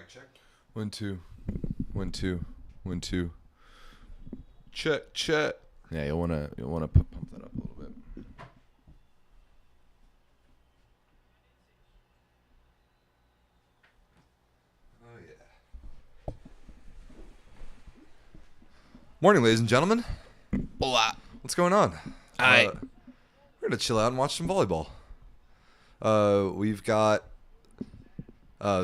Check. 1 2 1 2 1 2. Check. Yeah, you'll wanna pump that up a little bit. Oh yeah. Morning, ladies and gentlemen. Hola. What's going on? Hi. We're gonna chill out and watch some volleyball. We've got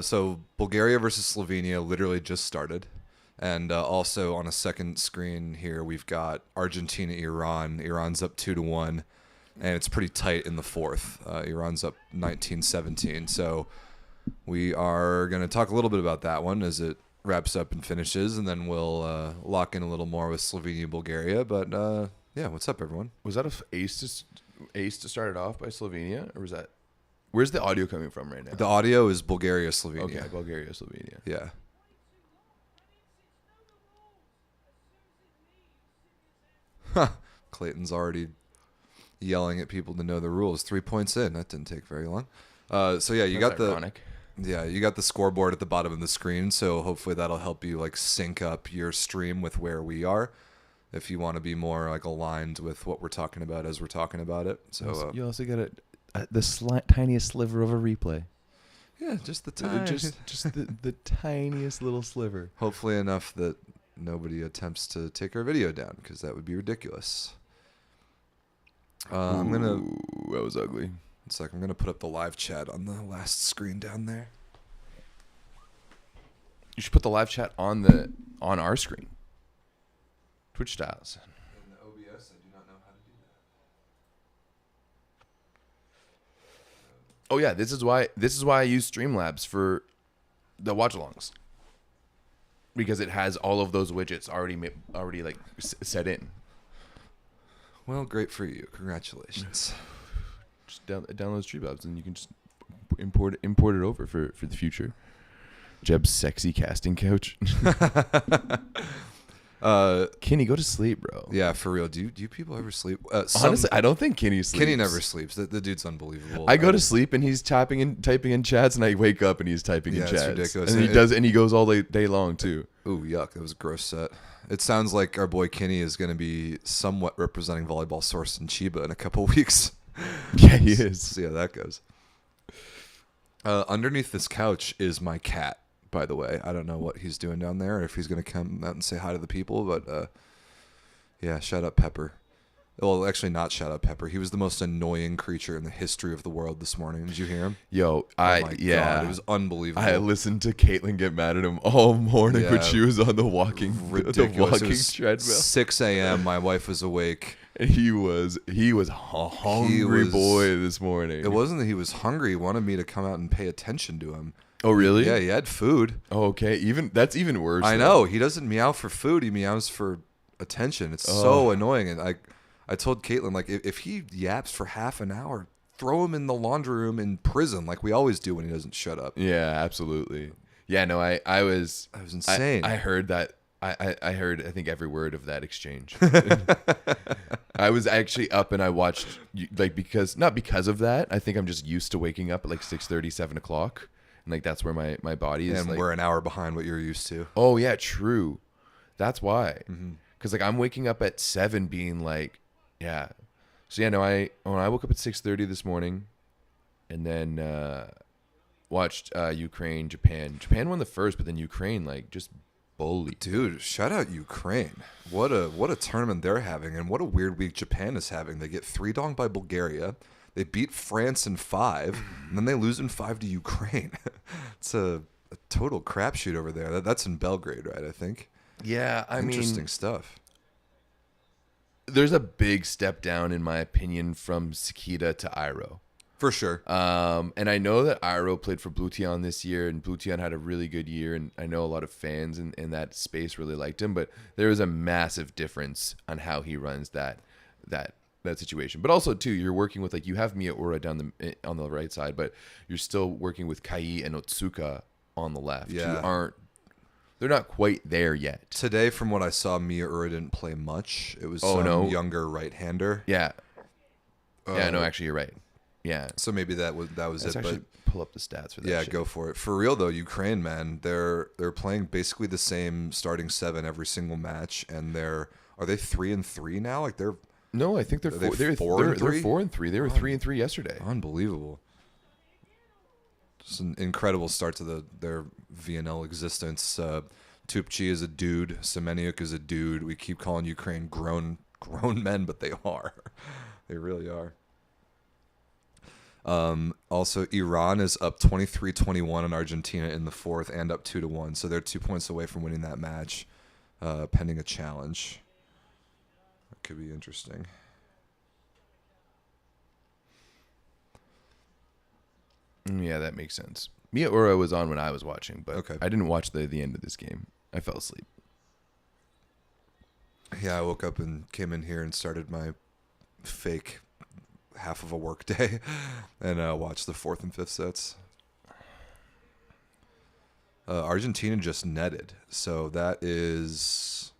so Bulgaria versus Slovenia literally just started, and also on a second screen here we've got Argentina Iran. Iran's up 2-1, and it's pretty tight in the fourth. Iran's up 19-17. So we are gonna talk a little bit about that one as it wraps up and finishes, and then we'll lock in a little more with Slovenia Bulgaria. But yeah, what's up, everyone? Was that a ace to start it off by Slovenia, or was that? Where's the audio coming from right now? The audio is Bulgaria-Slovenia. Okay, Bulgaria-Slovenia. Yeah. Clayton's already yelling at people to know the rules. 3 points in. That didn't take very long. So yeah, you That's got ironic. you got the scoreboard at the bottom of the screen. So hopefully that'll help you like sync up your stream with where we are, if you want to be more like aligned with what we're talking about as we're talking about it. So You also got the tiniest sliver of a replay. yeah, just the time. Just the tiniest little sliver. Hopefully enough that nobody attempts to take our video down, because that would be ridiculous. I'm gonna. Ooh, that was ugly. It's like I'm gonna put up the live chat on the last screen down there. You should put the live chat on our screen. Twitch styles. In the OBS, I do not know how to do that. Oh yeah, this is why I use Streamlabs for the Watchalongs, because it has all of those widgets already like set in. Well, great for you. Congratulations. Just download Streamlabs and you can just import it over for the future. Jeb's sexy casting couch. Kenny, go to sleep, bro. Yeah, for real. Do you people ever sleep? Honestly, I don't think Kenny sleeps. Kenny never sleeps. The dude's unbelievable. I go to sleep and he's typing in chats, and I wake up and he's typing in Yeah, chats. it's ridiculous. And he goes all day long too. Ooh, yuck. That was a gross set. It sounds like our boy Kenny is going to be somewhat representing Volleyball Source in Chiba in a couple weeks. Yeah, he is. See how that goes. Underneath this couch is my cat, by the way. I don't know what he's doing down there, or if he's going to come out and say hi to the people, but yeah, shout out Pepper. Well, actually not shout out Pepper. He was the most annoying creature in the history of the world this morning. Did you hear him? Yo, God, it was unbelievable. I listened to Caitlin get mad at him all morning when Yeah. she was on the walking Ridiculous. treadmill. 6 a.m. My wife was awake. And he was a hungry boy this morning. It wasn't that he was hungry. He wanted me to come out and pay attention to him. Oh, really? Yeah, he had food. Oh, okay. That's even worse. I know. He doesn't meow for food. He meows for attention. It's so annoying. And I told Caitlin, like, if he yaps for half an hour, throw him in the laundry room in prison, like we always do when he doesn't shut up. Yeah, absolutely. Yeah, no, I was insane. I heard that. I heard, I think, every word of that exchange. I was actually up and I watched, like, not because of that. I think I'm just used to waking up at like 6:30, 7 o'clock. And like, that's where my body is. And like, we're an hour behind what you're used to. oh yeah, true. That's why. Mm-hmm. Cause like I'm waking up at 7 being like, yeah. So yeah, no, when I woke up at 6:30 this morning and then, watched, Ukraine, Japan. Japan won the first, but then Ukraine, like, just bullied. Dude, shout out Ukraine. What a tournament they're having, and what a weird week Japan is having. They get 3-donged by Bulgaria. They beat France in 5, and then they lose in 5 to Ukraine. It's a total crapshoot over there. That's in Belgrade, right, I think? Yeah, I mean, interesting stuff. There's a big step down, in my opinion, from Sakita to Iro. For sure. And I know that Iro played for Blutian this year, and Blutian had a really good year, and I know a lot of fans in that space really liked him, but there is a massive difference on how he runs that situation. But also, too, you're working with, like, you have Miyaura on the right side, but you're still working with Kai and Otsuka on the left. Yeah. They're not quite there yet. Today, from what I saw, Miyaura didn't play much. It was some younger right-hander. Yeah. Yeah, no, actually, you're right. Yeah. So maybe that was Let's it. actually But pull up the stats for that. yeah, shit. go for it. For real though, Ukraine, man, they're playing basically the same starting 7 every single match, and are they 3-3 now? Like they're No, I think they're Are they 4. They're 4-3? 4-3. They were 3-3 yesterday. unbelievable. Just an incredible start to their VNL existence. Tupchi is a dude. Semeniuk is a dude. We keep calling Ukraine grown men, but they are. They really are. Also, Iran is up 23-21 on Argentina in the 4th and up 2-1. So they're 2 points away from winning that match, pending a challenge. That could be interesting. Yeah, that makes sense. Mia Ura was on when I was watching, but Okay. I didn't watch the end of this game. I fell asleep. Yeah, I woke up and came in here and started my fake half of a work day and watched the 4th and 5th sets. Argentina just netted. So that is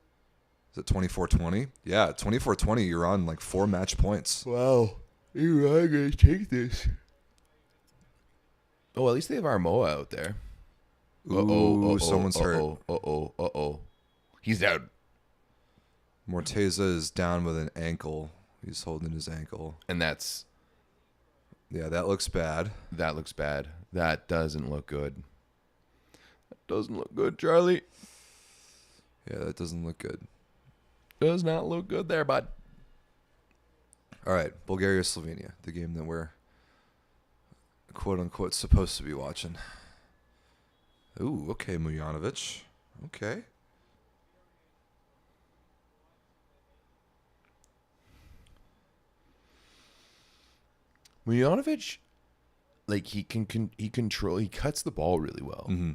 it 24-20? Yeah, 24-20. You're on like 4 match points. Wow. Iran gonna take this. Oh, at least they have Armoa out there. Ooh, someone's hurt. Uh-oh. He's out. Morteza is down with an ankle. He's holding his ankle. And that's... Yeah, that looks bad. That looks bad. That doesn't look good. That doesn't look good, Charlie. Yeah, that doesn't look good. Does not look good there, bud. All right, Bulgaria-Slovenia, the game that we're quote-unquote supposed to be watching. Ooh, okay, Mujanovic. Okay. Mujanovic, like he cuts the ball really well. Mm-hmm.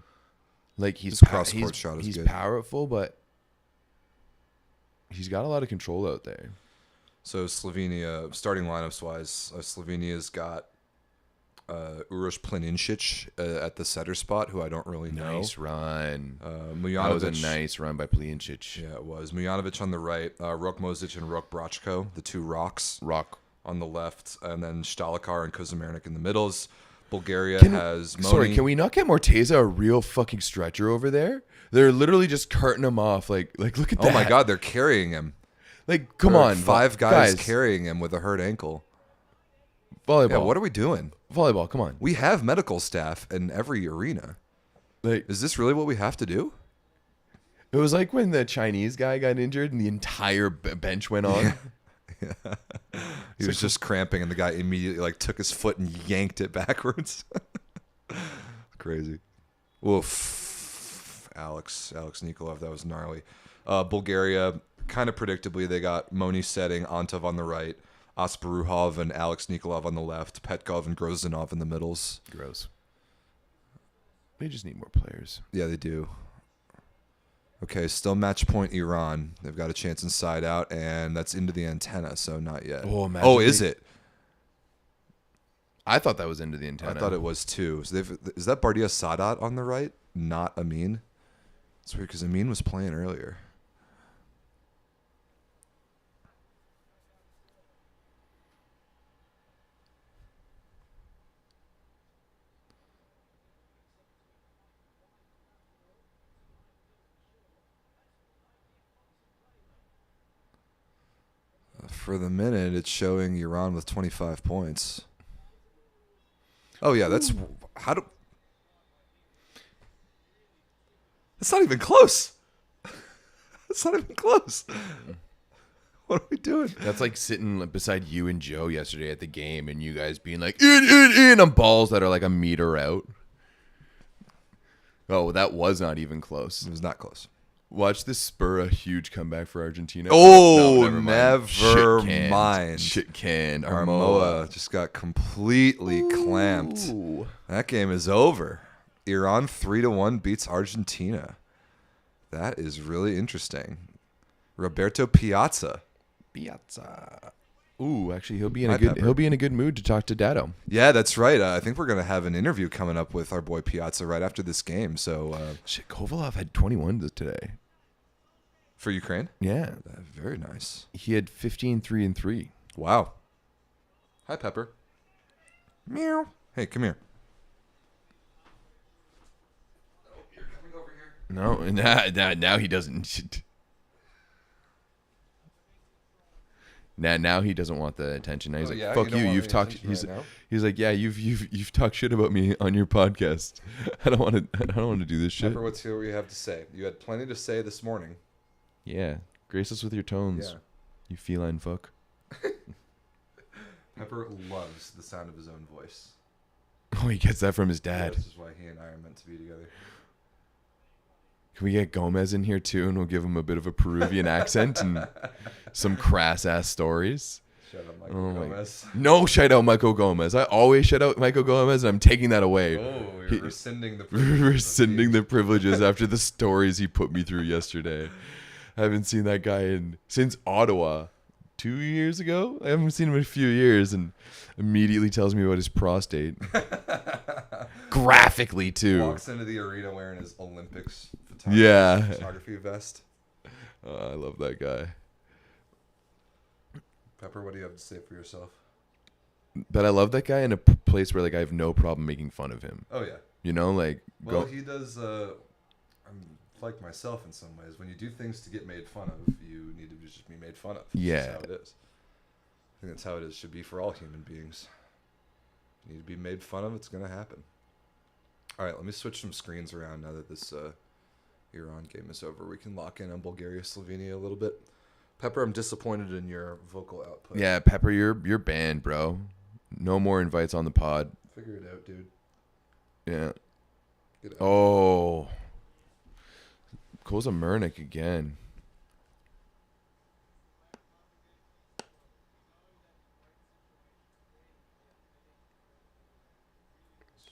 Like His cross-court shot is he's good. powerful, but he's got a lot of control out there. So Slovenia, starting lineups-wise, Slovenia's got Uroš Planincic at the setter spot, who I don't really know. Nice run. Mujanovic. That was a nice run by Planincic. Yeah, it was. Mujanovic on the right, Rok Mozic and Rok Brachko, the 2 rocks. Rock. On the left, and then Stalikar and Kozumernik in the middles. Bulgaria Can we not get Morteza a real fucking stretcher over there? They're literally just carting him off. Like look at that. Oh my God, they're carrying him. Like, come There are on. 5 guys carrying him with a hurt ankle. Volleyball. Yeah, what are we doing? Volleyball, come on. We have medical staff in every arena. Like, Is this really what we have to do? it was like when the Chinese guy got injured and the entire bench went on. He was just cramping, and the guy immediately like took his foot and yanked it backwards. Crazy. Woof. Alex Nikolov, that was gnarly. Bulgaria, kind of predictably, they got Moni setting, Antov on the right, Asparuhov and Alex Nikolov on the left, Petkov and Grozdanov in the middles. Gross. They just need more players. Yeah, they do. Okay, still match point Iran. They've got a chance inside out, and that's into the antenna, so not yet. Oh, is it? I thought that was into the antenna. I thought it was too. So is that Bardia Sadat on the right? Not Amin? It's weird because Amin was playing earlier. For the minute, it's showing Iran with 25 points. Oh yeah, that's That's not even close. That's not even close. What are we doing? That's like sitting beside you and Joe yesterday at the game and you guys being like, in on balls that are like a meter out. Oh, that was not even close. It was not close. Watch this spur a huge comeback for Argentina. Oh, no, never Shit mind. Shit canned. Armoa just got completely clamped. Ooh. That game is over. Iran 3-1 beats Argentina. That is really interesting. Roberto Piazza. Ooh, actually, he'll be in Hi, a good. Pepper. He'll be in a good mood to talk to Dado. Yeah, that's right. I think we're gonna have an interview coming up with our boy Piazza right after this game. So Shit, Kovalov had 21 today. for Ukraine, Yeah, very nice. he had 15, 3 and 3. Wow. Hi, Pepper. Meow. Hey, come here. Oh, you're coming over here. No, now he doesn't. Now he doesn't want the attention. Now he's like, yeah, "Fuck you don't you! want You've any talked." attention right now? He's like, "Yeah, you've talked shit about me on your podcast. I don't want to do this shit." Pepper, what's here? What you have to say? You had plenty to say this morning. Yeah, grace us with your tones, Yeah. you feline fuck. Pepper loves the sound of his own voice. Oh, he gets that from his dad. This is why he and I are meant to be together. Can we get Gomez in here too, and we'll give him a bit of a Peruvian accent and some crass ass stories? Shout out Michael Gomez. No, shout out Michael Gomez. I always shout out Michael Gomez, and I'm taking that away. Oh, you're rescinding the privileges. Rescinding the privileges after the stories he put me through yesterday. I haven't seen that guy since Ottawa 2 years ago. I haven't seen him in a few years, and immediately tells me about his prostate. Graphically too. Walks into the arena wearing his Olympics photography vest. I love that guy. Pepper, what do you have to say for yourself? But I love that guy in a place where like I have no problem making fun of him. Oh yeah. You know, like well, he does. I'm like myself in some ways. When you do things to get made fun of, you need to just be made fun of. Yeah. That's how it is. I think that's how it is. Should be for all human beings. You need to be made fun of. It's gonna happen. All right, let me switch some screens around now that this Iran game is over. We can lock in on Bulgaria-Slovenia a little bit. Pepper, I'm disappointed in your vocal output. Yeah, Pepper, you're banned, bro. No more invites on the pod. Figure it out, dude. Yeah. Get out. Oh. Koza Murnik again.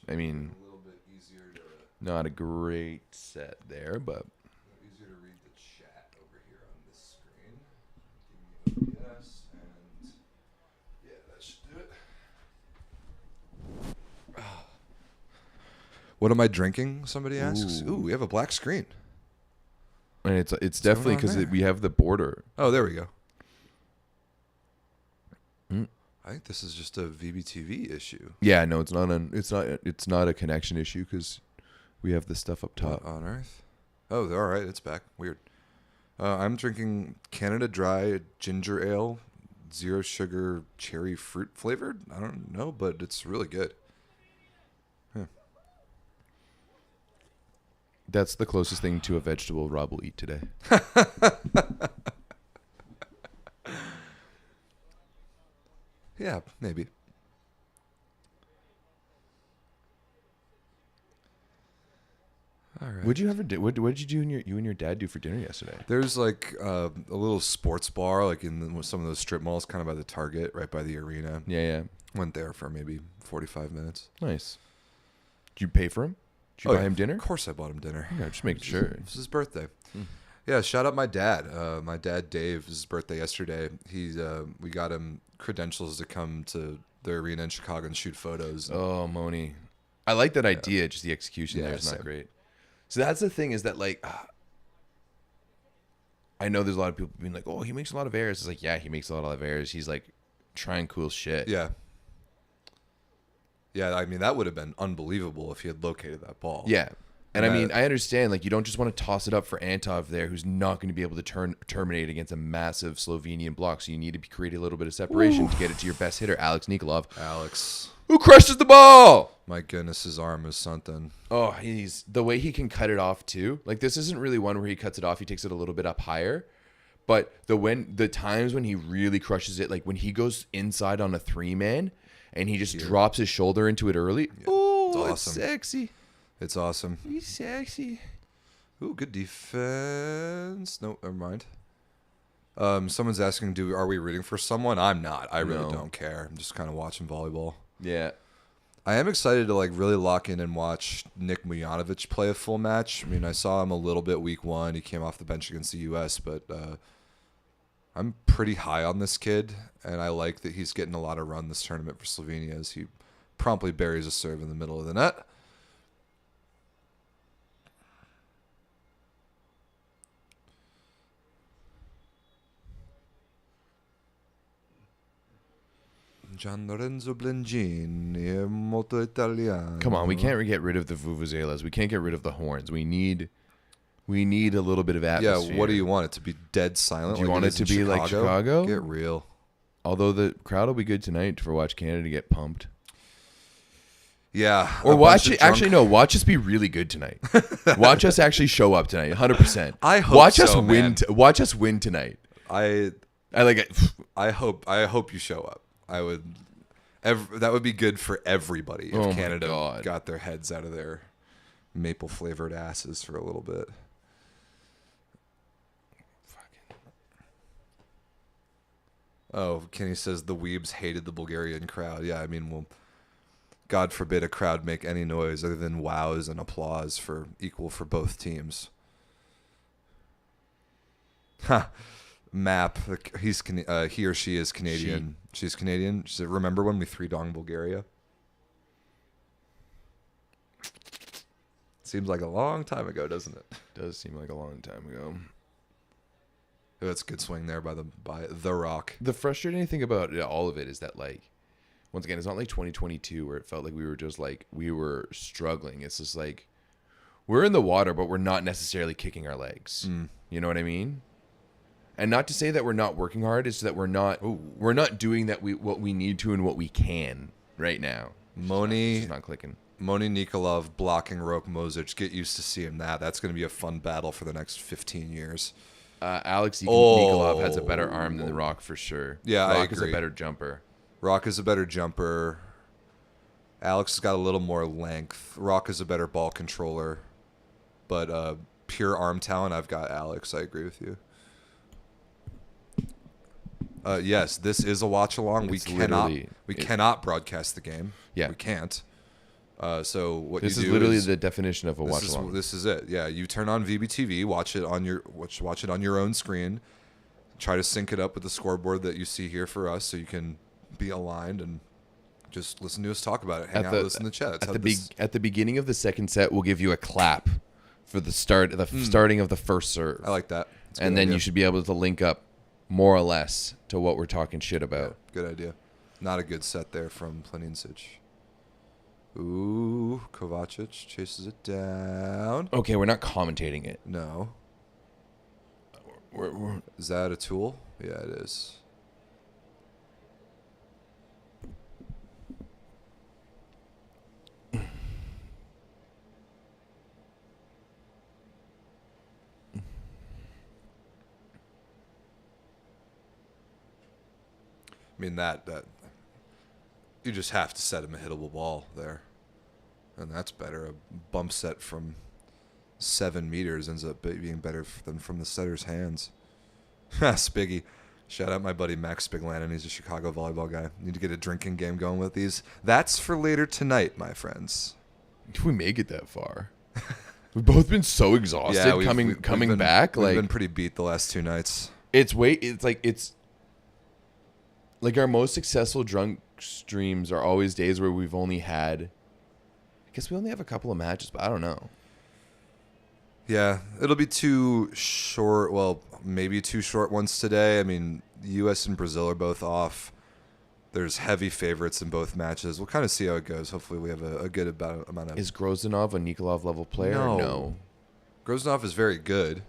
I mean, A little bit easier to not a great set there, but easier to read the chat over here on this screen. Give me OBS and yeah, that should do it. What am I drinking? Somebody asks. Ooh, we have a black screen. and it's definitely because we have the border. Oh, there we go. Mm. I think this is just a VBTV issue. Yeah, no, it's not a connection issue because we have the stuff up top. What on earth? Oh, all right, it's back. Weird. I'm drinking Canada Dry Ginger Ale, 0 sugar, cherry fruit flavored. I don't know, but it's really good. That's the closest thing to a vegetable Rob will eat today. Yeah, maybe. All right. Would you ever do? What did you do you and your dad do for dinner yesterday? There's like a little sports bar, like in some of those strip malls, kind of by the Target, right by the arena. Yeah. Went there for maybe 45 minutes. Nice. Did you pay for him? Did you buy him dinner? Of course I bought him dinner. Yeah, just making sure. It's his birthday. Yeah, shout out my dad. My dad, Dave, his birthday yesterday. We got him credentials to come to the arena in Chicago and shoot photos. Oh, Moni. I like that idea, just the execution Yeah, there is not same. great. So that's the thing is that, like, I know there's a lot of people being like, oh, he makes a lot of errors. It's like, yeah, he makes a lot of errors. He's, like, trying cool shit. Yeah. Yeah, I mean, that would have been unbelievable if he had located that ball. Yeah. And I mean, I understand, like, you don't just want to toss it up for Antov there, who's not going to be able to terminate against a massive Slovenian block. So you need to create a little bit of separation to get it to your best hitter, Alex Nikolov, Alex. who crushes the ball. My goodness, his arm is something. Oh, he's the way he can cut it off too. Like, this isn't really one where he cuts it off. He takes it a little bit up higher. But the times when he really crushes it, like when he goes inside on a 3-man and he just drops his shoulder into it early. Yeah. Oh, It's it's awesome. sexy. It's awesome. He's sexy. Ooh, good defense. No, never mind. Someone's asking, are we rooting for someone? I'm not. I really No. don't care. I'm just kind of watching volleyball. Yeah. I am excited to like really lock in and watch Nick Mujanovic play a full match. I mean, I saw him a little bit week 1. He came off the bench against the U.S., but I'm pretty high on this kid, and I like that he's getting a lot of run this tournament for Slovenia as he promptly buries a serve in the middle of the net. Gian Lorenzo Blengini è molto italiano. Come on, we can't get rid of the vuvuzelas. We can't get rid of the horns. We need a little bit of atmosphere. Yeah, what do you want it to be? Dead silent? Do you want it to be like Chicago? Get real. Although the crowd will be good tonight for Watch Canada to get pumped. Yeah. Or watch it. Actually, no. Watch us be really good tonight. Watch us actually show up tonight. 100%. I hope watch so, us win. man. Watch us win tonight. I like it. I hope you show up. I would. That would be good for everybody if Canada got their heads out of their maple flavored asses for a little bit. Oh, Kenny says the weebs hated the Bulgarian crowd. Yeah, I mean, well, God forbid a crowd make any noise other than wows and applause for equal for both teams. Ha. Map. He or she is Canadian. She's Canadian. She said, remember when we 3-donged Bulgaria? Seems like a long time ago, doesn't it? Does seem like a long time ago. Oh, that's a good swing there by the Rock. The frustrating thing about all of it is that, like, once again, it's not like 2022 where it felt like we were struggling. It's just like we're in the water, but we're not necessarily kicking our legs. You know what I mean? And not to say that we're not working hard, it's that we're not doing what we need to and what we can right now. It's not clicking. Moni Nikolov blocking Rok Mozic. Get used to seeing that. That's going to be a fun battle for the next 15 years. Alex Nikolov has a better arm than the Rock for sure. Yeah, Rock I agree. is a better jumper. Rock is a better jumper. Alex has got a little more length. Rock is a better ball controller. But pure arm talent, I've got Alex. I agree with you. Yes, this is a watch along. We cannot broadcast the game. Yeah, we can't. So what this you do is literally the definition of a watch along. This is it. Yeah, you turn on VBTV, watch it on your own screen. Try to sync it up with the scoreboard that you see here for us, so you can be aligned and just listen to us talk about it. Hang out, listen to chat. At the beginning of the second set, we'll give you a clap for the starting of the first serve. I like that. And then you should be able to link up more or less to what we're talking shit about. Yeah, good idea. Not a good set there from Planinsic. Ooh, Kovacic chases it down. Okay, we're not commentating it. No. Is that a tool? Yeah, it is. I mean, that you just have to set him a hittable ball there. And that's better. A bump set from 7 meters ends up being better than from the setter's hands. Spiggy. Shout out my buddy Max Spiglanen. He's a Chicago volleyball guy. Need to get a drinking game going with these. That's for later tonight, my friends. If we make it that far. We've both been so exhausted coming back. We've been pretty beat the last 2 nights. It's like our most successful drunk streams are always days where we've only had, I guess we only have a couple of matches, but I don't know. Yeah, it'll be 2 short, well, maybe 2 short ones today. I mean, the U.S. and Brazil are both off. There's heavy favorites in both matches. We'll kind of see how it goes. Hopefully we have a good amount of... Is Grozdanov a Nikolov level player? No. Grozdanov is very good.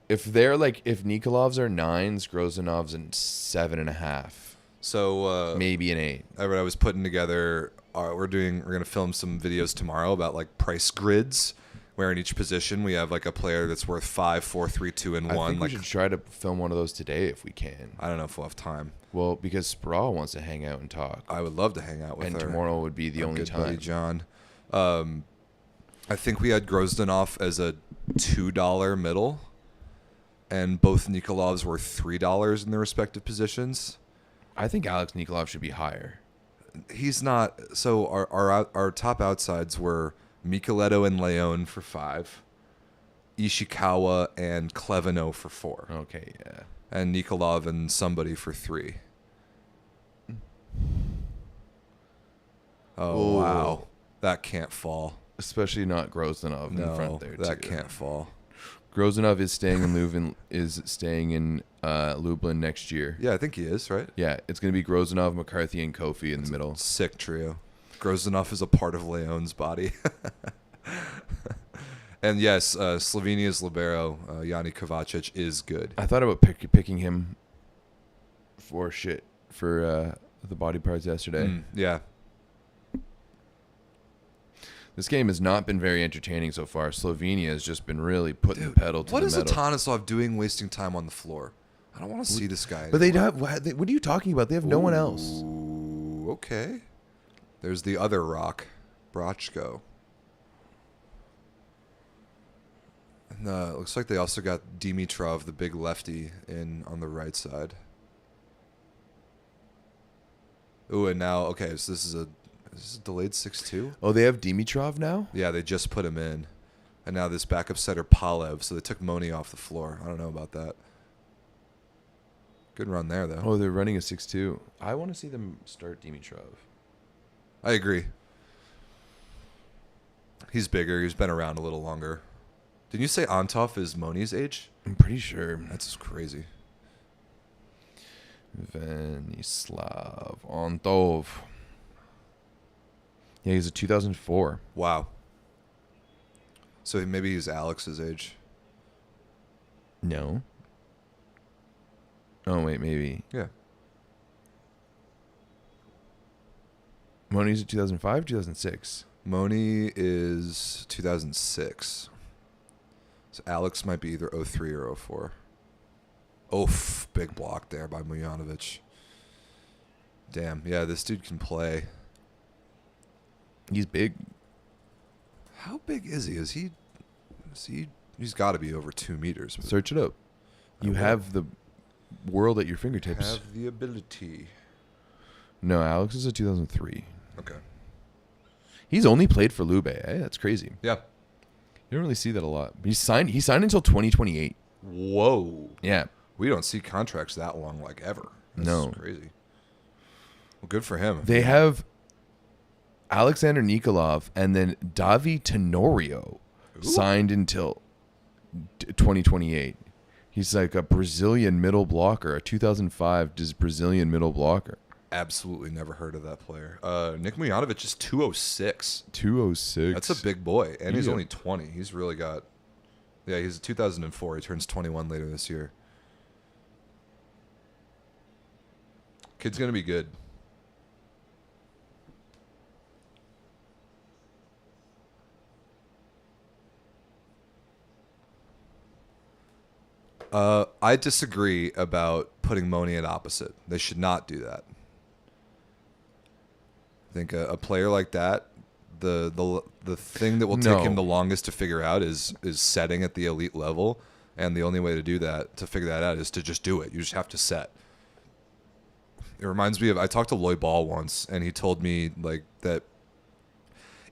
If Nikolovs are 9s, Grozdanov's in 7.5. So maybe an 8. Everett, I was putting together. We're gonna film some videos tomorrow about like price grids, where in each position we have like a player that's worth 5, 4, 3, 2, and 1. I think we should try to film one of those today if we can. I don't know if we'll have time. Well, because Sproul wants to hang out and talk. I would love to hang out with her. And tomorrow would be the only good time. Buddy John. I think we had Grozdanov as a $2 middle. And both Nikolovs were $3 in their respective positions. I think Alex Nikolov should be higher. He's not. So our top outsides were Micheletto and Leon for 5, Ishikawa and Klevino for 4. Okay, yeah. And Nikolov and somebody for 3. Oh, wow. That can't fall. Especially not Grozdanov in front there, that can't fall. Grozanov is staying in Lublin next year. Yeah, I think he is, right? Yeah, it's going to be Grozanov, McCarthy, and Kofi in the middle. Sick trio. Grozanov is a part of Leon's body. And yes, Slovenia's libero, Yanni Kovacic, is good. I thought about picking him for the body parts yesterday. Yeah. This game has not been very entertaining so far. Slovenia has just been really putting the pedal to the metal. What is Atanasov doing wasting time on the floor? I don't want to see this guy But anymore. what are you talking about? They have no one else. Ooh, okay. There's the other rock, Brachko. And it looks like they also got Dimitrov, the big lefty, in on the right side. Ooh, and now, okay, so this is a delayed 6-2? Oh, they have Dimitrov now? Yeah, they just put him in. And now this backup setter, Palev, so they took Moni off the floor. I don't know about that. Good run there, though. Oh, they're running a 6-2. I want to see them start Dimitrov. I agree. He's bigger. He's been around a little longer. Didn't you say Antov is Moni's age? I'm pretty sure. That's just crazy. Venislav Antov. Yeah, he's a 2004. Wow. So maybe he's Alex's age. No. Oh, wait, maybe. Yeah. Moni's a 2005, 2006. Moni is 2006. So Alex might be either 03 or 04. Oof, big block there by Mujanovic. Damn, yeah, this dude can play. He's big. How big is he? Is he he's got to be over 2 meters. Search it up. You have the world at your fingertips. Have the ability. No, Alex is a 2003. Okay. He's only played for Lube. That's crazy. Yeah. You don't really see that a lot. But he signed until 2028. Whoa. Yeah. We don't see contracts that long, like, ever. That's No. crazy. Well, good for him. They have Alexander Nikolov and then Davi Tenorio signed until 2028. He's like a Brazilian middle blocker, a 2005 Brazilian middle blocker. Absolutely never heard of that player. Nick Mujanovic is 206. 206. That's a big boy. And he's Yeah. only 20. He's really got... Yeah, he's a 2004. He turns 21 later this year. Kid's going to be good. I disagree about putting Moni at opposite. They should not do that. I think a player like that, the thing that will take him the longest to figure out is setting at the elite level, and the only way to do that, to figure that out, is to just do it. You just have to set. It reminds me of, I talked to Lloyd Ball once, and he told me like that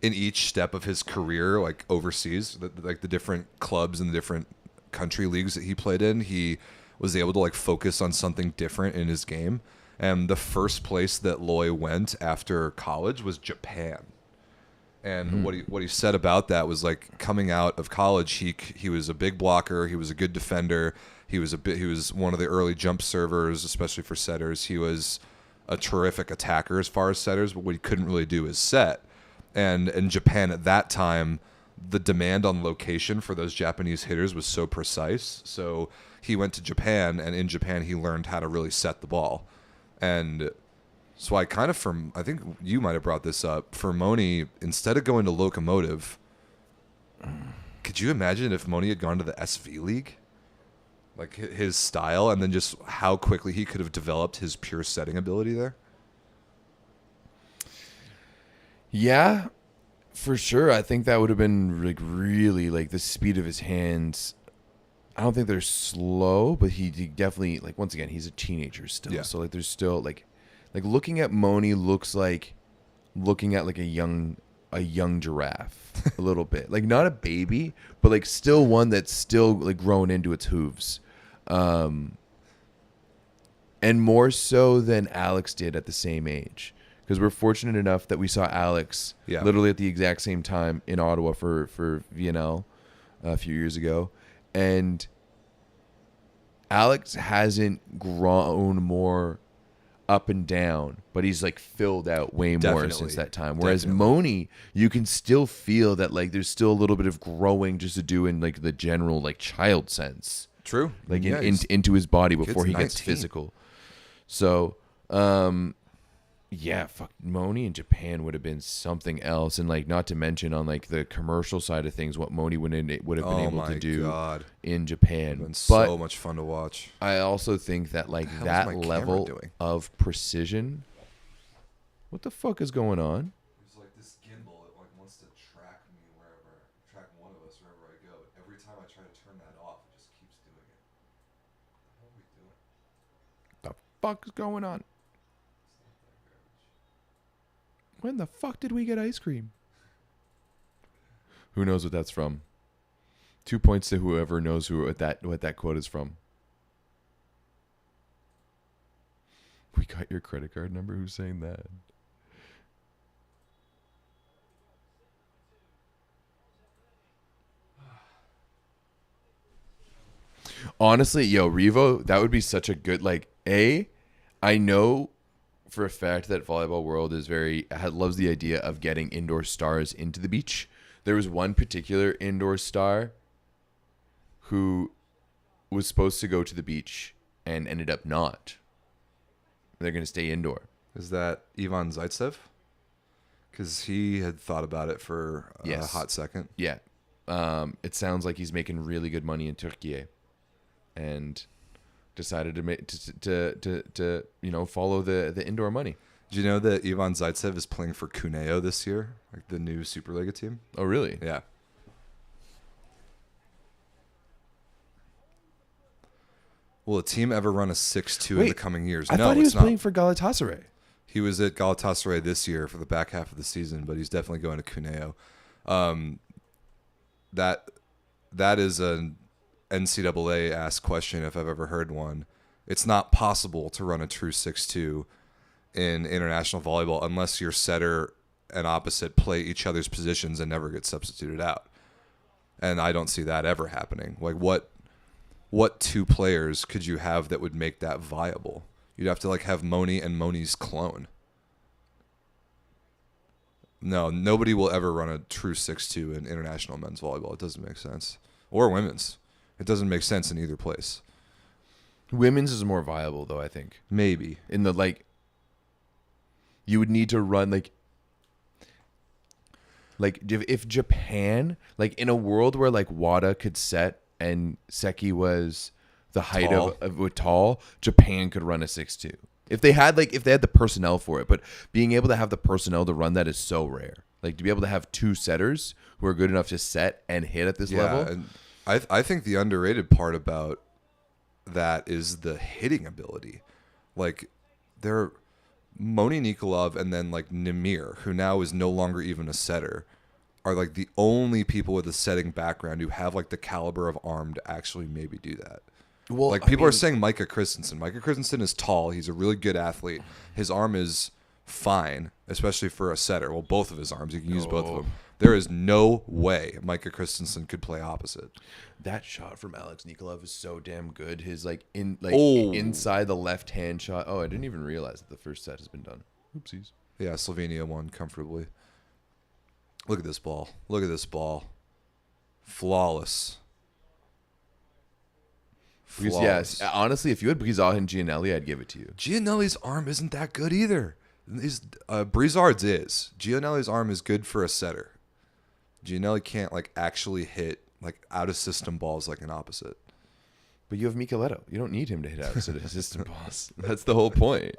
in each step of his career, like overseas, like the different clubs and the different country leagues that he played in, he was able to like focus on something different in his game. And the first place that Loy went after college was Japan. And what he said about that was like coming out of college, he was a big blocker, he was a good defender, he was one of the early jump servers, especially for setters. He was a terrific attacker as far as setters, but what he couldn't really do is set. And in Japan at that time, the demand on location for those Japanese hitters was so precise. So he went to Japan, and in Japan he learned how to really set the ball. And so I think you might have brought this up, for Moni, instead of going to Locomotive, could you imagine if Moni had gone to the SV League? Like his style, and then just how quickly he could have developed his pure setting ability there? Yeah, for sure. I think that would have been like really like the speed of his hands. I don't think they're slow, but he definitely, like, once again, he's a teenager still. Yeah. So like there's still like looking at Moni looks like looking at like a young giraffe a little bit. Like not a baby, but like still one that's still like growing into its hooves. And more so than Alex did at the same age. Because we're fortunate enough that we saw Alex literally at the exact same time in Ottawa for VNL a few years ago. And Alex hasn't grown more up and down, but he's like filled out way more Definitely. since that time. Whereas Definitely. Moni, you can still feel that like there's still a little bit of growing just to do in like the general like child sense, True. like Yeah, into his body before kid's he gets 19. physical. So, yeah, fuck, Moni in Japan would have been something else, and like not to mention on like the commercial side of things, what Moni would have been Oh able my to do God. in Japan. Been But so much fun to watch. I also think that like The hell is that my camera level doing? of precision. What the fuck is going on? It's like this gimbal. It like wants to track me track one of us wherever I go. But every time I try to turn that off, it just keeps doing it. What the hell are we doing? The fuck is going on? When the fuck did we get ice cream? Who knows what that's from? 2 points to whoever knows what that quote is from. We got your credit card number. Who's saying that? Honestly, yo, Revo, that would be such a good I know for a fact that Volleyball World is loves the idea of getting indoor stars into the beach. There was one particular indoor star who was supposed to go to the beach and ended up not. They're going to stay indoor. Is that Ivan Zaitsev? Because he had thought about it for a Yes. hot second. Yeah. It sounds like he's making really good money in Turkey, and decided to follow the indoor money. Do you know that Ivan Zaitsev is playing for Cuneo this year, like the new Superliga team? Oh, really? Yeah. Will a team ever run a 6-2 in Wait, the coming years? I No, thought he it's was not. playing for Galatasaray. He was at Galatasaray this year for the back half of the season, but he's definitely going to Cuneo. That is an NCAA asked question if I've ever heard one. It's not possible to run a true 6-2 in international volleyball unless your setter and opposite play each other's positions and never get substituted out. And I don't see that ever happening. Like what two players could you have that would make that viable? You'd have to like have Moni and Moni's clone. No, nobody will ever run a true 6-2 in international men's volleyball. It doesn't make sense. Or women's. It doesn't make sense in either place. Women's is more viable, though, I think. Maybe. In the, you would need to run, if Japan, in a world where, Wada could set and Seki was the height Tall. of tall, Japan could run a 6-2. If they had the personnel for it, but being able to have the personnel to run that is so rare. To be able to have two setters who are good enough to set and hit at this level. And I think the underrated part about that is the hitting ability. They're Moni Nikolov and then Nimir, who now is no longer even a setter, are the only people with a setting background who have the caliber of arm to actually maybe do that. Well, People are saying Micah Christensen. Micah Christensen is tall. He's a really good athlete. His arm is fine, especially for a setter. Well, both of his arms. You can use both of them. There is no way Micah Christensen could play opposite. That shot from Alex Nikolov is so damn good. His Oh. inside the left hand shot. Oh, I didn't even realize that the first set has been done. Oopsies. Yeah, Slovenia won comfortably. Look at this ball. Look at this ball. Flawless. Because, yes, honestly, if you had Brizard and Gianelli, I'd give it to you. Gianelli's arm isn't that good either. Brizard's is. Gianelli's arm is good for a setter. Gianelli can't actually hit out of system balls like an opposite. But you have Micheletto. You don't need him to hit out of system balls. That's the whole point.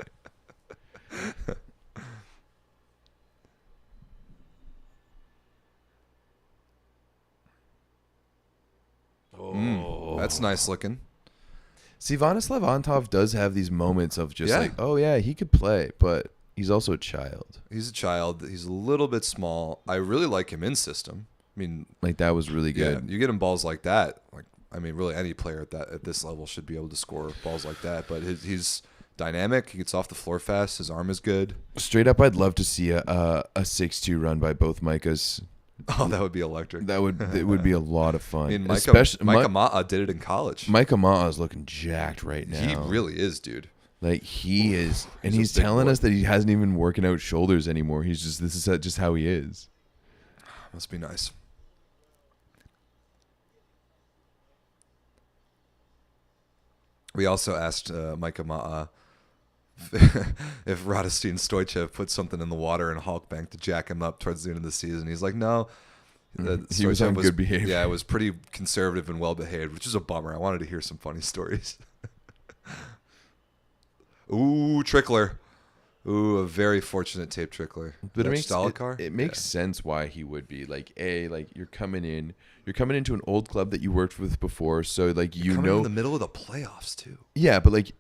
That's nice looking. See, Vladislav Antov does have these moments of just Yeah. oh yeah, he could play, but he's also a child. He's a child. He's a little bit small. I really like him in system. I mean, That was really yeah, good. you get him balls like that. Really any player at this level should be able to score balls like that. But he's dynamic. He gets off the floor fast. His arm is good. Straight up, I'd love to see a 6-2 run by both Micahs. Oh, that would be electric. It would be a lot of fun. I mean, Micah, Especially Micah Ma'a did it in college. Micah Ma'a is looking jacked right now. He really is, dude. Like he is, and He's a he's big telling boy. us that he hasn't even working out shoulders anymore. This is just how he is. Must be nice. We also asked Micah Ma'a if Radostin Stoichev put something in the water in Halkbank to jack him up towards the end of the season. He's like, no. He was on good behavior. Yeah, it was pretty conservative and well behaved, which is a bummer. I wanted to hear some funny stories. Ooh, trickler. Ooh, a very fortunate tape trickler. But That it makes sense why he would be like you're coming into an old club that you worked with before, so like coming in the middle of the playoffs too. yeah, but like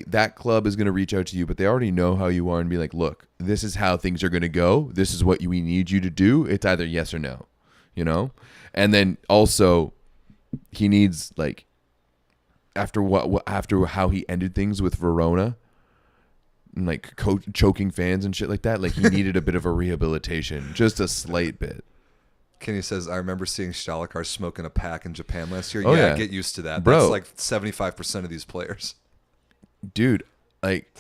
that club is gonna reach out to you, but they already know how you are and be like, look, this is how things are gonna go. This is what we need you to do. It's either yes or no, you know. And then also, he needs like after how he ended things with Verona. And like choking fans and shit like that. Like he needed a bit of a rehabilitation, just a slight bit. Kenny says, I remember seeing Stalakar smoking a pack in Japan last year. Oh, yeah. Get used to that. Bro. That's like 75% of these players. Dude, like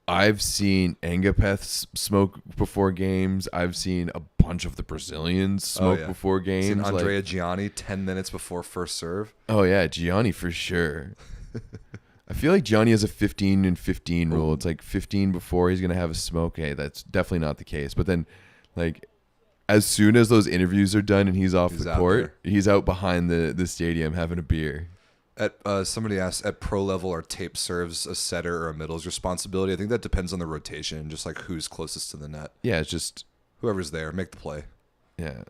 I've seen Angapeth smoke before games. I've seen a bunch of the Brazilians smoke before games. Seen Andrea Gianni 10 minutes before first serve. Oh yeah, Gianni for sure. I feel like Johnny has a 15 and 15 rule. It's like 15 before he's going to have a smoke. Hey, that's definitely not the case. But then, like, as soon as those interviews are done and he's off the court, he's out behind the stadium having a beer. Somebody asked, at pro level, are tape serves a setter or a middle's responsibility? I think that depends on the rotation, just like who's closest to the net. Yeah, it's just... Whoever's there, make the play. Yeah.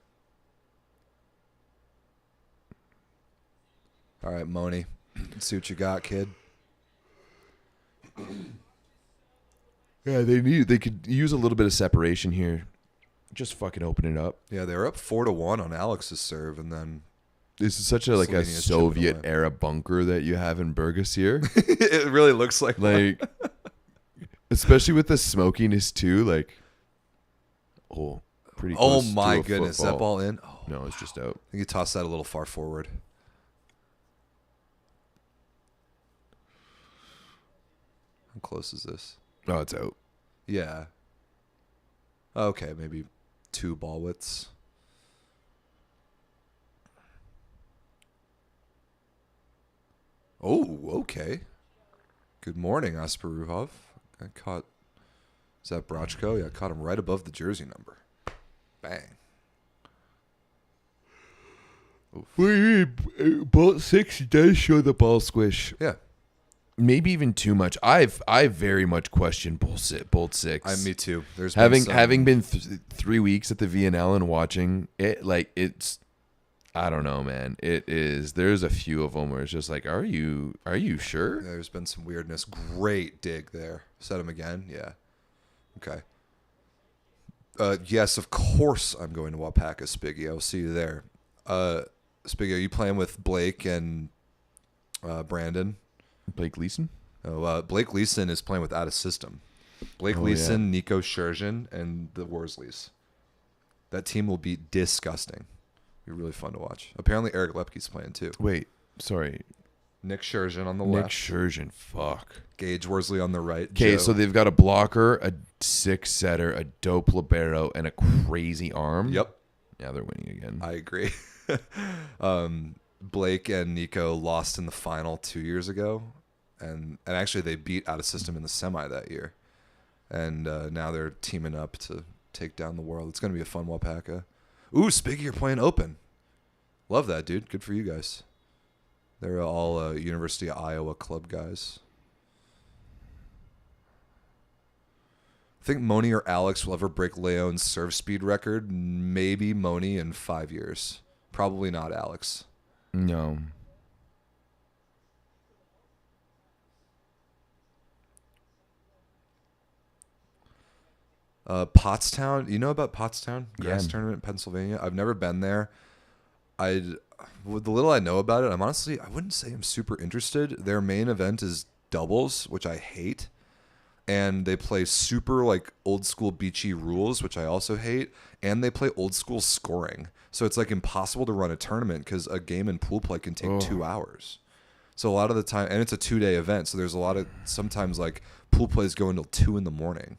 All right, Moni. Let's see what you got, kid. Yeah, they could use a little bit of separation here. Just fucking open it up. Yeah, they were up 4-1 on Alex's serve, and then this is such a Slovenia's Soviet era bunker that you have in Burgas here. it really looks like especially with the smokiness too. Like, pretty. Oh Close my to a goodness, football. that ball in? Oh, No, it's just out. I think you tossed that a little far forward. How close is this? Oh, it's out. Yeah. Okay, maybe 2 ball widths. Oh, okay. Good morning, Asparuhov. I caught... Is that Brachko? Yeah, I caught him right above the jersey number. Bang. Bolt 6 does show the ball squish. Yeah. Maybe even too much. I very much question Bolt 6. Me too. There's having been 3 weeks at the VNL and watching it, like it's, I don't know, man. It is. There's a few of them where it's just like, are you sure? Yeah, there's been some weirdness. Great dig there. Set him again. Yeah. Okay. Yes, of course I'm going to Wapaka, Spiggy. I'll see you there. Spiggy, are you playing with Blake and Brandon? Blake Leeson? Oh, Blake Leeson is playing with Out of System. Blake Leeson, Nico Scherzen, and the Worsleys. That team will be disgusting. Be really fun to watch. Apparently Eric Lepke's playing too. Wait, sorry. Nick Scherzen on the Nick left. Scherzen, fuck. Gage Worsley on the right. Okay, Joe. so they've got a blocker, a 6-setter, a dope libero, and a crazy arm. Yep. Yeah, they're winning again. I agree. Blake and Nico lost in the final 2 years ago, and actually they beat Out of System in the semi that year, and now they're teaming up to take down the world. It's gonna be a fun Wapaka. Ooh, Spiggy, you're playing open. Love that, dude. Good for you guys. They're all University of Iowa club guys. I think Moni or Alex will ever break Leon's serve speed record. Maybe Moni in 5 years. Probably not Alex. No. Pottstown. You know about Pottstown? Grass Yeah. tournament in Pennsylvania? I've never been there. With the little I know about it, I wouldn't say I'm super interested. Their main event is doubles, which I hate. and they play super like old school beachy rules, which I also hate, and they play old school scoring. So it's like impossible to run a tournament because a game in pool play can take 2 hours. So a lot of the time, and it's a 2-day event, so there's a lot of sometimes like pool plays go until 2 in the morning.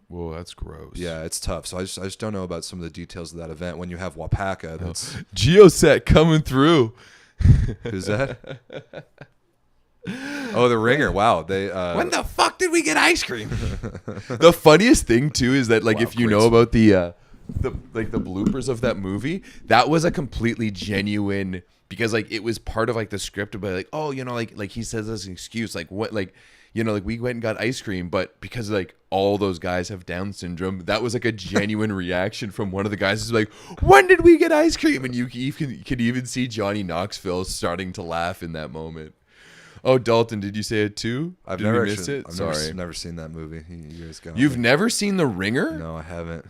Whoa, that's gross. Yeah, it's tough. So I just don't know about some of the details of that event. When you have Wapaka, that's Geoset coming through. who's that? Oh, the Ringer. Wow, they. When the fuck did we get ice cream? The funniest thing too is that like Wow, if you great know about the like the bloopers of that movie, that was a completely genuine, because like it was part of like the script about like, oh, you know, like he says as an excuse, like what, like, you know, like we went and got ice cream, but because like all those guys have Down syndrome, that was like a genuine reaction from one of the guys who's like, when did we get ice cream? And you could even see Johnny Knoxville starting to laugh in that moment. Oh, Dalton, did you say it too? I've Did never we miss actually, it? I've Sorry. never seen that movie. You guys got You've me. never seen The Ringer? No, I haven't.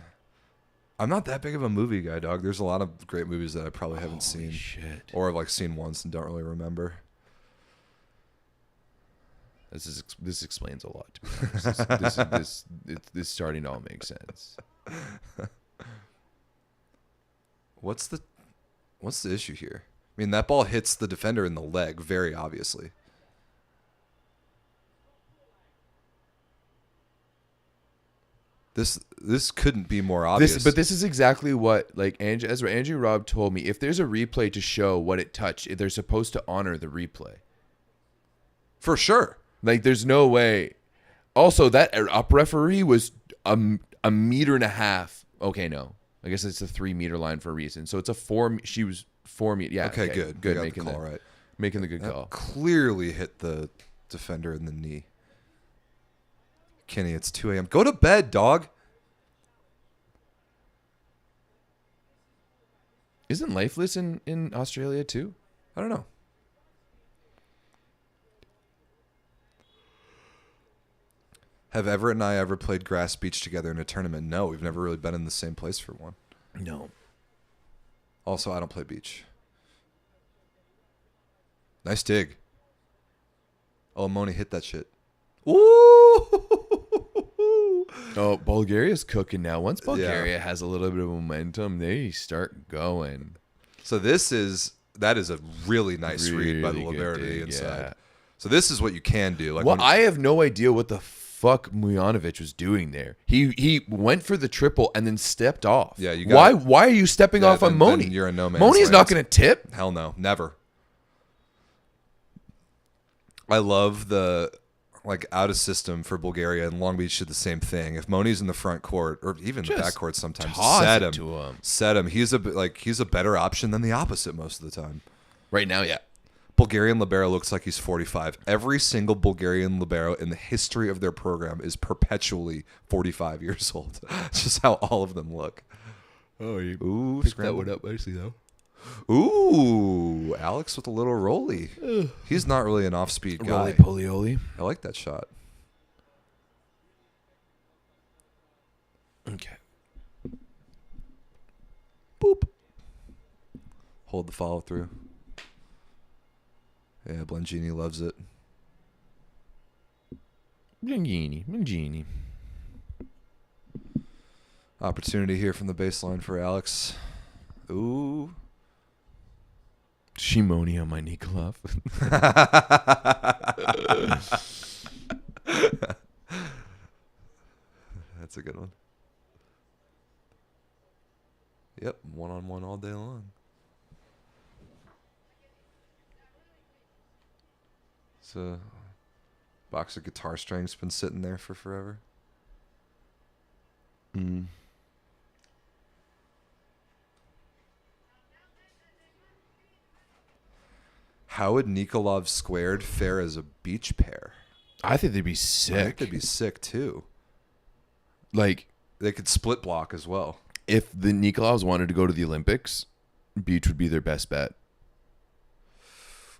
I'm not that big of a movie guy, dog. There's a lot of great movies that I probably haven't seen, Shit. or have like seen once and don't really remember. This explains a lot. To be honest. This starting to all make sense. What's the issue here? I mean, that ball hits the defender in the leg, very obviously. This couldn't be more obvious. But this is exactly what like Andrew Robb told me. If there's a replay to show what it touched, they're supposed to honor the replay. For sure. Like there's no way. Also, that up referee was a meter and a half. Okay, no, I guess it's a 3 meter line for a reason. So it's a 4. She was 4 meters. Yeah. Okay, good. You got Making the call right. Making the good That call. clearly hit the defender in the knee. Kenny, it's 2 a.m. Go to bed, dog. Isn't Lifeless in Australia too? I don't know. Have Everett and I ever played grass beach together in a tournament? No, we've never really been in the same place for one. No. Also, I don't play beach. Nice dig. Oh, Moni hit that shit. Ooh! Oh, Bulgaria's cooking now. Once Bulgaria has a little bit of momentum, they start going. So that is a really nice read by the Really good libero to the dig, inside. yeah. So this is what you can do. Like, Well, when- I have no idea what the fuck Mujanovic was doing there. He went for the triple and then stepped off. Yeah, you got why are you stepping off on Moni? Then you're in no man's Moni's land. not going to tip. Hell no, never. I love the like out of system for Bulgaria, and Long Beach did the same thing. If Moni's in the front court or even the Just back court, sometimes toss set it him. to him. Set him. He's a better option than the opposite most of the time. Right now, yeah. Bulgarian libero looks like he's 45. Every single Bulgarian libero in the history of their program is perpetually 45 years old. It's just how all of them look. Oh, you Ooh, picked that scramble. one up nicely though. Ooh, Alex with a little rolly. He's not really an off-speed guy. Roly polioli. I like that shot. Okay. Boop. Hold the follow through. Yeah, Blangini loves it. Mangini. Opportunity here from the baseline for Alex. Ooh. Shimoni on my Nikolov. That's a good one. Yep, one-on-one all day long. It's a box of guitar strings been sitting there for forever. Mm. How would Nikolov squared fare as a beach pair? I think they'd be I think sick. they'd be sick too. Like, They could split block as well. if the Nikolavs wanted to go to the Olympics, beach would be their best bet.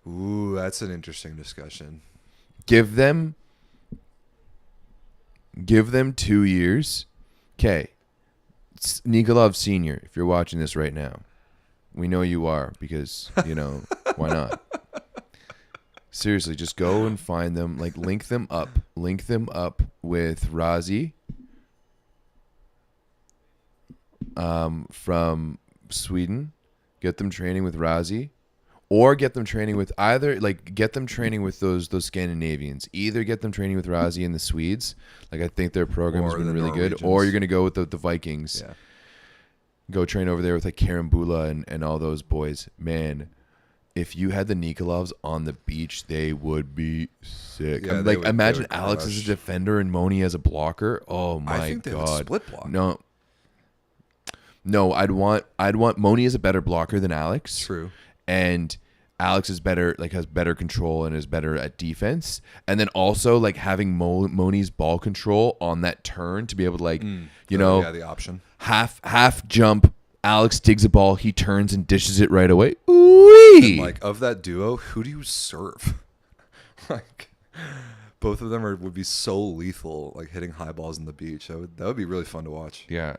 Ooh, that's an interesting discussion. Give them 2 years. Okay. Nikolov Sr., if you're watching this right now, we know you are because, why not? Seriously, just go and find them. Like, link them up with Razi from Sweden. Get them training with Razi. Or get them training with get them training with those Scandinavians. Either get them training with Razi and the Swedes. Like, I think their program has been really good. Or you're going to go with the Vikings. Yeah. Go train over there with like Karambula and all those boys. Man, if you had the Nikolovs on the beach, they would be sick. Yeah, Like, imagine Alex as a defender and Moni as a blocker. Oh my god. I think they would split block. No, I'd want Moni as a better blocker than Alex. True. And Alex is better, like, has better control and is better at defense. And then also, like, having Moni's ball control on that turn to be able to, like, the option. Half jump. Alex digs a ball. He turns and dishes it right away. Ooh-wee! And, like, of that duo, who do you serve? Like, both of them would be so lethal, like hitting high balls on the beach. That would be really fun to watch. Yeah.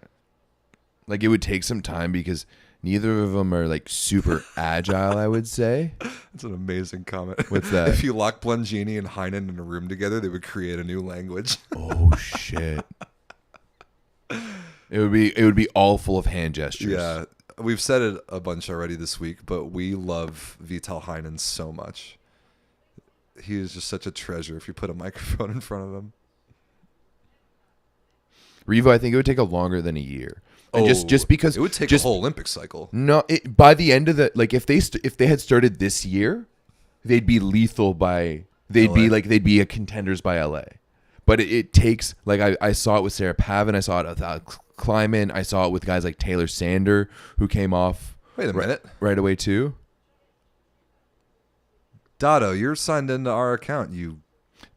Like, it would take some time because neither of them are, like, super agile, I would say. That's an amazing comment. What's that? If you lock Blengini and Heinen in a room together, they would create a new language. Oh, shit. It would be all full of hand gestures. Yeah. We've said it a bunch already this week, but we love Vital Heinen so much. He is just such a treasure if you put a microphone in front of him. Revo, I think it would take longer than a year. And just because it would take a whole Olympic cycle. No, by the end of the, like, if they had started this year, they'd be lethal by they'd be a contenders by LA. But it takes, like, I saw it with Sarah Pavin, I saw it with Alex Kleiman, I saw it with guys like Taylor Sander who came off right away too. Dado, you're signed into our account, you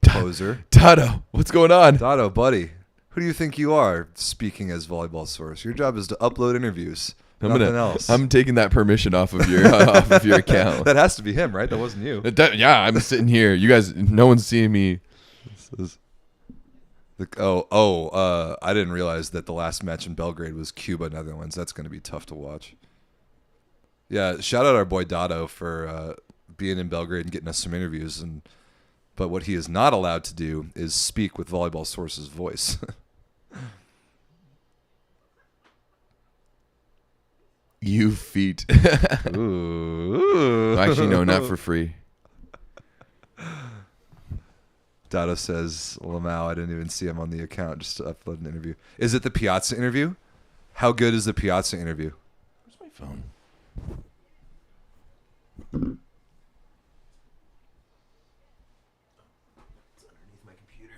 poser. Dado, what's going on? Dado, buddy. Who do you think you are, speaking as Volleyball Source? Your job is to upload interviews. Nothing else. I'm taking that permission off of your account. That has to be him, right? That wasn't you. Yeah, I'm sitting here. You guys, no one's seeing me. I didn't realize that the last match in Belgrade was Cuba, Netherlands. That's going to be tough to watch. Yeah, shout out our boy Dado for being in Belgrade and getting us some interviews. But what he is not allowed to do is speak with Volleyball Source's voice. You feet. Ooh. Actually, no, not for free. Dado says, Lamau, I didn't even see him on the account, just to upload an interview. Is it the Piazza interview? How good is the Piazza interview? Where's my phone? It's underneath my computer.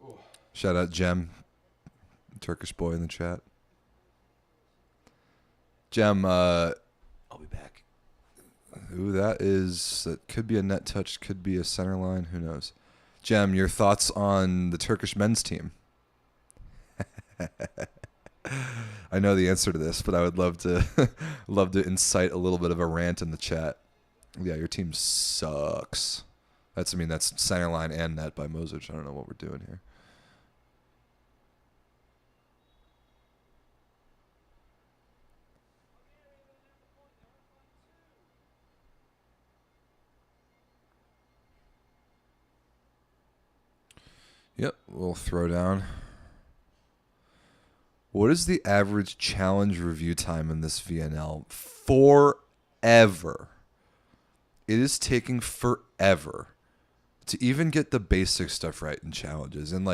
Oh. Shout out Jem, Turkish boy in the chat. Jem, I'll be back. Ooh, that could be a net touch, could be a center line, who knows. Jem, your thoughts on the Turkish men's team? I know the answer to this, but I would love to incite a little bit of a rant in the chat. Yeah, your team sucks. That's center line and net by Mosic. I don't know what we're doing here. Yep, we'll throw down. What is the average challenge review time in this VNL? Forever. It is taking forever to even get the basic stuff right in challenges. And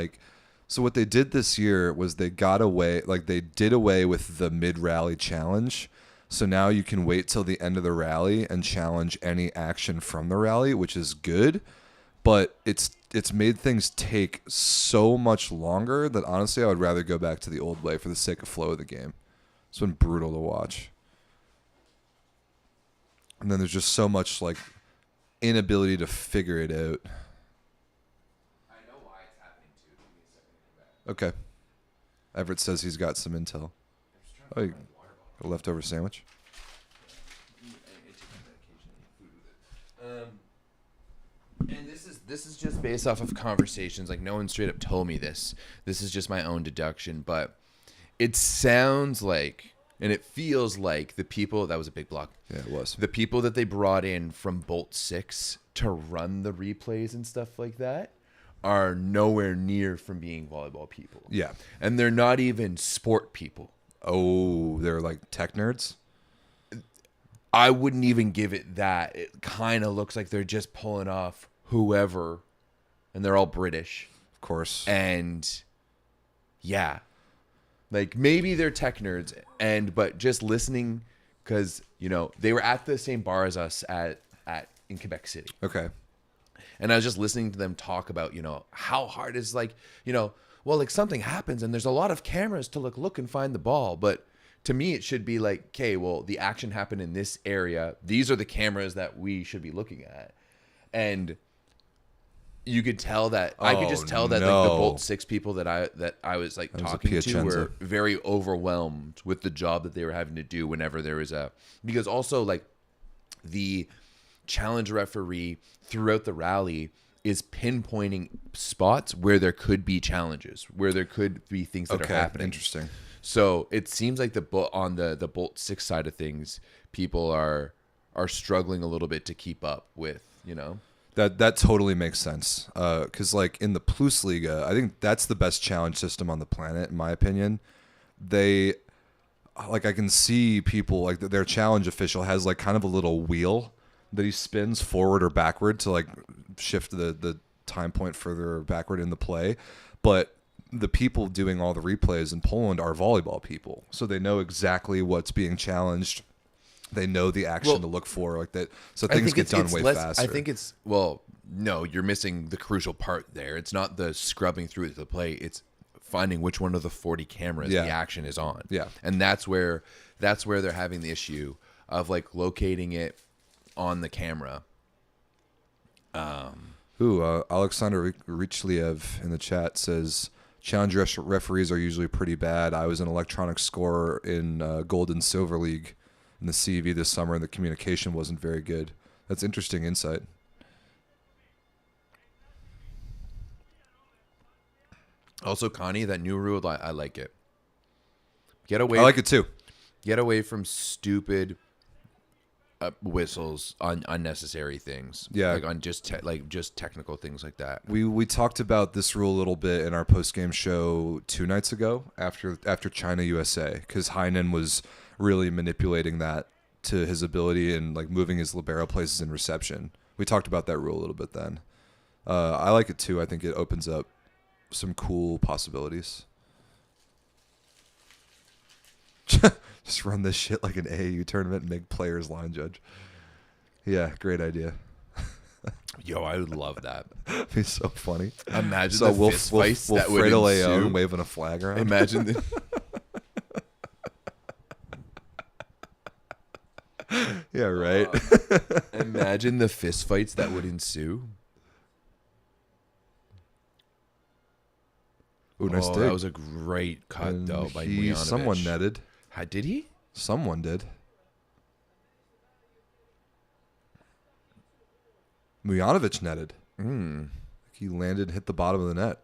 so what they did this year was they did away with the mid-rally challenge. So now you can wait till the end of the rally and challenge any action from the rally, which is good. But it's made things take so much longer that honestly I would rather go back to the old way for the sake of flow of the game. It's been brutal to watch. And then there's just so much inability to figure it out. I know why it's happening too. Give me a second. Okay. Everett says he's got some intel. Oh, you got a leftover sandwich? And this is just based off of conversations. Like, no one straight up told me this. This is just my own deduction, but it sounds like And it feels like the people, that was a big block. Yeah, it was. The people that they brought in from Bolt 6 to run the replays and stuff like that are nowhere near from being volleyball people. Yeah. And they're not even sport people. Oh, they're like tech nerds? I wouldn't even give it that. It kind of looks like they're just pulling off whoever, and they're all British. Of course. And yeah, like maybe they're tech nerds, but just listening, because they were at the same bar as us at in Quebec City. Okay. And I was just listening to them talk about how hard is like something happens and there's a lot of cameras to look and find the ball, but to me it should be like, okay, well, the action happened in this area, these are the cameras that we should be looking at. And you could tell that I could just tell that like the Bolt 6 people that I was like talking to were very overwhelmed with the job that they were having to do whenever there was because also like the challenge referee throughout the rally is pinpointing spots where there could be challenges, where there could be things that are happening. Interesting. So it seems like on the Bolt 6 side of things, people are struggling a little bit to keep up with, That totally makes sense. Because like in the Plus Liga, I think that's the best challenge system on the planet, in my opinion. They I can see people like their challenge official has like kind of a little wheel that he spins forward or backward to like shift the time point further or backward in the play. But the people doing all the replays in Poland are volleyball people, so they know exactly what's being challenged. They know the action to look for, like that. So things get done way faster. I think no, you're missing the crucial part there. It's not the scrubbing through the play. It's finding which one of the 40 cameras the action is on. Yeah, and that's where they're having the issue of like locating it on the camera. Alexander Richliev in the chat says challenge referees are usually pretty bad. I was an electronic scorer in Gold and Silver League in the CV this summer, and the communication wasn't very good. That's interesting insight. Also, Connie, that new rule, I like it. Get away. I like it too. Get away from stupid whistles on unnecessary things. Yeah, like on just technical things like that. We talked about this rule a little bit in our post game show 2 nights ago after China USA, because Heinen was really manipulating that to his ability and like moving his libero places in reception. We talked about that rule a little bit then. I like it too. I think it opens up some cool possibilities. Just run this shit like an AAU tournament and make players line judge. Yeah, great idea. Yo, I would love that. It'd be so funny. Imagine the fist fights that would ensue. Waving a flag around. Imagine the... Yeah, right. Imagine the fist fights that would ensue. Ooh, nice dig. That was a great cut, though, by Mujanovic. Someone netted. Did he? Someone did. Mujanovic netted. He landed and hit the bottom of the net.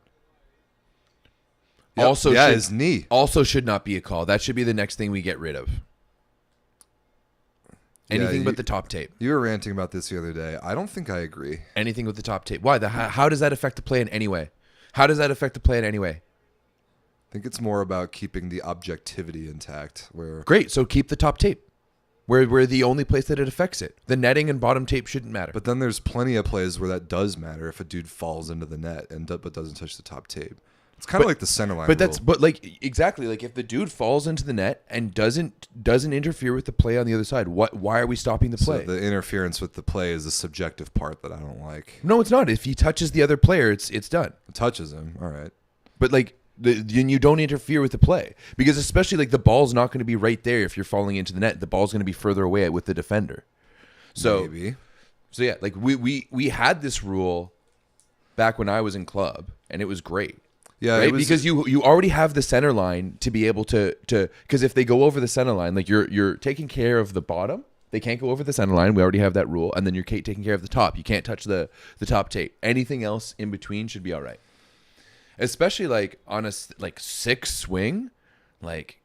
Yep. Also, his knee. Also should not be a call. That should be the next thing we get rid of. Anything but the top tape. You were ranting about this the other day. I don't think I agree. Anything with the top tape. Why? How does that affect the play in any way? How does that affect the play in any way? I think it's more about keeping the objectivity intact. Great, so keep the top tape. We're the only place that it affects it. The netting and bottom tape shouldn't matter. But then there's plenty of plays where that does matter if a dude falls into the net but doesn't touch the top tape. It's kind of like the center line. But exactly, like if the dude falls into the net and doesn't interfere with the play on the other side, why are we stopping the play? So the interference with the play is the subjective part that I don't like. No, it's not. If he touches the other player, it's done. It touches him, all right. But like you don't interfere with the play, because especially like the ball's not going to be right there if you're falling into the net. The ball's going to be further away with the defender. So maybe. So yeah, like we had this rule back when I was in club, and it was great. Yeah, right? Because you already have the center line to be able to because if they go over the center line, like you're taking care of the bottom. They can't go over the center line. We already have that rule, and then you're taking care of the top. You can't touch the top tape. Anything else in between should be all right. Especially like on a 6 swing, like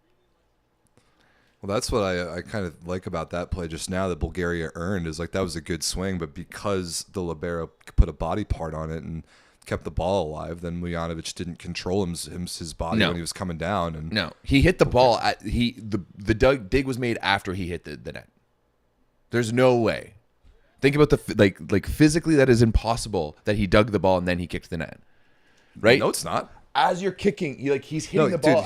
Well, that's what I kind of like about that play just now that Bulgaria earned is like that was a good swing, but because the libero put a body part on it and kept the ball alive, then Mujanovic didn't control his body No. when he was coming down. And No, he hit the ball. The dig was made after he hit the net. There's no way. Think about like physically that is impossible that he dug the ball and then he kicked the net. Right? No, it's not. As you're kicking, he's hitting the ball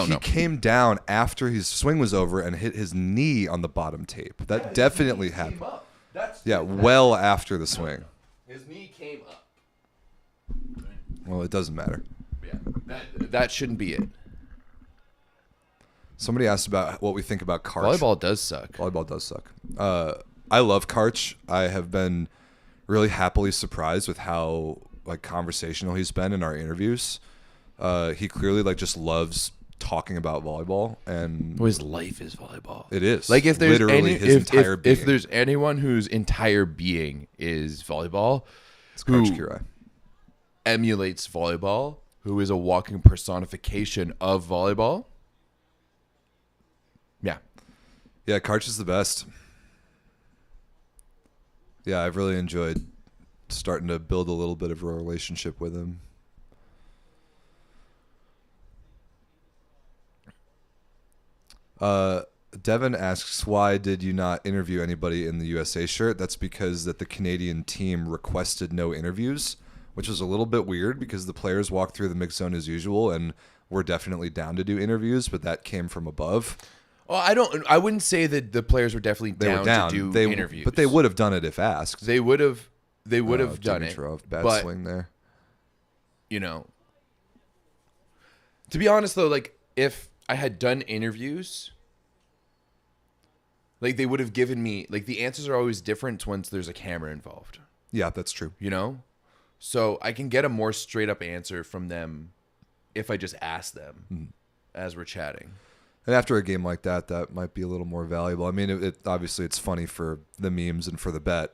He came down after his swing was over and hit his knee on the bottom tape. That definitely happened. Well after the swing. His knee came up. Well, it doesn't matter. Yeah, that shouldn't be it. Somebody asked about what we think about Karch. Volleyball does suck. Volleyball does suck. I love Karch. I have been really happily surprised with how like conversational he's been in our interviews. He clearly like just loves talking about volleyball, and His life is volleyball. it is Like if there's literally his entire being. if there's anyone whose entire being is volleyball, It's Karch Kiraly. emulates volleyball, who is a walking personification of volleyball. Yeah. Yeah, Karch is the best. Yeah, I've really enjoyed starting to build a little bit of a relationship with him. Devin asks, why did you not interview anybody in the USA shirt? That's because that the Canadian team requested no interviews, which was a little bit weird because the players walked through the mixed zone as usual and were definitely down to do interviews, but that came from above. Well, I wouldn't say that the players were definitely down to do interviews. But they would have done it if asked. They would have done it. Bad but, swing there. You know, to be honest though, like if I had done interviews, like they would have given me like the answers are always different once there's a camera involved. Yeah, that's true. You know, so I can get a more straight up answer from them if I just ask them as we're chatting. And after a game like that, that might be a little more valuable. I mean, it obviously it's funny for the memes and for the bet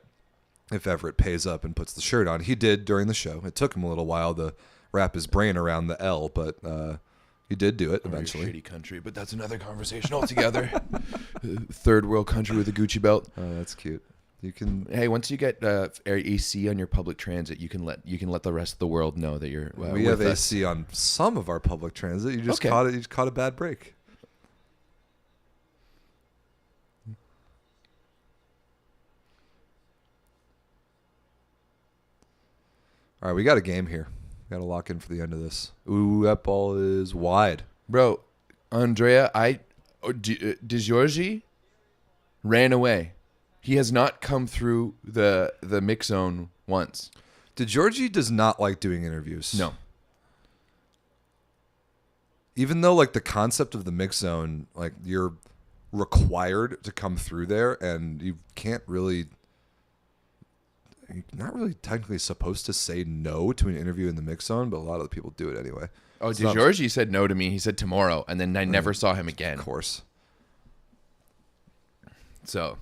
if Everett pays up and puts the shirt on. He did during the show. It took him a little while to wrap his brain around the L, but he did do it eventually. Shitty country, but that's another conversation altogether. Third world country with a Gucci belt. Oh, that's cute. You can. Hey, once you get AC on your public transit, you can let the rest of the world know that you're. We have AC on some of our public transit. You just caught it. You just caught a bad break. All right, we got a game here. Got to lock in for the end of this. Ooh, that ball is wide. Bro, Andrea, DeGiorgi ran away. He has not come through the mix zone once. DeGiorgi does not like doing interviews. No. Even though like the concept of the mix zone, like you're required to come through there and you can't really, you're not really technically supposed to say no to an interview in the mix zone, but a lot of the people do it anyway. Oh, DeGiorgi said no to me. He said tomorrow, and then I never saw him again. Of course. So,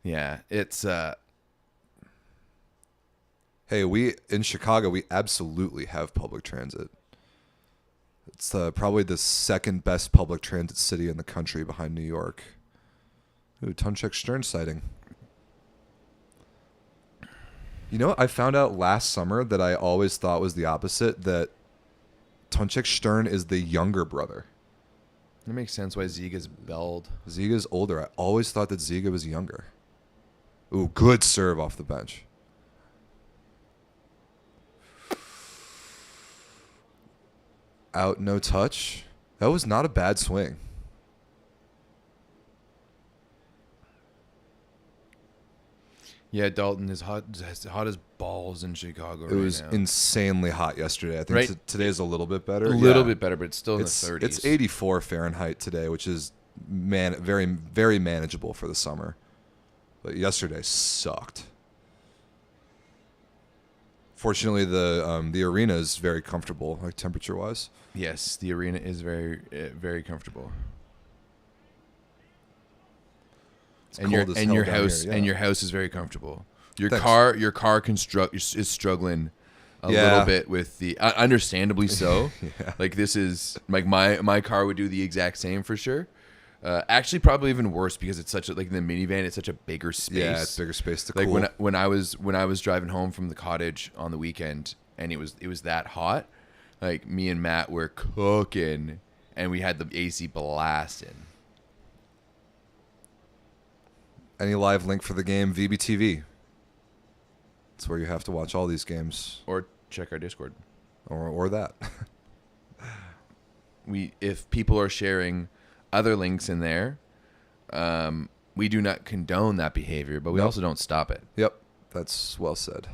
yeah, it's Hey, in Chicago, we absolutely have public transit. It's probably the second best public transit city in the country behind New York. Ooh, Tunchek Stern sighting. You know what? I found out last summer that I always thought was the opposite, that Tunchek Stern is the younger brother. It makes sense why Ziga's belled. Ziga's older. I always thought that Ziga was younger. Ooh, good serve off the bench. Out, no touch. That was not a bad swing. Yeah, Dalton is hot as balls in Chicago right now. It was insanely hot yesterday. I think today is a little bit better. A little bit better, but it's still in the 30s. It's 84 Fahrenheit today, which is very, very manageable for the summer. But yesterday sucked. Fortunately, the arena is very comfortable, like temperature-wise. Yes, the arena is very, very comfortable. And your house is very comfortable. Your Thanks. car is struggling a Yeah. little bit with the understandably so. Yeah. Like this is like my car would do the exact same for sure. Actually, probably even worse because it's such a, like in the minivan, it's such a bigger space. Yeah, it's bigger space to Like cool. when I was driving home from the cottage on the weekend and it was that hot, like me and Matt were cooking and we had the AC blasting. Any live link for the game? VBTV. It's where you have to watch all these games, Or check our Discord. or that. If people are sharing other links in there, we do not condone that behavior, but we Nope. also don't stop it. Yep, that's well said.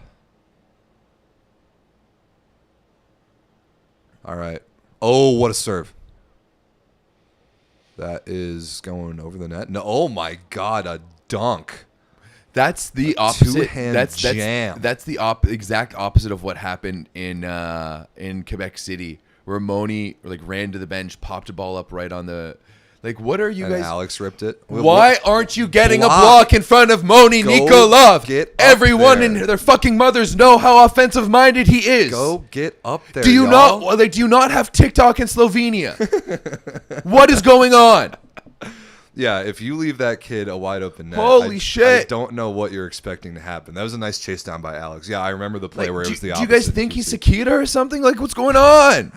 All right. Oh, what a serve! That is going over the net. No, oh my God, a dunk! That's the opposite. Two-hand That's jam. That's the exact opposite of what happened in Quebec City, where Moni like ran to the bench, popped a ball up right on the. Like, what are you And guys? Alex ripped it. Why aren't you getting Block. a block in front of Moni Go Nikolov? get up Everyone there. and their fucking mothers know how offensive minded he is. Go get up there. Do you y'all. not? Like, do you not have TikTok in Slovenia? What is going on? Yeah, if you leave that kid a wide open net, Holy shit. I don't know what you're expecting to happen. That was a nice chase down by Alex. Yeah, I remember the play Like, where it do, was the do opposite. you guys think he's Sakita or something? Like, what's going on?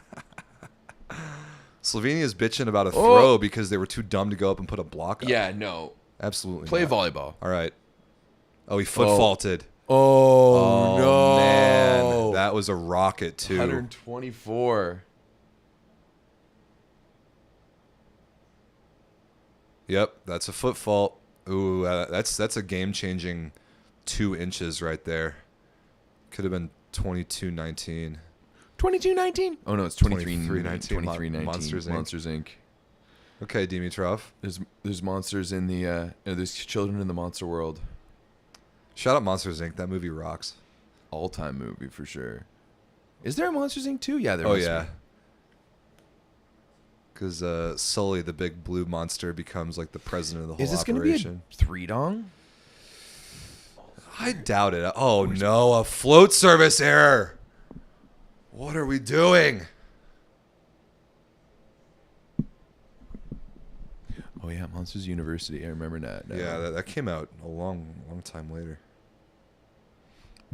Slovenia's bitching about a Oh. throw because they were too dumb to go up and put a block up. Yeah, no. Absolutely Play not. volleyball. All right. Oh, he foot Oh. faulted. Oh, no. Man. That was a rocket, too. 124. Yep, that's a foot fault. Ooh, that's a game-changing 2 inches right there. Could have been 22-19. 22-19? Oh, no, it's 23-19. 23-19. Monsters, Inc. Monsters, Inc. Okay, Dimitrov. There's monsters in the there's children in the monster world. Shout out Monsters, Inc. That movie rocks. All-time movie for sure. Is there a Monsters Inc. too? Yeah, there Oh, must yeah. be. Because Sully, the big blue monster, becomes like the president of the whole Is this going to be operation. a three-dong? I doubt it. Oh, no. A float service error. What are we doing? Oh, yeah, Monsters University. I remember that. Yeah, that came out a long time later.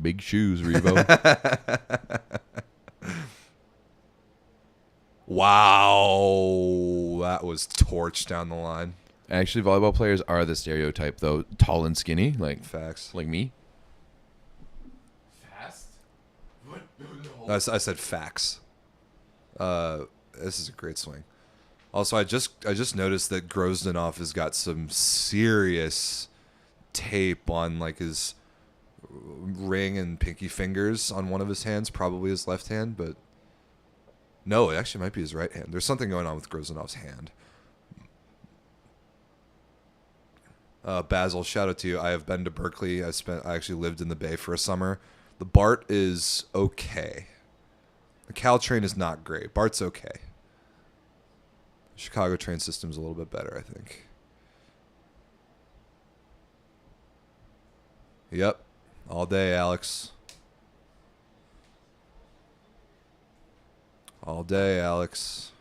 Big shoes, Revo. Wow. That was torch down the line. Actually, volleyball players are the stereotype, though. Tall and skinny, like Facts. me. Fast? What? I said facts. This is a great swing. Also, I just noticed that Grozdanov has got some serious tape on like his ring and pinky fingers on one of his hands, probably his left hand, but no, it actually might be his right hand. There's something going on with Grozdanov's hand. Basil, shout out to you. I have been to Berkeley. I actually lived in the Bay for a summer. The BART is okay. The Caltrain is not great. BART's okay. Chicago train system's a little bit better, I think. Yep. All day, Alex. All day, Alex.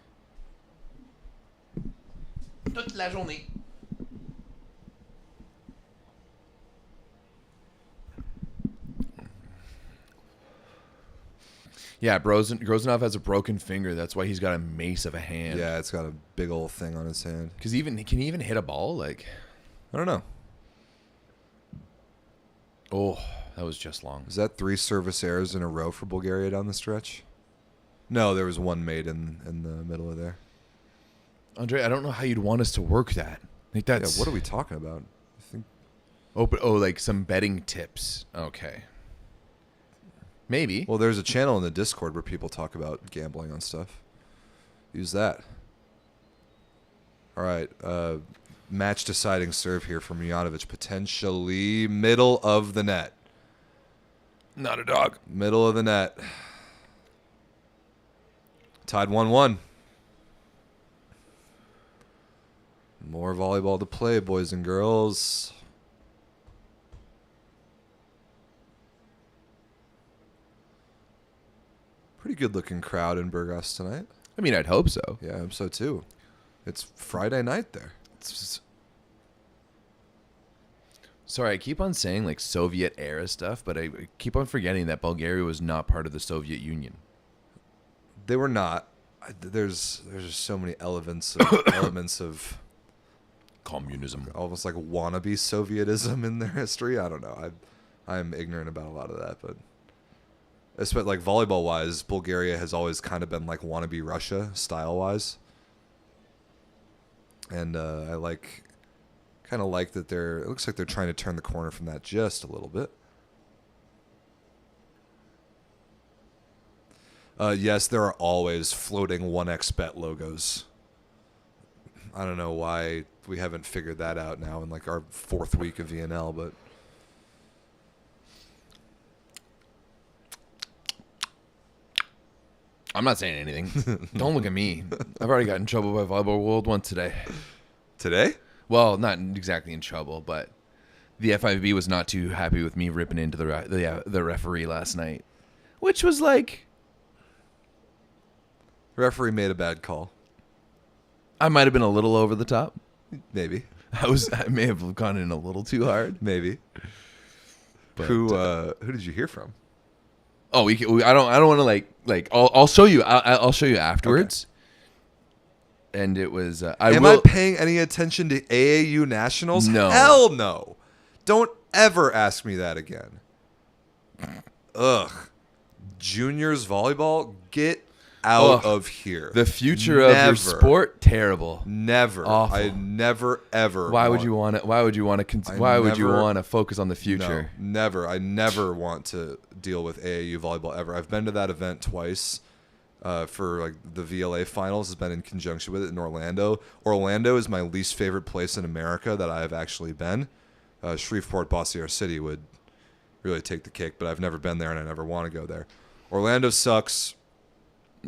Toute la journée. Yeah, Grozdanov has a broken finger. That's why he's got a mace of a hand. Yeah, it's got a big old thing on his hand. Because can he even hit a ball? Like, I don't know. oh, that was just long. Is that 3 service errors in a row for Bulgaria down the stretch? No, there was one made in the middle of there. Andre, I don't know how you'd want us to work that. Like that's Yeah, what are we talking about? I think like some betting tips. Okay. Maybe. well, there's a channel in the Discord where people talk about gambling on stuff. Use that. All right, match deciding serve here from Mijanovic, potentially middle of the net. Not a dog. Middle of the net. Tied 1-1. More volleyball to play, boys and girls. good looking crowd in Burgas tonight. I mean, I'd hope so. Yeah, I hope so too. It's Friday night there. Sorry, I keep on saying like Soviet era stuff, but I keep on forgetting that Bulgaria was not part of the Soviet Union. They were not. There's just so many elements of Communism. almost like wannabe Sovietism in their history. I don't know. I'm ignorant about a lot of that, but especially like volleyball wise, Bulgaria has always kind of been like wannabe Russia style wise, and I kind of like that it looks like they're trying to turn the corner from that just a little bit. Yes, there are always floating 1xBet logos. I don't know why we haven't figured that out now in like our 4th week of VNL, but I'm not saying anything. Don't look at me. I've already got in trouble by Volleyball World once today. today? Well, not exactly in trouble, but the FIVB was not too happy with me ripping into the referee last night, which was like, Referee made a bad call. I might have been a little over the top. Maybe. I may have gone in a little too hard. Maybe. But, Who did you hear from? Oh, I don't want to like. I'll show you. I'll show you afterwards. Okay. And it was. Am I paying any attention to AAU nationals? No. Hell no. Don't ever ask me that again. Ugh. Juniors volleyball, get out of here. The future of your sport, terrible. Never. Awful. I never ever. Why would you want to? Why would you want to focus on the future? No, never. I never want to deal with AAU volleyball ever. I've been to that event twice. For like the VLA finals has been in conjunction with it in Orlando. Orlando is my least favorite place in America that I have actually been. Shreveport, Bossier City would really take the cake, but I've never been there and I never want to go there. Orlando sucks.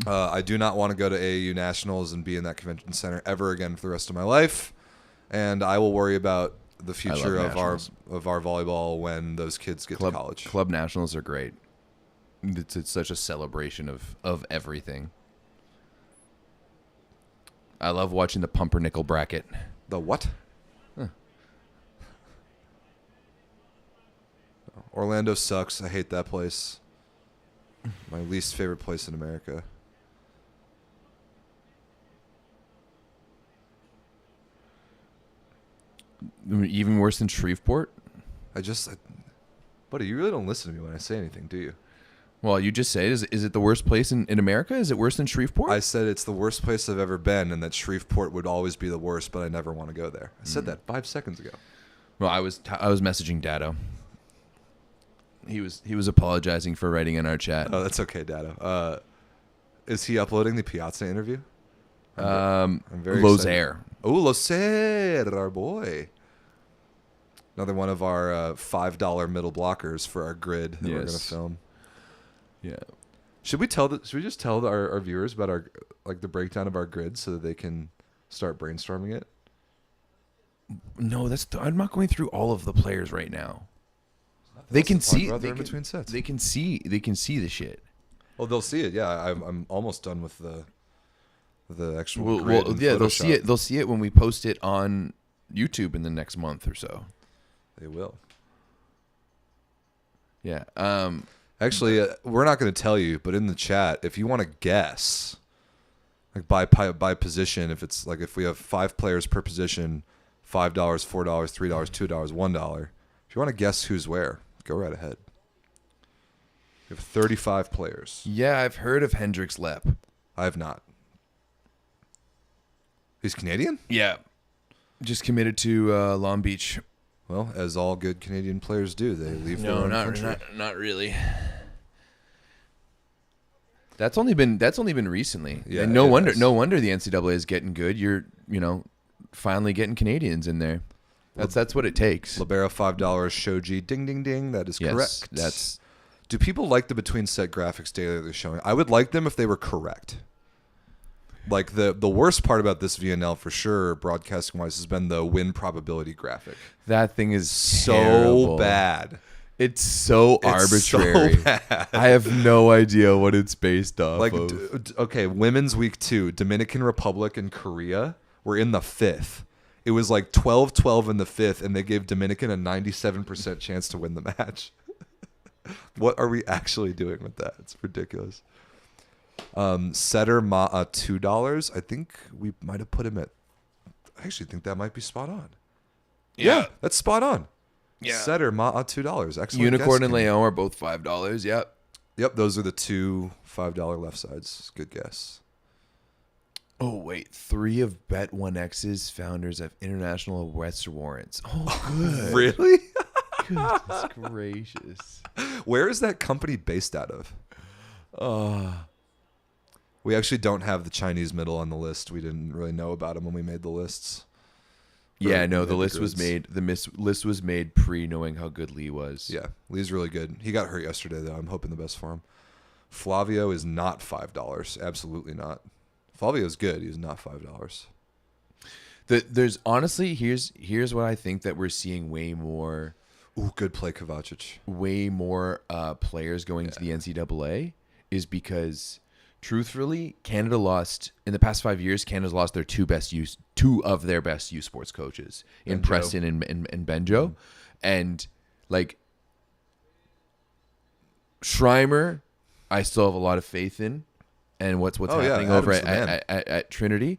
I do not want to go to AAU Nationals and be in that convention center ever again for the rest of my life. And I will worry about the future of our volleyball when those kids get to college. Club nationals are great. It's such a celebration of everything. I love watching the pumpernickel bracket. The what? Huh. Orlando sucks. I hate that place. My least favorite place in America. Even worse than Shreveport? Buddy, you really don't listen to me when I say anything, do you? Well, you just say, is it the worst place in America? Is it worse than Shreveport? I said it's the worst place I've ever been and that Shreveport would always be the worst, but I never want to go there. I said that 5 seconds ago. Well, I was messaging Dado. He was apologizing for writing in our chat. Oh, that's okay, Dado. Is he uploading the Piazza interview? I'm very Lozaire. Oh, Lozaire, our boy. Another one of our $5 middle blockers for our grid that we're going to film. Yeah. Should we just tell our viewers about our the breakdown of our grid so that they can start brainstorming it? No, I'm not going through all of the players right now. They can see between sets. They can see the shit. Well, they'll see it. Yeah, I'm almost done with the actual grid. Well, and yeah, they'll Photoshop. see it. They'll see it when we post it on YouTube in the next month or so. They will. Yeah. Actually, we're not going to tell you, but in the chat, if you want to guess, like by position, if we have 5 players per position, $5, $4, $3, $2, $1. If you want to guess who's where, go right ahead. We have 35 players. Yeah, I've heard of Hendrix Lepp. I have not. He's Canadian? Yeah. Just committed to Long Beach. Well, as all good Canadian players do, they leave their own country. Not really. That's only been recently. Yeah, and no wonder the NCAA is getting good. You're finally getting Canadians in there. That's what it takes. Libero $5, Shoji, ding ding ding. That is correct. That's. Do people like the between set graphics data they're showing? I would like them if they were correct. Like the worst part about this VNL for sure, broadcasting wise, has been the win probability graphic. That thing is So terrible. bad. It's so It's arbitrary. so bad. I have no idea what it's based off Like, of. okay, women's week 2, Dominican Republic and Korea were in the 5th. It was like 12-12 in the 5th, and they gave Dominican a 97% chance to win the match. What are we actually doing with that? It's ridiculous. Setter Ma'a $2. I think we might have put him at. I actually think that might be spot on. Yeah, that's spot on. Yeah. Setter Ma'a $2. Excellent. Unicorn guess, and Kenny. Leon are both $5. Yep. Yep, those are the two $5 left sides. Good guess. Oh, wait. 3 of Bet1X's founders have international arrest warrants. Oh, good. Really? Goodness gracious. Where is that company based out of? We actually don't have the Chinese middle on the list. We didn't really know about them when we made the lists. Yeah, Or no, the made list was grids. made. List was made pre knowing how good Lee was. Yeah, Lee's really good. He got hurt yesterday, though. I'm hoping the best for him. Flavio is not $5. Absolutely not. Flavio's good. He's not $5. There's honestly here's what I think that we're seeing way more Good play, Kovacic. players going to the NCAA is because truthfully, Canada lost in the past 5 years. Canada's lost their two of their best youth sports coaches in Benjo. Preston and Benjo, and like Schreimer, I still have a lot of faith in, and what's happening over Adam's the man. at Trinity.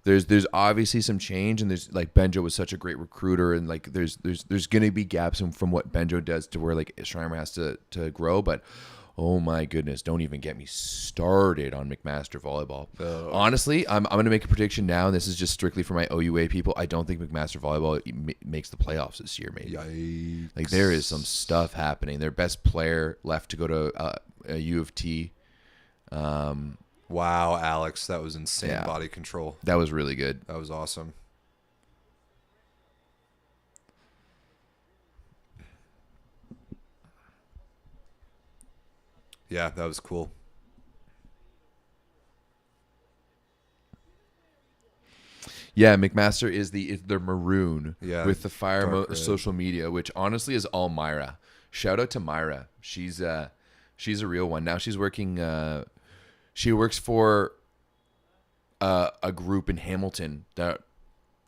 There's obviously some change, and there's like Benjo was such a great recruiter, and like there's gonna be gaps from what Benjo does to where like Schreimer has to grow, but. Oh my goodness! Don't even get me started on McMaster volleyball. Honestly, I'm going to make a prediction now. And this is just strictly for my OUA people. I don't think McMaster volleyball makes the playoffs this year. Maybe Yikes. like there is some stuff happening. Their best player left to go to a U of T. Wow, Alex, that was insane Yeah. body control. That was really good. That was awesome. Yeah, that was cool. Yeah, McMaster is they're maroon with the fire dark red. social media, which honestly is all Myra. Shout out to Myra. She's a real one. Now she's working. She works for a group in Hamilton that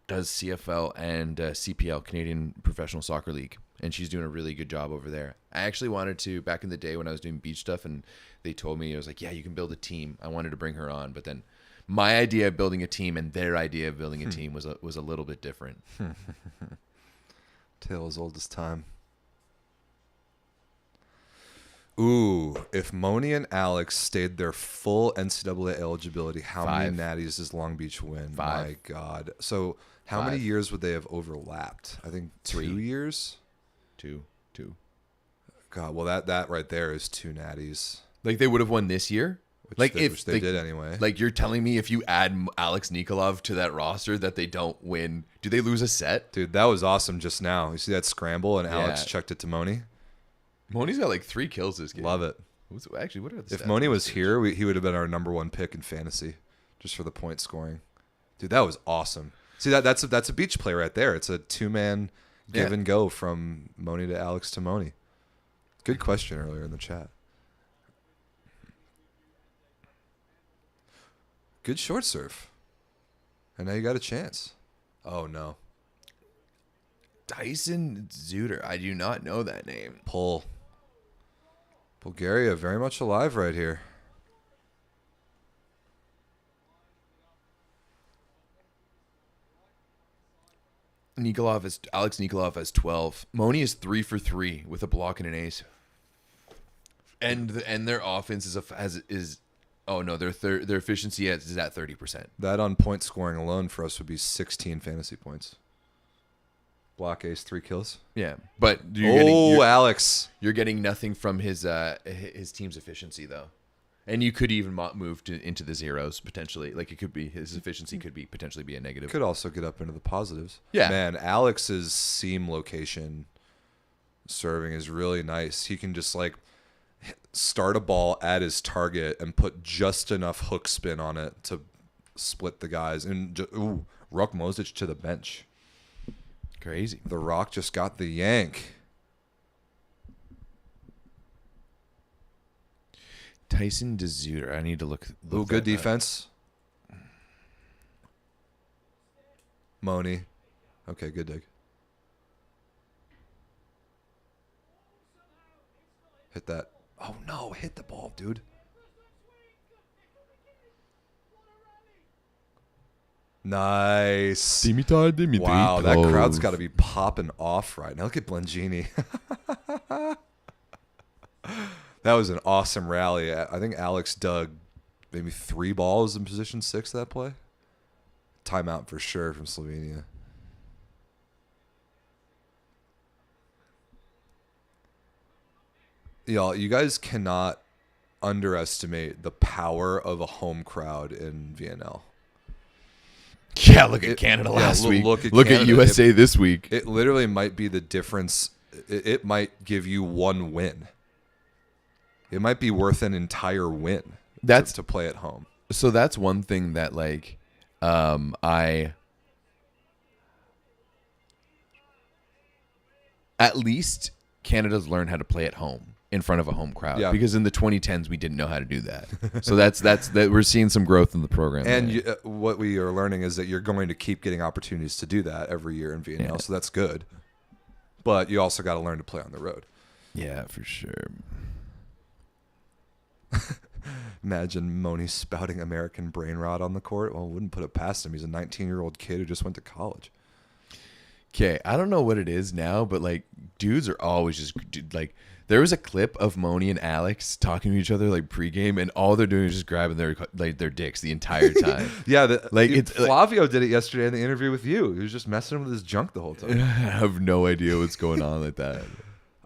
does CFL and CPL, Canadian Professional Soccer League, and she's doing a really good job over there. I actually wanted to back in the day when I was doing beach stuff, and they told me I was like, yeah, you can build a team. I wanted to bring her on, but then my idea of building a team and their idea of building a team was a little bit different. Tale as old as time. Ooh, if Moni and Alex stayed their full NCAA eligibility, how many 5. natties does Long Beach win? 5. My God. So how many 5. years would they have overlapped? I think 2 3. years? Two. God, well, that right there is 2 natties. Like they would have won this year. Which they did anyway. Like you're telling me if you add Alex Nikolov to that roster that they don't win, do they lose a set? Dude, that was awesome just now. You see that scramble and Alex Yeah. chucked it to Moni? Moni's got like 3 kills this game. Love it. Actually, what are the If stats Moni on was this here, he would have been our number 1 pick in fantasy just for the point scoring. Dude, that was awesome. See, that's a beach play right there. It's a 2-man give Yeah. and go from Moni to Alex to Moni. Good question earlier in the chat. Good short serve. And now you got a chance. Oh, no. Dyson Zuter. I do not know that name. Pull. Bulgaria very much alive right here. Alex Nikolov has 12. Moni is 3 for 3 with a block and an ace. And their offense is oh no, their efficiency is at 30%. That on point scoring alone for us would be 16 fantasy points. Block ace, 3 kills. Yeah, but Alex. you're getting nothing from his team's efficiency though, and you could even move into the zeros potentially. Like it could be his efficiency could be potentially be a negative. Could also get up into the positives. Yeah. Man, Alex's seam location serving is really nice. He can just like start a ball at his target and put just enough hook spin on it to split the guys. And Ruck Mosic to the bench. Crazy. The Rock just got the yank. Tyson DeZuter. I need to look. Ooh, good that up. defense. Moni. Okay, good dig. Hit that. Oh, no. Hit the ball, dude. Nice. Dimitar. Wow, that crowd's got to be popping off right now. Look at Blengini. That was an awesome rally. I think Alex dug maybe 3 balls in position 6 that play. Timeout for sure from Slovenia. Y'all, you guys cannot underestimate the power of a home crowd in VNL. Yeah, look at Canada last week. Look at Canada. USA this week. It literally might be the difference. It might give you 1 win. It might be worth an entire win. That's to play at home. So that's one thing that like I at least Canada's learned how to play at home in front of a home crowd. Yeah. Because in the 2010s we didn't know how to do that. So that's that we're seeing some growth in the program. And what we are learning is that you're going to keep getting opportunities to do that every year in VNL. Yeah. So that's good. But you also got to learn to play on the road. Yeah, for sure. Imagine Moni spouting American brain rot on the court. Well, wouldn't put it past him. He's a 19-year-old kid who just went to college. Okay, I don't know what it is now, but like dudes are always just like there was a clip of Moni and Alex talking to each other like pregame, and all they're doing is just grabbing their dicks the entire time. Yeah, Like Flavio did it yesterday in the interview with you. He was just messing with his junk the whole I time. have no idea what's going on like that.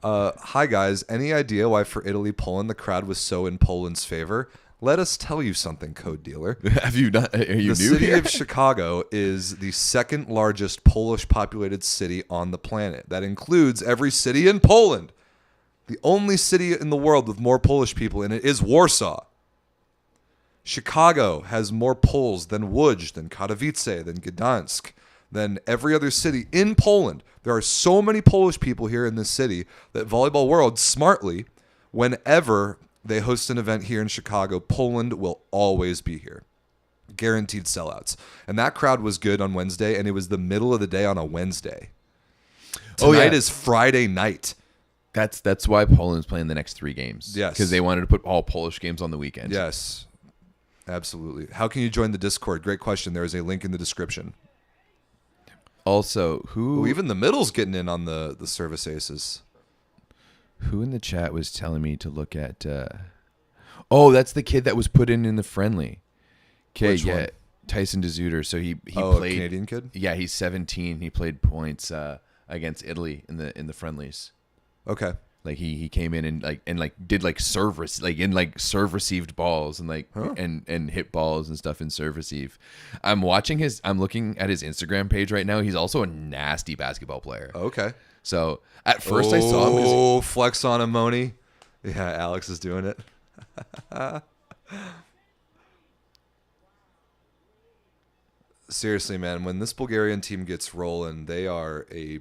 Hi guys, any idea why for Italy Poland the crowd was so in Poland's favor? Let us tell you something, code dealer. Have you not? Are you The new city here? of Chicago is the second largest Polish populated city on the planet. That includes every city in Poland. The only city in the world with more Polish people in it is Warsaw. Chicago has more Poles than Łódź, than Katowice, than Gdansk, than every other city in Poland. There are so many Polish people here in this city that Volleyball World, smartly, whenever they host an event here in Chicago, Poland will always be here. Guaranteed sellouts. And that crowd was good on Wednesday, and it was the middle of the day on a Wednesday. Tonight is Friday night. That's why Poland's playing the next 3 games. Yes. Because they wanted to put all Polish games on the weekend. Yes, absolutely. How can you join the Discord? Great question. There is a link in the description. Also, who Even the middle's getting in on the service aces. who in the chat was telling me to look at oh, that's the kid that was put in the friendly. Okay, Which yeah. one? Tyson DeZuter. So he A played Canadian kid? Yeah, he's 17. He played points against Italy in the friendlies. Okay. Like he came in and did like serve serve received balls and and hit balls and stuff in serve receive. I'm looking at his Instagram page right now. He's also a nasty basketball player. Okay. So at first I saw him. Oh, flex on him, Moni. Yeah, Alex is doing it. Seriously, man, when this Bulgarian team gets rolling, they are a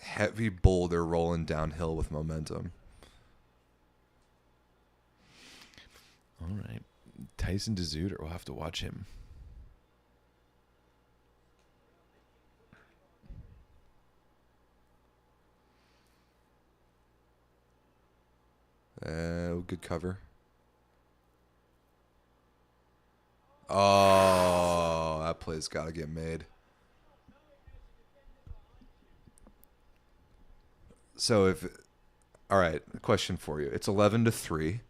heavy boulder rolling downhill with momentum. All right, Tyson DeZuter. We'll have to watch him. Good cover. Oh, that play's got to get made. So all right, question for you. It's 11-3.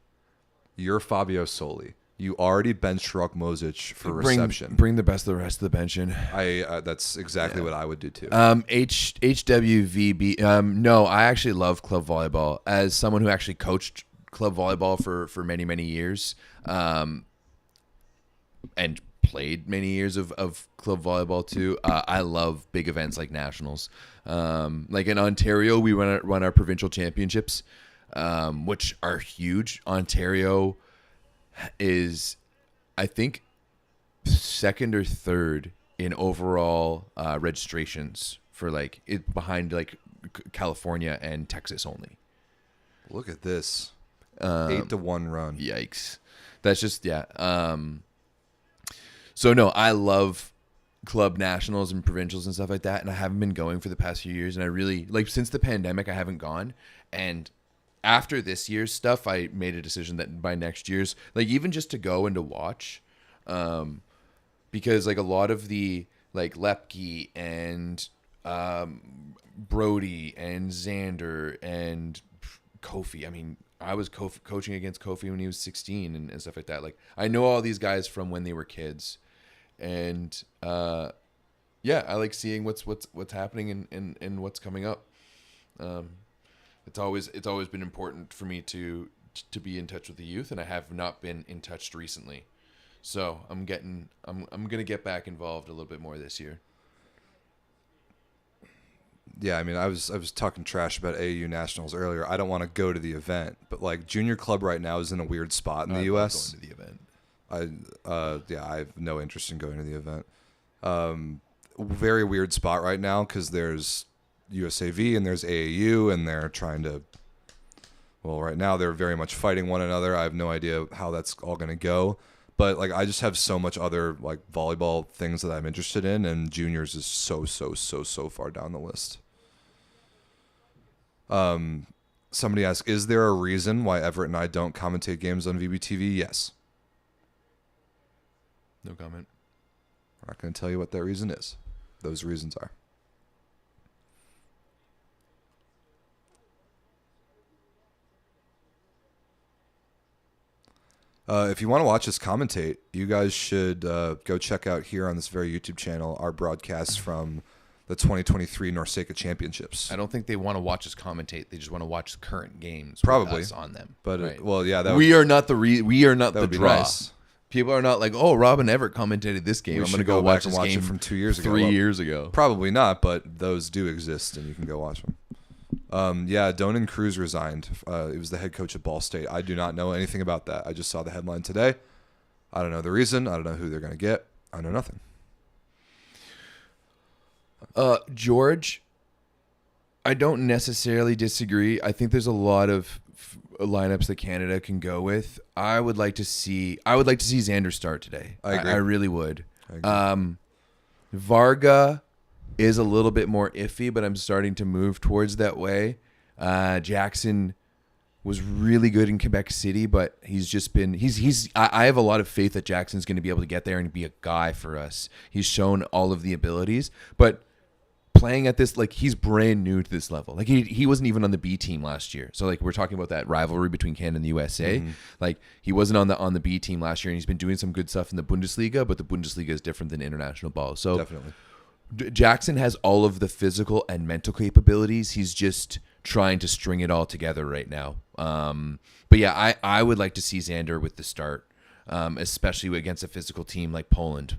You're Fabio Soli. You already benched Rok Mozic for reception. Bring the best of the rest of the bench in. That's exactly what I would do too. HWVB. No, I actually love club volleyball. As someone who actually coached club volleyball for many, many years, and played many years of club volleyball too. I love big events like nationals. Like in Ontario, we run our provincial championships, which are huge. Ontario is, I think, second or third in overall registrations for behind California and Texas only. Look at this. 8-1 run. Yikes. That's just, yeah. So, no, I love club nationals and provincials and stuff like that, and I haven't been going for the past few years, and I really, like, since the pandemic, I haven't gone, and after this year's stuff, I made a decision that by next year's, like, even just to go and to watch, because, like, a lot of the, like, Lepke and Brody and Xander and Kofi, I mean, I was coaching against Kofi when he was 16 and stuff like that. Like, I know all these guys from when they were kids, and yeah, I like seeing what's happening and what's coming up. It's always been important for me to be in touch with the youth, and I have not been in touch recently. So I'm gonna get back involved a little bit more this year. Yeah, I mean, I was talking trash about AAU nationals earlier. I don't want to go to the event, but like junior club right now is in a weird spot in the U.S. Going to the event. I have no interest in going to the event. Very weird spot right now because there's USAV and there's AAU, and they're trying to. Well, right now they're very much fighting one another. I have no idea how that's all going to go. But like, I just have so much other like volleyball things that I'm interested in, and juniors is so far down the list. Somebody asked, is there a reason why Everett and I don't commentate games on VBTV? Yes. No comment. I'm not going to tell you what that reason is. Those reasons are. If you want to watch us commentate, you guys should go check out here on this very YouTube channel our broadcasts from the 2023 NORCECA Championships. I don't think they want to watch us commentate. They just want to watch current games. Probably with us on them. But right. Well, yeah, we are not the draw. Nice. People are not like, oh, Robin Everett commentated this game. I'm going to go watch this game it from 2 years ago. 3 years ago. Probably not, but those do exist, and you can go watch them. Yeah, Donan Cruz resigned. He was the head coach at Ball State. I do not know anything about that. I just saw the headline today. I don't know the reason. I don't know who they're going to get. I know nothing. George, I don't necessarily disagree. I think there's a lot of lineups that Canada can go with. I would like to see Xander start today. I agree. I really would. I agree. Varga is a little bit more iffy, but I'm starting to move towards that way. Jackson was really good in Quebec City, but he's just been I have a lot of faith that Jackson's going to be able to get there and be a guy for us. He's shown all of the abilities, but playing at this, like, he's brand new to this level. Like, he wasn't even on the B team last year. So, like, we're talking about that rivalry between Canada and the USA. Mm-hmm. Like, he wasn't on the B team last year, and he's been doing some good stuff in the Bundesliga, but the Bundesliga is different than international ball. So definitely. Jackson has all of the physical and mental capabilities. He's just trying to string it all together right now. But yeah, I would like to see Xander with the start, especially against a physical team like Poland.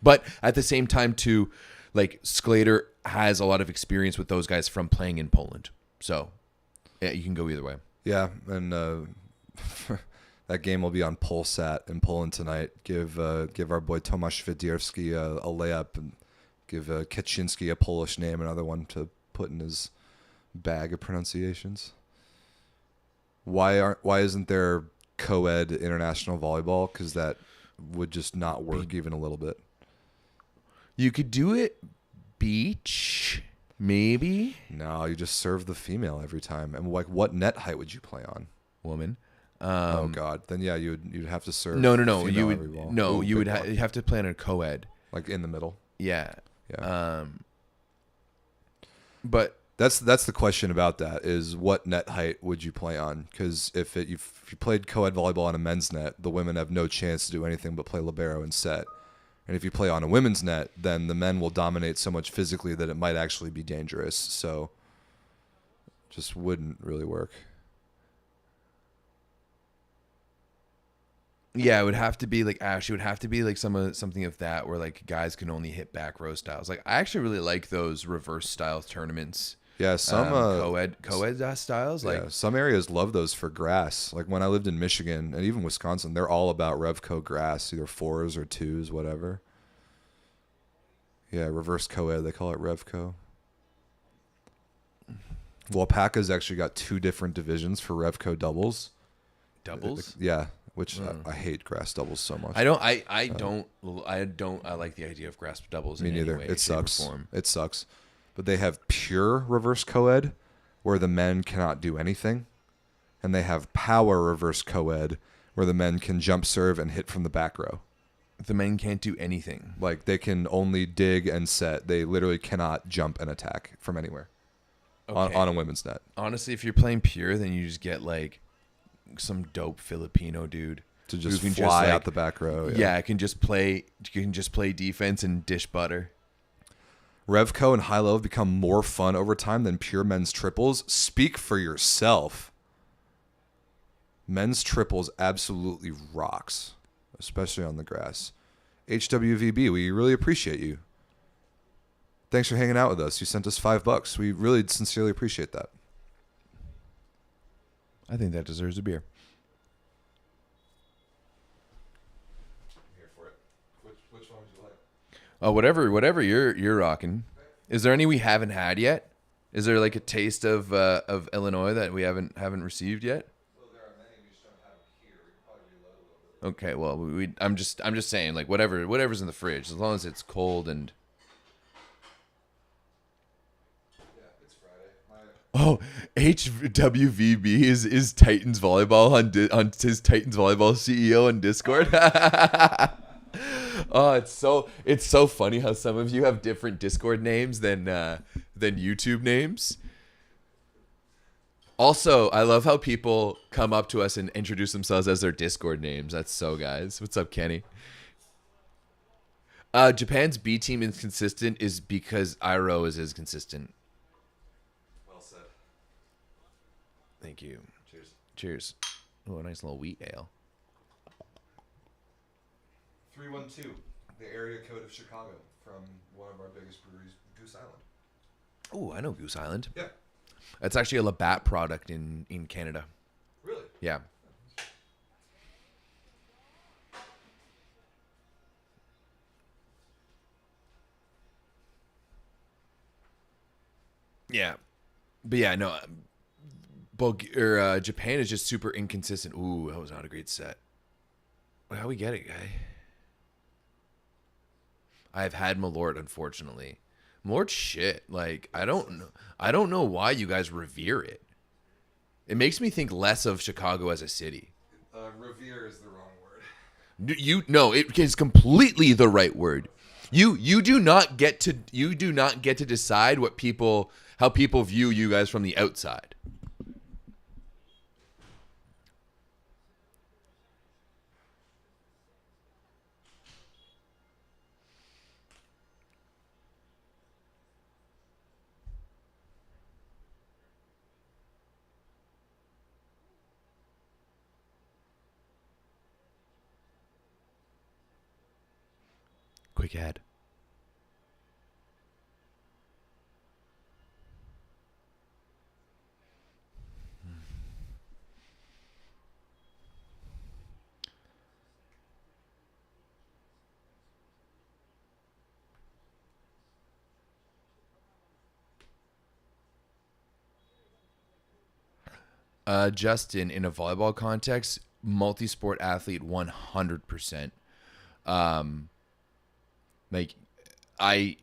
But at the same time, too, like, Sclater has a lot of experience with those guys from playing in Poland. So yeah, you can go either way. Yeah, and that game will be on Polsat in Poland tonight. Give our boy Tomasz Wiedierski a layup, and give Kaczynski a Polish name, another one to put in his bag of pronunciations. Why isn't there co-ed international volleyball? Because that would just not work even a little bit. You could do it beach, maybe. No, you just serve the female every time. And like, what net height would you play on? Woman. Oh God, then yeah, you'd have to serve. No. female You every ball. would no. Ooh, You would big ball. you have to play on a co-ed. Like in the middle. Yeah. Yeah. But that's the question about that is what net height would you play on? Because if you played co-ed volleyball on a men's net, the women have no chance to do anything but play libero and set. And if you play on a women's net, then the men will dominate so much physically that it might actually be dangerous. So just wouldn't really work. yeah, it would have to be like Ashley. It would have to be like something of that where like guys can only hit back row styles. Like I actually really like those reverse style tournaments. Yeah, some co-ed styles. Like some areas love those for grass. Like when I lived in Michigan and even Wisconsin, they're all about Revco grass, either 4s or 2s, whatever. Yeah, reverse co-ed, they call it Revco. Wapaka's actually got 2 different divisions for Revco doubles. doubles. Yeah, which I hate grass doubles so much. I like the idea of grass doubles. Me in neither. Any way, It shape, or sucks. form. It sucks. But they have pure reverse co-ed where the men cannot do anything. And they have power reverse co-ed where the men can jump serve and hit from the back row. The men can't do anything. Like they can only dig and set. They literally cannot jump and attack from anywhere on a women's net. Honestly, if you're playing pure, then you just get like some dope Filipino dude To just who fly can out the back row. Yeah, can just play defense and dish butter. Revco and high-low have become more fun over time than pure men's triples. Speak for yourself. Men's triples absolutely rocks, especially on the grass. HWVB, we really appreciate you. Thanks for hanging out with us. You sent us $5. We really sincerely appreciate that. I think that deserves a beer. Here for it. Which one would you like? Oh, whatever you're rocking. Is there any we haven't had yet? Is there like a taste of Illinois that we haven't received yet? Well, there are many. We just don't have them here. We can probably reload a little bit. Okay, well, I'm just saying, like whatever's in the fridge, as long as it's cold and. Yeah, it's Friday. Oh, HWVB is Titans volleyball on his Titans volleyball CEO on Discord. Oh, it's so funny how some of you have different Discord names than YouTube names. Also, I love how people come up to us and introduce themselves as their Discord names. That's so, guys. What's up, Kenny? Japan's B team is consistent is because Iro is consistent. Well said. Thank you. Cheers. Cheers. Oh, a nice little wheat ale. 312, the area code of Chicago, from one of our biggest breweries, Goose Island. Oh, I know Goose Island. Yeah. That's actually a Labatt product in Canada. Really? Yeah. Yeah. But yeah, no. Japan is just super inconsistent. Ooh, that was not a great set. How we get it, guy? I've had Malort, unfortunately. Malort's shit. Like, I don't know why you guys revere it. It makes me think less of Chicago as a city. Revere is the wrong word. It is completely the right word. You do not get to decide how people view you guys from the outside. Quick ad. Justin, in a volleyball context, multi-sport athlete 100%. Like, I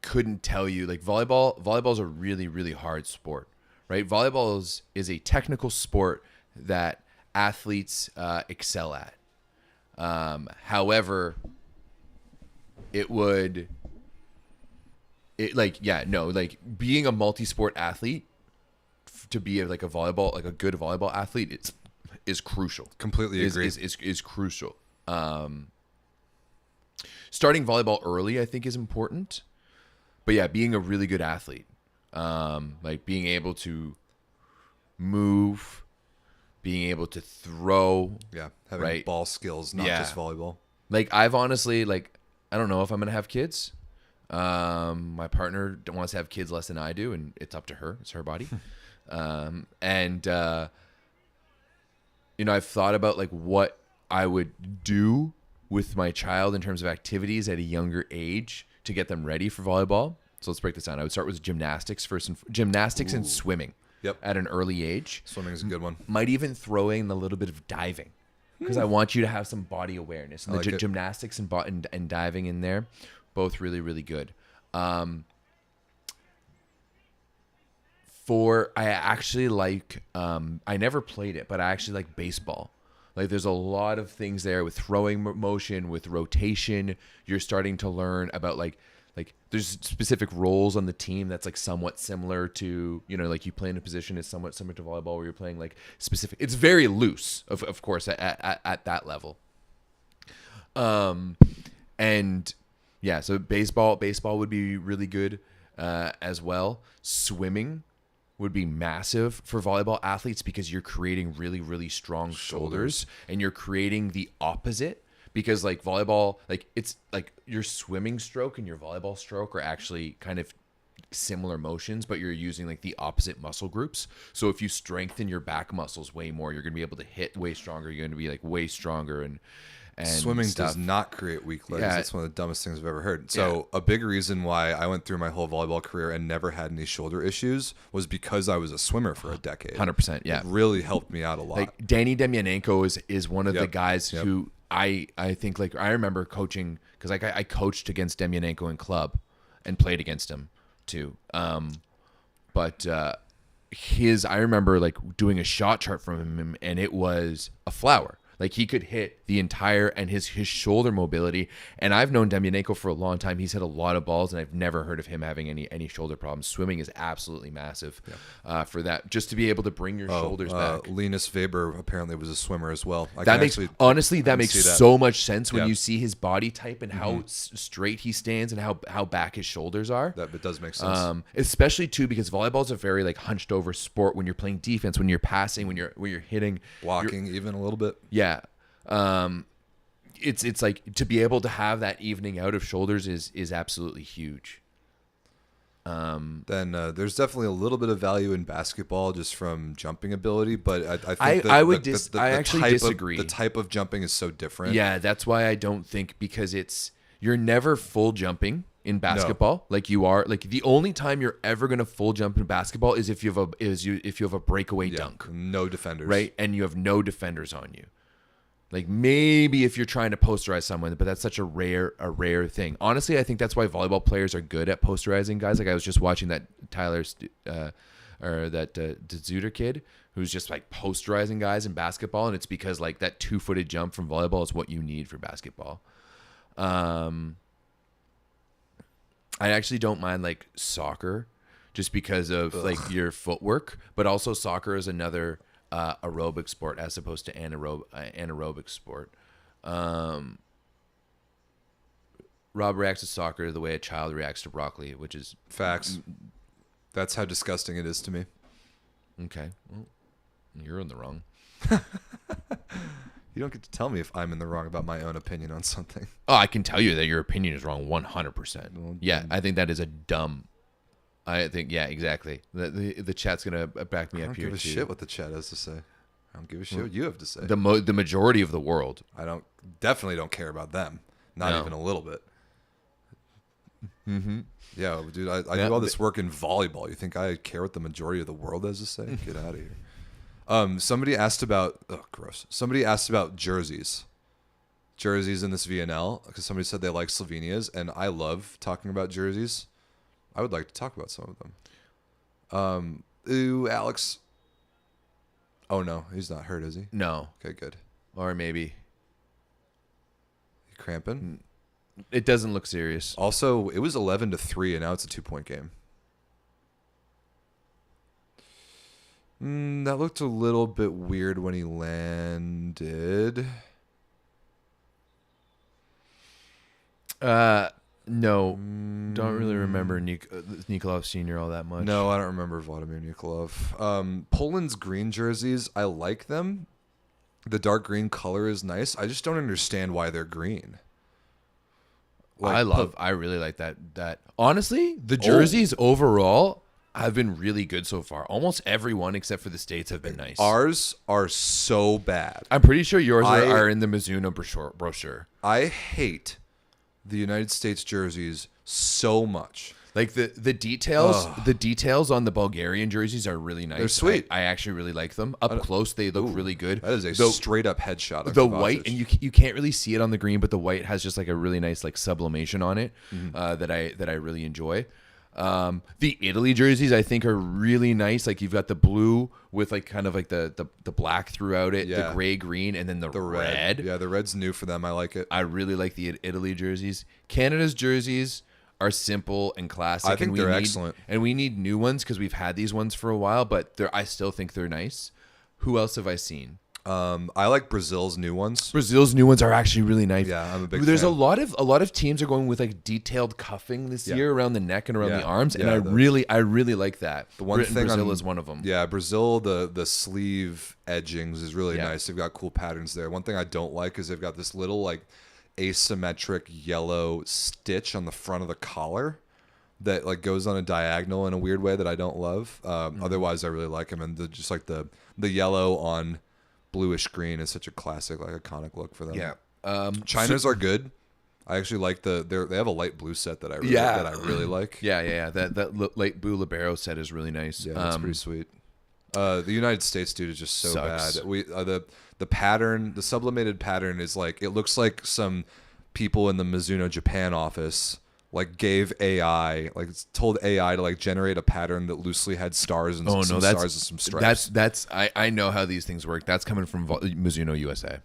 couldn't tell you, like, volleyball's a really, really hard sport, right? Volleyball is a technical sport that athletes excel at. However, being a multi-sport athlete, to be a good volleyball athlete, is crucial. Completely agree. Is crucial. Starting volleyball early, I think, is important. But yeah, being a really good athlete, like being able to move, being able to throw. Yeah, having right? ball skills, not just volleyball. Like, I've honestly, like, I don't know if I'm going to have kids. My partner wants to have kids less than I do, and it's up to her. It's her body. I've thought about, like, what I would do with my child in terms of activities at a younger age to get them ready for volleyball. So let's break this down. I would start with gymnastics first, gymnastics and swimming. Yep. at an early age. Swimming is a good one. Might even throw in a little bit of diving because I want you to have some body awareness. And I the like it. gymnastics and diving in there, both really, really good. I actually like, I never played it, but I actually like baseball. Like there's a lot of things there with throwing motion, with rotation. You're starting to learn about like there's specific roles on the team that's like somewhat similar to, like you play in a position is somewhat similar to volleyball where you're playing like specific. It's very loose, of course, at that level. And yeah, so baseball would be really good as well. Swimming would be massive for volleyball athletes because you're creating really, really strong shoulders and you're creating the opposite because like volleyball, like it's like your swimming stroke and your volleyball stroke are actually kind of similar motions, but you're using like the opposite muscle groups. So if you strengthen your back muscles way more, you're going to be able to hit way stronger. You're going to be like way stronger and Swimming stuff. does not create weak legs. Yeah. That's one of the dumbest things I've ever heard. So a big reason why I went through my whole volleyball career and never had any shoulder issues was because I was a swimmer for a decade. 100%. Yeah. It really helped me out a lot. Like Danny Demyanenko is one of the Yep. guys Yep. who I think like I remember coaching because like I coached against Demyanenko in club and played against him too. But I remember like doing a shot chart from him and it was a flower. Like he could hit the entire and his shoulder mobility. And I've known Demyanenko for a long time. He's hit a lot of balls, and I've never heard of him having any shoulder problems. Swimming is absolutely massive for that. Just to be able to bring your shoulders back. Linus Weber apparently was a swimmer as well. That makes so much sense when you see his body type and how straight he stands and how back his shoulders are. That does make sense. Especially too because volleyball is a very like hunched over sport when you're playing defense, when you're passing, when you're hitting, Blocking even a little bit. Yeah. It's like to be able to have that evening out of shoulders is absolutely huge. Then there's definitely a little bit of value in basketball just from jumping ability, but I think I actually disagree. The type of jumping is so different. Yeah, that's why I don't think because you're never full jumping in basketball. No. Like you are like the only time you're ever gonna full jump in basketball is if you have a breakaway dunk. No defenders. Right? And you have no defenders on you. Like maybe if you're trying to posterize someone, but that's such a rare thing. Honestly, I think that's why volleyball players are good at posterizing guys. Like I was just watching that Dezuter kid who's just like posterizing guys in basketball, and it's because like that 2-footed jump from volleyball is what you need for basketball. I actually don't mind like soccer, just because of like your footwork, but also soccer is another aerobic sport as opposed to anaerobic sport. Rob reacts to soccer the way a child reacts to broccoli, which is facts. That's how disgusting it is to me. Okay, well, you're in the wrong. You don't get to tell me if I'm in the wrong about my own opinion on something. Oh, I can tell you that your opinion is wrong 100%. Well, yeah, I think that is a dumb. I think, yeah, exactly. The chat's gonna back me up here too. I don't give a shit what the chat has to say. I don't give a shit what you have to say. The majority of the world. I definitely don't care about them. Not even a little bit. Mm-hmm. Yeah, dude, I do all this work in volleyball. You think I care what the majority of the world has to say? Get out of here. Somebody asked about gross. Somebody asked about jerseys in this VNL because somebody said they like Slovenia's, and I love talking about jerseys. I would like to talk about some of them. Alex. Oh no, he's not hurt, is he? No. Okay, good. Or maybe. You cramping? It doesn't look serious. Also, it was 11-3, and now it's a 2-point game. That looked a little bit weird when he landed. No, don't really remember Nikolov Sr. all that much. No, I don't remember Vladimir Nikolov. Poland's green jerseys, I like them. The dark green color is nice. I just don't understand why they're green. I really like that. Honestly, the jerseys overall have been really good so far. Almost everyone except for the States have been nice. Ours are so bad. I'm pretty sure yours are in the Mizuno brochure. I hate the United States jerseys so much. Like the details on the Bulgarian jerseys are really nice. They're sweet. I actually really like them. Up close, they look really good. That is a straight up headshot. Of the Kovacic. white, and you can't really see it on the green, but the white has just like a really nice like sublimation on it that I really enjoy. The Italy jerseys I think are really nice. Like you've got the blue with like kind of like the black throughout it, the gray green, and then the red. Yeah, the red's new for them. I like it. I really like the Italy jerseys. Canada's jerseys are simple and classic. I think they're excellent. And we need new ones because we've had these ones for a while, but I still think they're nice. Who else have I seen? I like Brazil's new ones. Brazil's new ones are actually really nice. Yeah, I'm a big There's fan. a lot of teams are going with like detailed cuffing this year around the neck and around the arms, and I really like that. The one thing Brazil is one of them. Yeah, Brazil, the sleeve edgings is really nice. They've got cool patterns there. One thing I don't like is they've got this little like asymmetric yellow stitch on the front of the collar that like goes on a diagonal in a weird way that I don't love. Otherwise, I really like them, and just like the yellow on bluish green is such a classic, like iconic look for them. Yeah, China's are good. I actually like they have a light blue set that I really like. Yeah. That light blue libero set is really nice. Yeah, that's pretty sweet. The United States dude is just so sucks. bad. The pattern, the sublimated pattern is like, it looks like some people in the Mizuno Japan office like gave AI, like told AI to like generate a pattern that loosely had stars and some stars and some stripes. I know how these things work. That's coming from Mizuno USA.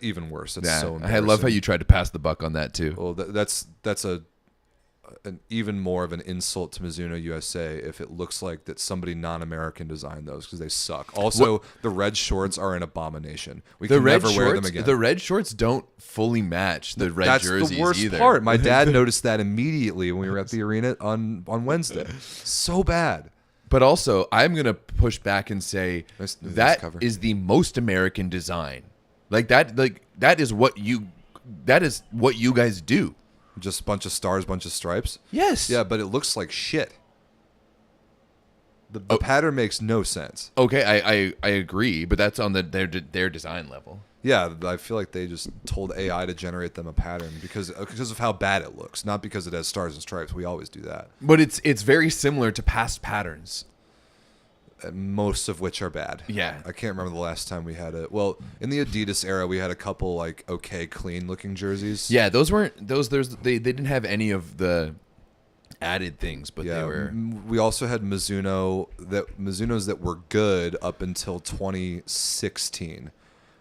Even worse. That's so I love how you tried to pass the buck on that too. Well, that's an even more of an insult to Mizuno USA if it looks like that somebody non-American designed those, because they suck. Also, the red shorts are an abomination. We can never wear them again. The red shorts don't fully match the red jerseys That's the worst either. part. My dad noticed that immediately when we were at the arena on Wednesday. So bad. But also, I'm gonna push back and say that cover. is the most American design. That is what you guys do. Just a bunch of stars, bunch of stripes. Yes. Yeah, but it looks like shit. The pattern makes no sense. Okay, I agree, but that's on their design level. Yeah, I feel like they just told AI to generate them a pattern because of how bad it looks, not because it has stars and stripes. We always do that. But it's very similar to past patterns. Most of which are bad. Yeah. I can't remember the last time we had it. Well, in the Adidas era, we had a couple like clean looking jerseys. Yeah, they didn't have any of the added things, but they were. We also had Mizunos that were good up until 2016.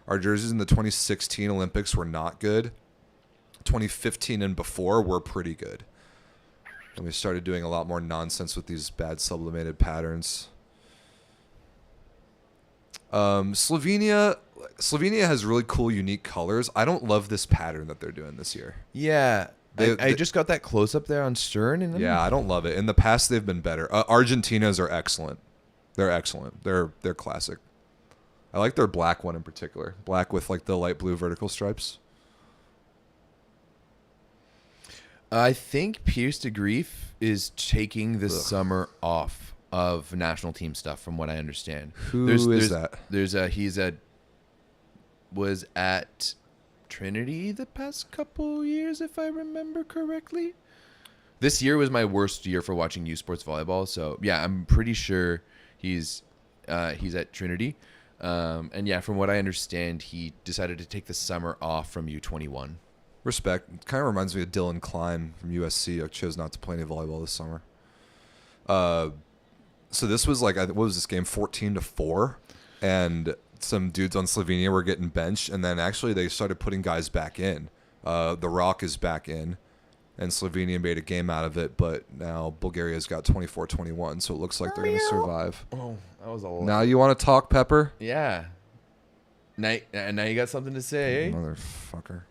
Our jerseys in the 2016 Olympics were not good. 2015 and before were pretty good. And we started doing a lot more nonsense with these bad sublimated patterns. Slovenia has really cool, unique colors. I don't love this pattern that they're doing this year. Yeah, I just got that close up there on Stern. And yeah, I don't love it. In the past, they've been better. Argentina's are excellent. They're excellent. They're classic. I like their black one in particular. Black with like the light blue vertical stripes. I think Pierce de Grief is taking the summer off of national team stuff, from what I understand. Who is that? Was at Trinity the past couple years, if I remember correctly. This year was my worst year for watching U Sports volleyball, so yeah, I'm pretty sure he's at Trinity. And yeah, from what I understand, he decided to take the summer off from U21. Respect. It kind of reminds me of Dylan Klein from USC. I chose not to play any volleyball this summer. So this was like, what was this game? 14-4, and some dudes on Slovenia were getting benched, and then actually they started putting guys back in. The Rock is back in, and Slovenia made a game out of it, but now Bulgaria's got 24-21, so it looks like they're going to survive. Oh, that was a lot. Now you want to talk, Pepper? Yeah. Now you got something to say, eh? Motherfucker.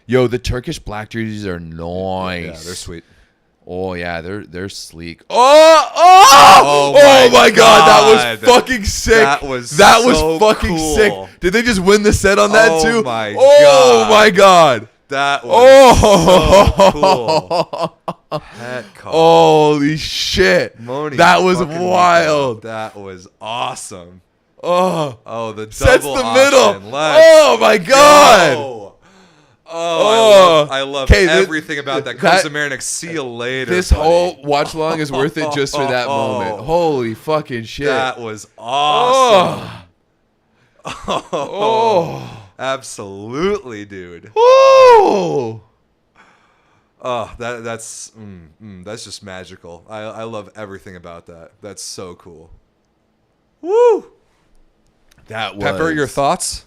Yo, the Turkish black jerseys are nice. Yeah, they're sweet. Oh yeah, they're sleek. Oh my god, that was fucking sick. That was fucking cool. sick. Did they just win the set on that too? Oh my god. That was so cool. Head call. Holy shit. Moni that was fucking wild. That was awesome. Oh, the double sets the option. middle. Let's my god. go. Oh, I love 'Kay, everything about that. Comes to Marinick. See you later. This buddy. whole watch along is worth it just for that moment. Holy fucking shit. That was awesome. Oh. Absolutely, dude. Oh. Oh, that's just magical. I love everything about that. That's so cool. Woo! That was Pepper, your thoughts?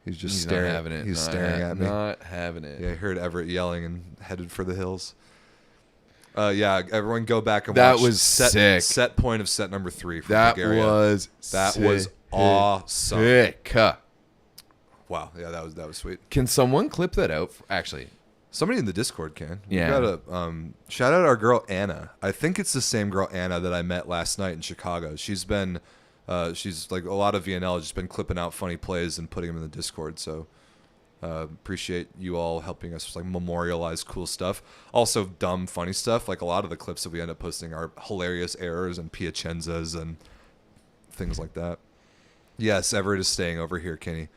He's He's staring. not having it. He's Not staring ha- at me. Not having it. Yeah, I heard Everett yelling and headed for the hills. Yeah, everyone go back and That watch was sick. Set point of set number 3 for That Bulgaria. was Awesome. sick. Wow, yeah, that was sweet. Can someone clip that out? Actually, Somebody in the Discord can. Yeah. We gotta shout out our girl Anna. I think it's the same girl Anna that I met last night in Chicago. She's been she's like a lot of VNL, just been clipping out funny plays and putting them in the Discord. So appreciate you all helping us like memorialize cool stuff. Also dumb funny stuff. Like a lot of the clips that we end up posting are hilarious errors and piacenzas and things like that. Yes, Everett is staying over here, Kenny.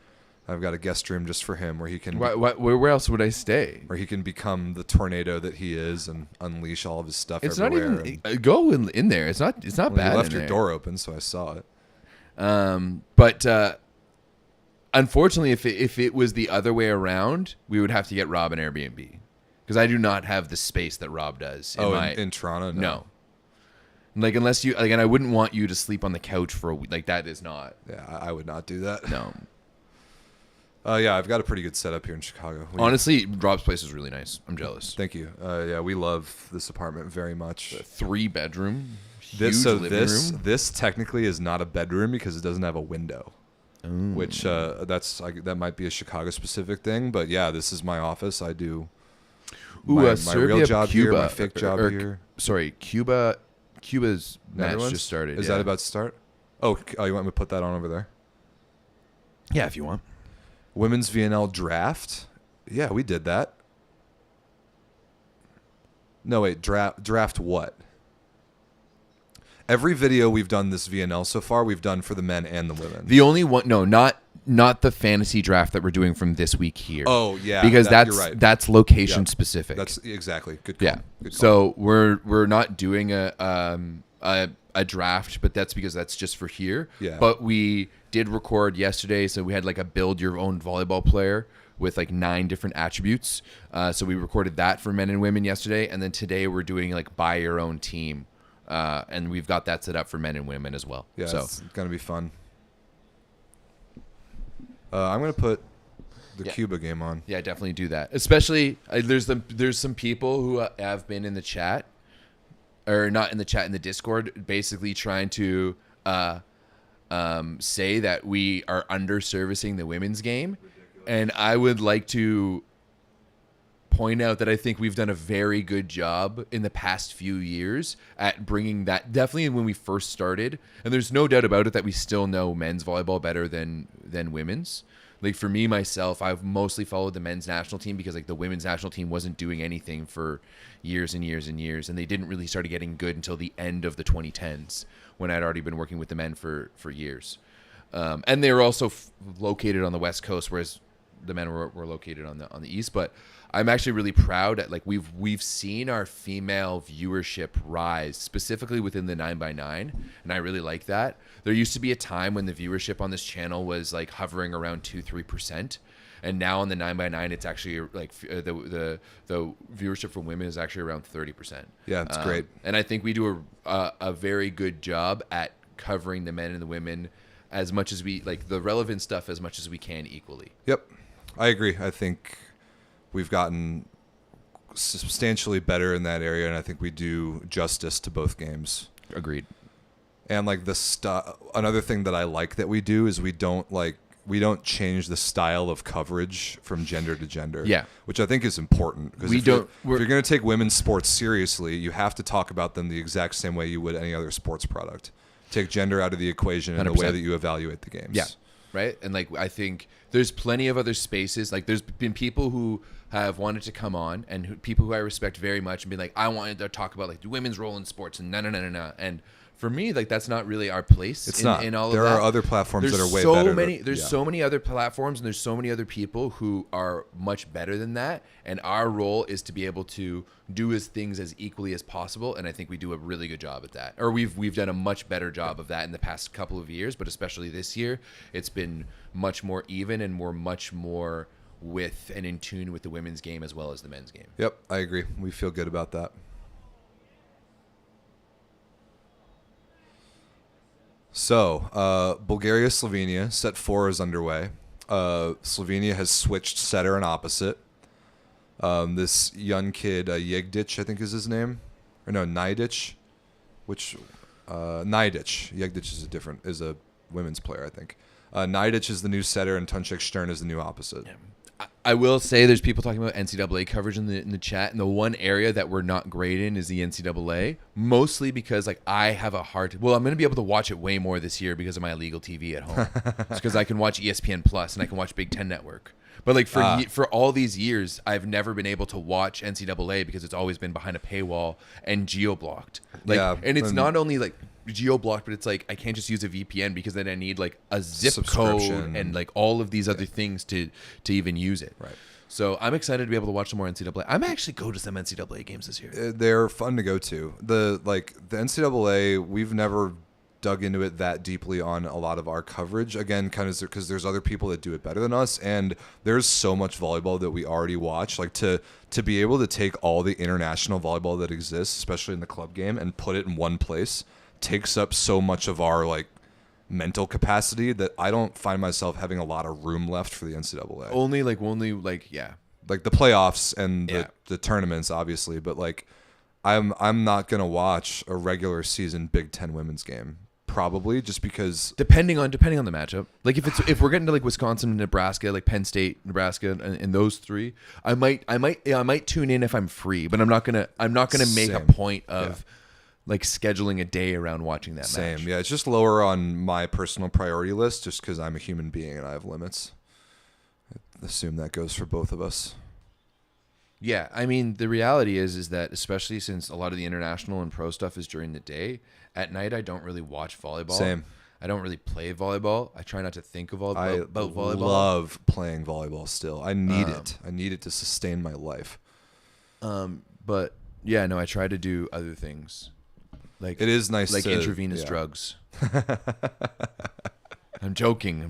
I've got a guest room just for him where he can where else would I stay? where he can become the tornado that he is and unleash all of his stuff It's not everywhere. even go in there. It's not Well, bad. you left in your there. door open, so I saw it. But unfortunately, if it was the other way around, we would have to get Rob an Airbnb because I do not have the space that Rob does. In Toronto? No. Like unless you like, and I wouldn't want you to sleep on the couch for a week. Like that is not. Yeah, I would not do that. No. Yeah, I've got a pretty good setup here in Chicago. Honestly, Rob's place is really nice. I'm jealous. Thank you. Yeah, we love this apartment very much. 3-bedroom, huge living room. This technically is not a bedroom because it doesn't have a window. Which that might be a Chicago specific thing, but yeah, this is my office. I do my Serbia, real job Cuba, here, my fake job here. Sorry, Cuba's match Netherlands? just started. Is that about to start? Oh, you want me to put that on over there? Yeah, if you want. Women's VNL draft? Yeah, we did that. No, wait, draft what? Every video we've done this VNL so far, we've done for the men and the women. The only one, no, not the fantasy draft that we're doing from this week here. Oh, yeah. because you're right. that's location Yeah. specific. That's exactly good call. yeah. Good call. So we're not doing a draft, but that's because that's just for here. Yeah. But we did record yesterday, so we had like a build your own volleyball player with like 9 different attributes. So we recorded that for men and women yesterday, and then today we're doing like buy your own team, and we've got that set up for men and women as well. Yeah, so it's gonna be fun. I'm gonna put the Cuba game on. yeah, definitely do that. Especially there's some people who have been in the chat, or not in the chat, in the Discord, basically trying to say that we are underservicing the women's game. And I would like to point out that I think we've done a very good job in the past few years at bringing that, definitely when we first started. And there's no doubt about it that we still know men's volleyball better than women's. Like for me, myself, I've mostly followed the men's national team because like the women's national team wasn't doing anything for years and years and years. And they didn't really start getting good until the end of the 2010s when I'd already been working with the men for years. And they were also located on the West Coast, whereas the men were located on the East. But I'm actually really proud at like we've seen our female viewership rise, specifically within the 9x9, and I really like that. There used to be a time when the viewership on this channel was like hovering around 2-3%, and now on the 9x9 it's actually like the viewership for women is actually around 30%. Yeah, it's great. And I think we do a very good job at covering the men and the women as much as we like the relevant stuff as much as we can equally. Yep, I agree. I think we've gotten substantially better in that area, and I think we do justice to both games. Agreed. And like another thing that I like that we do is we don't change the style of coverage from gender to gender. Yeah, which I think is important because if you're going to take women's sports seriously, you have to talk about them the exact same way you would any other sports product. Take gender out of the equation in 100%. the way that you evaluate the games. Yeah. Right. And like, I think there's plenty of other spaces. Like there's been people who have wanted to come on and people who I respect very much and be like, I wanted to talk about like the women's role in sports and no. And for me, like that's not really our place. It's in, not. in all There of that. are other platforms that are way so better. Many, that- there's yeah. so many other platforms, and there's so many other people who are much better than that. And our role is to be able to do things as equally as possible. And I think we do a really good job at that. Or we've done a much better job of that in the past couple of years, but especially this year, it's been much more even, and we're much more with and in tune with the women's game as well as the men's game. Yep, I agree. We feel good about that. So, Bulgaria-Slovenia, set 4 is underway. Slovenia has switched setter and opposite. This young kid, Jegdic, I think is his name. Or no, Najdic. Najdic. Jegdic is a women's player, I think. Najdic is the new setter, and Tunček Stern is the new opposite. I will say there's people talking about NCAA coverage in the chat, and the one area that we're not great in is the NCAA, mostly because like I have a hard. Well, I'm going to be able to watch it way more this year because of my illegal TV at home. It's because I can watch ESPN Plus and I can watch Big Ten Network. But like for all these years, I've never been able to watch NCAA because it's always been behind a paywall and geo-blocked. Like, Yeah, and it's and- not only like geo-blocked, but it's like I can't just use a VPN because then I need like a zip code Subscription. and like all of these other things to even use it. Right. So I'm excited to be able to watch some more NCAA. I'm actually go to some NCAA games this year. They're fun to go to. The NCAA, we've never dug into it that deeply on a lot of our coverage. Again, kind of because there's other people that do it better than us, and there's so much volleyball that we already watch. Like to be able to take all the international volleyball that exists, especially in the club game, and put it in one place takes up so much of our like mental capacity that I don't find myself having a lot of room left for the NCAA. Only yeah. Like the playoffs and Yeah. the tournaments, obviously, but like I'm not gonna watch a regular season Big Ten women's game probably just because. Depending on the matchup. Like if we're getting to like Wisconsin and Nebraska, like Penn State, Nebraska, and those three, I might tune in if I'm free, but I'm not gonna make a Same. point of like scheduling a day around watching that Same, match. yeah. It's just lower on my personal priority list, just because I'm a human being and I have limits. I assume that goes for both of us. Yeah, I mean the reality is that especially since a lot of the international and pro stuff is during the day, at night I don't really watch volleyball. Same. I don't really play volleyball. I try not to think of I about volleyball. love playing volleyball still. I need it. I need it to sustain my life. But yeah, no, I try to do other things. Like It is nice like to- intravenous yeah. drugs. I'm joking,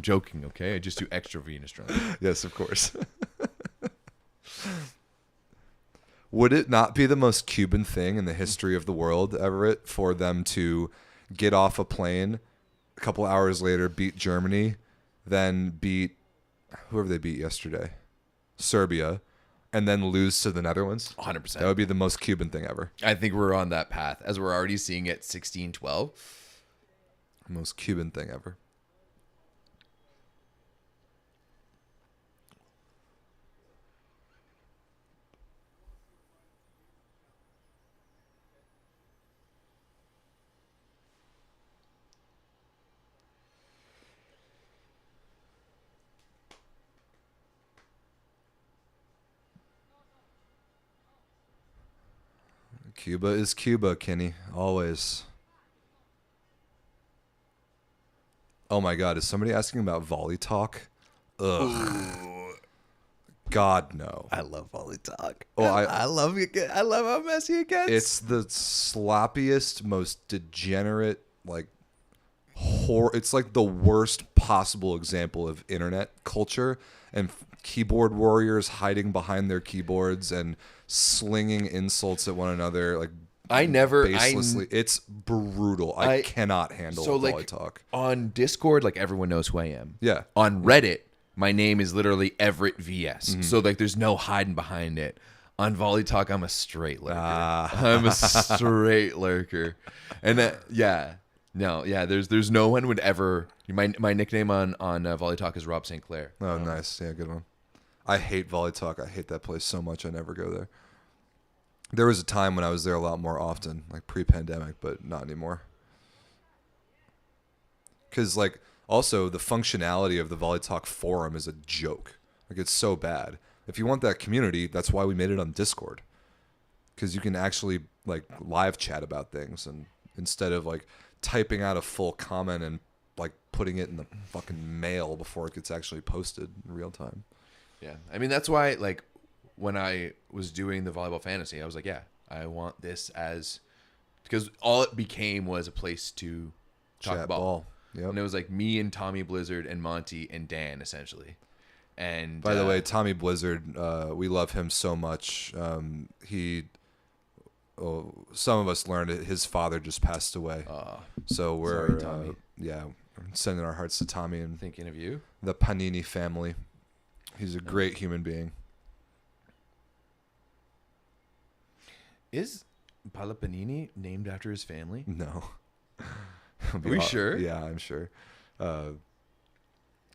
okay? I just do extravenous drugs. Yes, of course. Would it not be the most Cuban thing in the history of the world, Everett, for them to get off a plane a couple hours later, beat Germany, then beat whoever they beat yesterday, Serbia, and then lose to the Netherlands? 100%. That would be the most Cuban thing ever. I think we're on that path as we're already seeing it 16-12. Most Cuban thing ever. Cuba is Cuba, Kenny. Always. Oh my God, is somebody asking about volley talk? Ugh. God, no. I love volley talk. Oh, I love it. I love how messy it gets. It's the sloppiest, most degenerate, like, it's like the worst possible example of internet culture and keyboard warriors hiding behind their keyboards and slinging insults at one another, like baselessly. It's brutal. I cannot handle volley talk. On Discord, like everyone knows who I am. Yeah. On Reddit, my name is literally Everett VS. So like there's no hiding behind it. On Volley Talk, I'm a straight lurker. I'm a straight lurker. And there's no one would ever. My nickname on Volley Talk is Rob St. Clair. Oh, nice. Yeah, good one. I hate volley talk. I hate that place so much. I never go there. There was a time when I was there a lot more often, like pre-pandemic, but not anymore. Because, like, also the functionality of the Volley Talk forum is a joke. Like, it's so bad. If you want that community, that's why we made it on Discord. Because you can actually, like, live chat about things and instead of, like, typing out a full comment and like putting it in the fucking mail before it gets actually posted in real time. Yeah. I mean, that's why, like, when I was doing the volleyball fantasy, I was like, yeah, I want this as, because all it became was a place to talk Chat ball. Yep. And it was like me and Tommy Blizzard and Monty and Dan, essentially. And By the way, Tommy Blizzard, we love him so much. Some of us learned it. His father just passed away. So we're, sorry, Tommy. sending our hearts to Tommy and Thinking of you. the Panini family. He's a great human being. Is Paolo Panini named after his family? No. Are we sure? Yeah, I'm sure.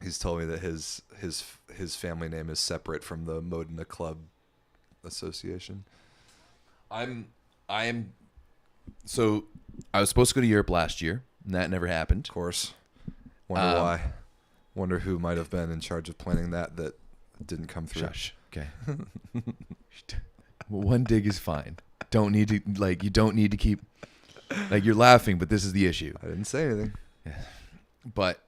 He's told me that his family name is separate from the Modena Club Association. So I was supposed to go to Europe last year, and that never happened. Of course. Wonder why. Wonder who might have been in charge of planning that didn't come through. Shush. Okay. Well, one dig is fine. Don't need to, like, you don't need to keep, like, you're laughing, but this is the issue. I didn't say anything. But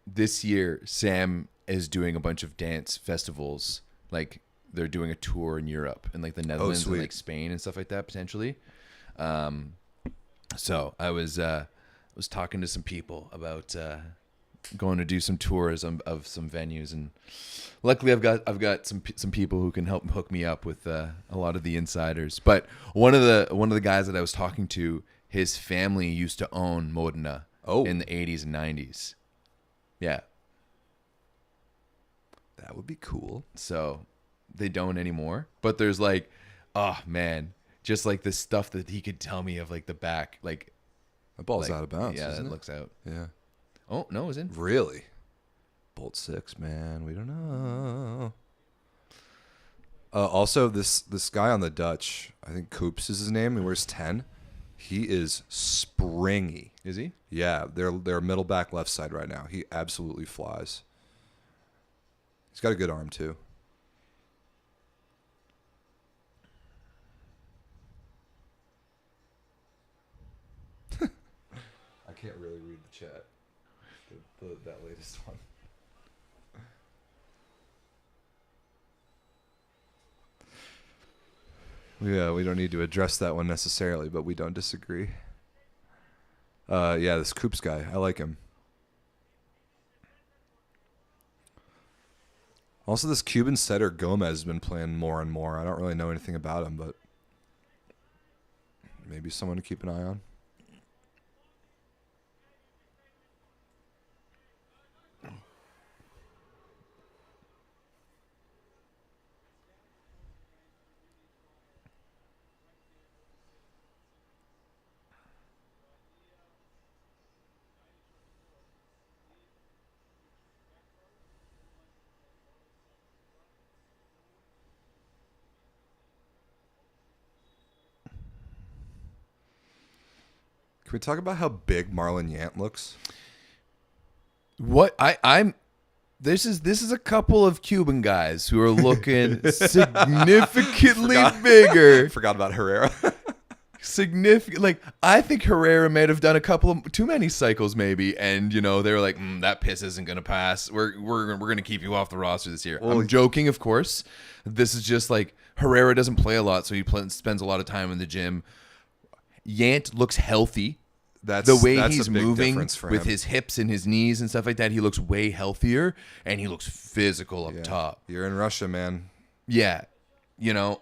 this year, Sam is doing a bunch of dance festivals. Like, they're doing a tour in Europe and like the Netherlands and like Spain and stuff like that potentially. So I was talking to some people about going to do some tours of some venues, and luckily I've got some people who can help hook me up with a lot of the insiders. But one of the guys that I was talking to, his family used to own Modena in the 80s and 90s. Yeah. That would be cool. So they don't anymore. But there's like, oh man, just like the stuff that he could tell me of like the back, like the ball's like, out of bounds. Yeah, isn't it it looks out. Yeah. Oh no, it was in. Really? Bolt 6, man. We don't know. Also, this guy on the Dutch, I think Coops is his name. He wears 10. He is springy. Is he? Yeah, they're middle back left side right now. He absolutely flies. He's got a good arm too. I can't really read the chat. That latest one. Yeah, we don't need to address that one necessarily, but we don't disagree. Yeah, this Coops guy, I like him. Also, this Cuban setter Gomez has been playing more and more. I don't really know anything about him, but maybe someone to keep an eye on. Can we talk about how big Marlon Yant looks? What I'm this is a couple of Cuban guys who are looking significantly bigger. Forgot about Herrera. Significant, like I think Herrera may have done a couple of too many cycles, maybe, and you know they were like, that piss isn't gonna pass. We're gonna keep you off the roster this year. I'm joking, of course. This is just like Herrera doesn't play a lot, so he spends a lot of time in the gym. Yant looks healthy. That's the way that's he's a big moving difference for with him. his hips and his knees and stuff like that. He looks way healthier, and he looks physical up top. You're in Russia, man. Yeah, you know.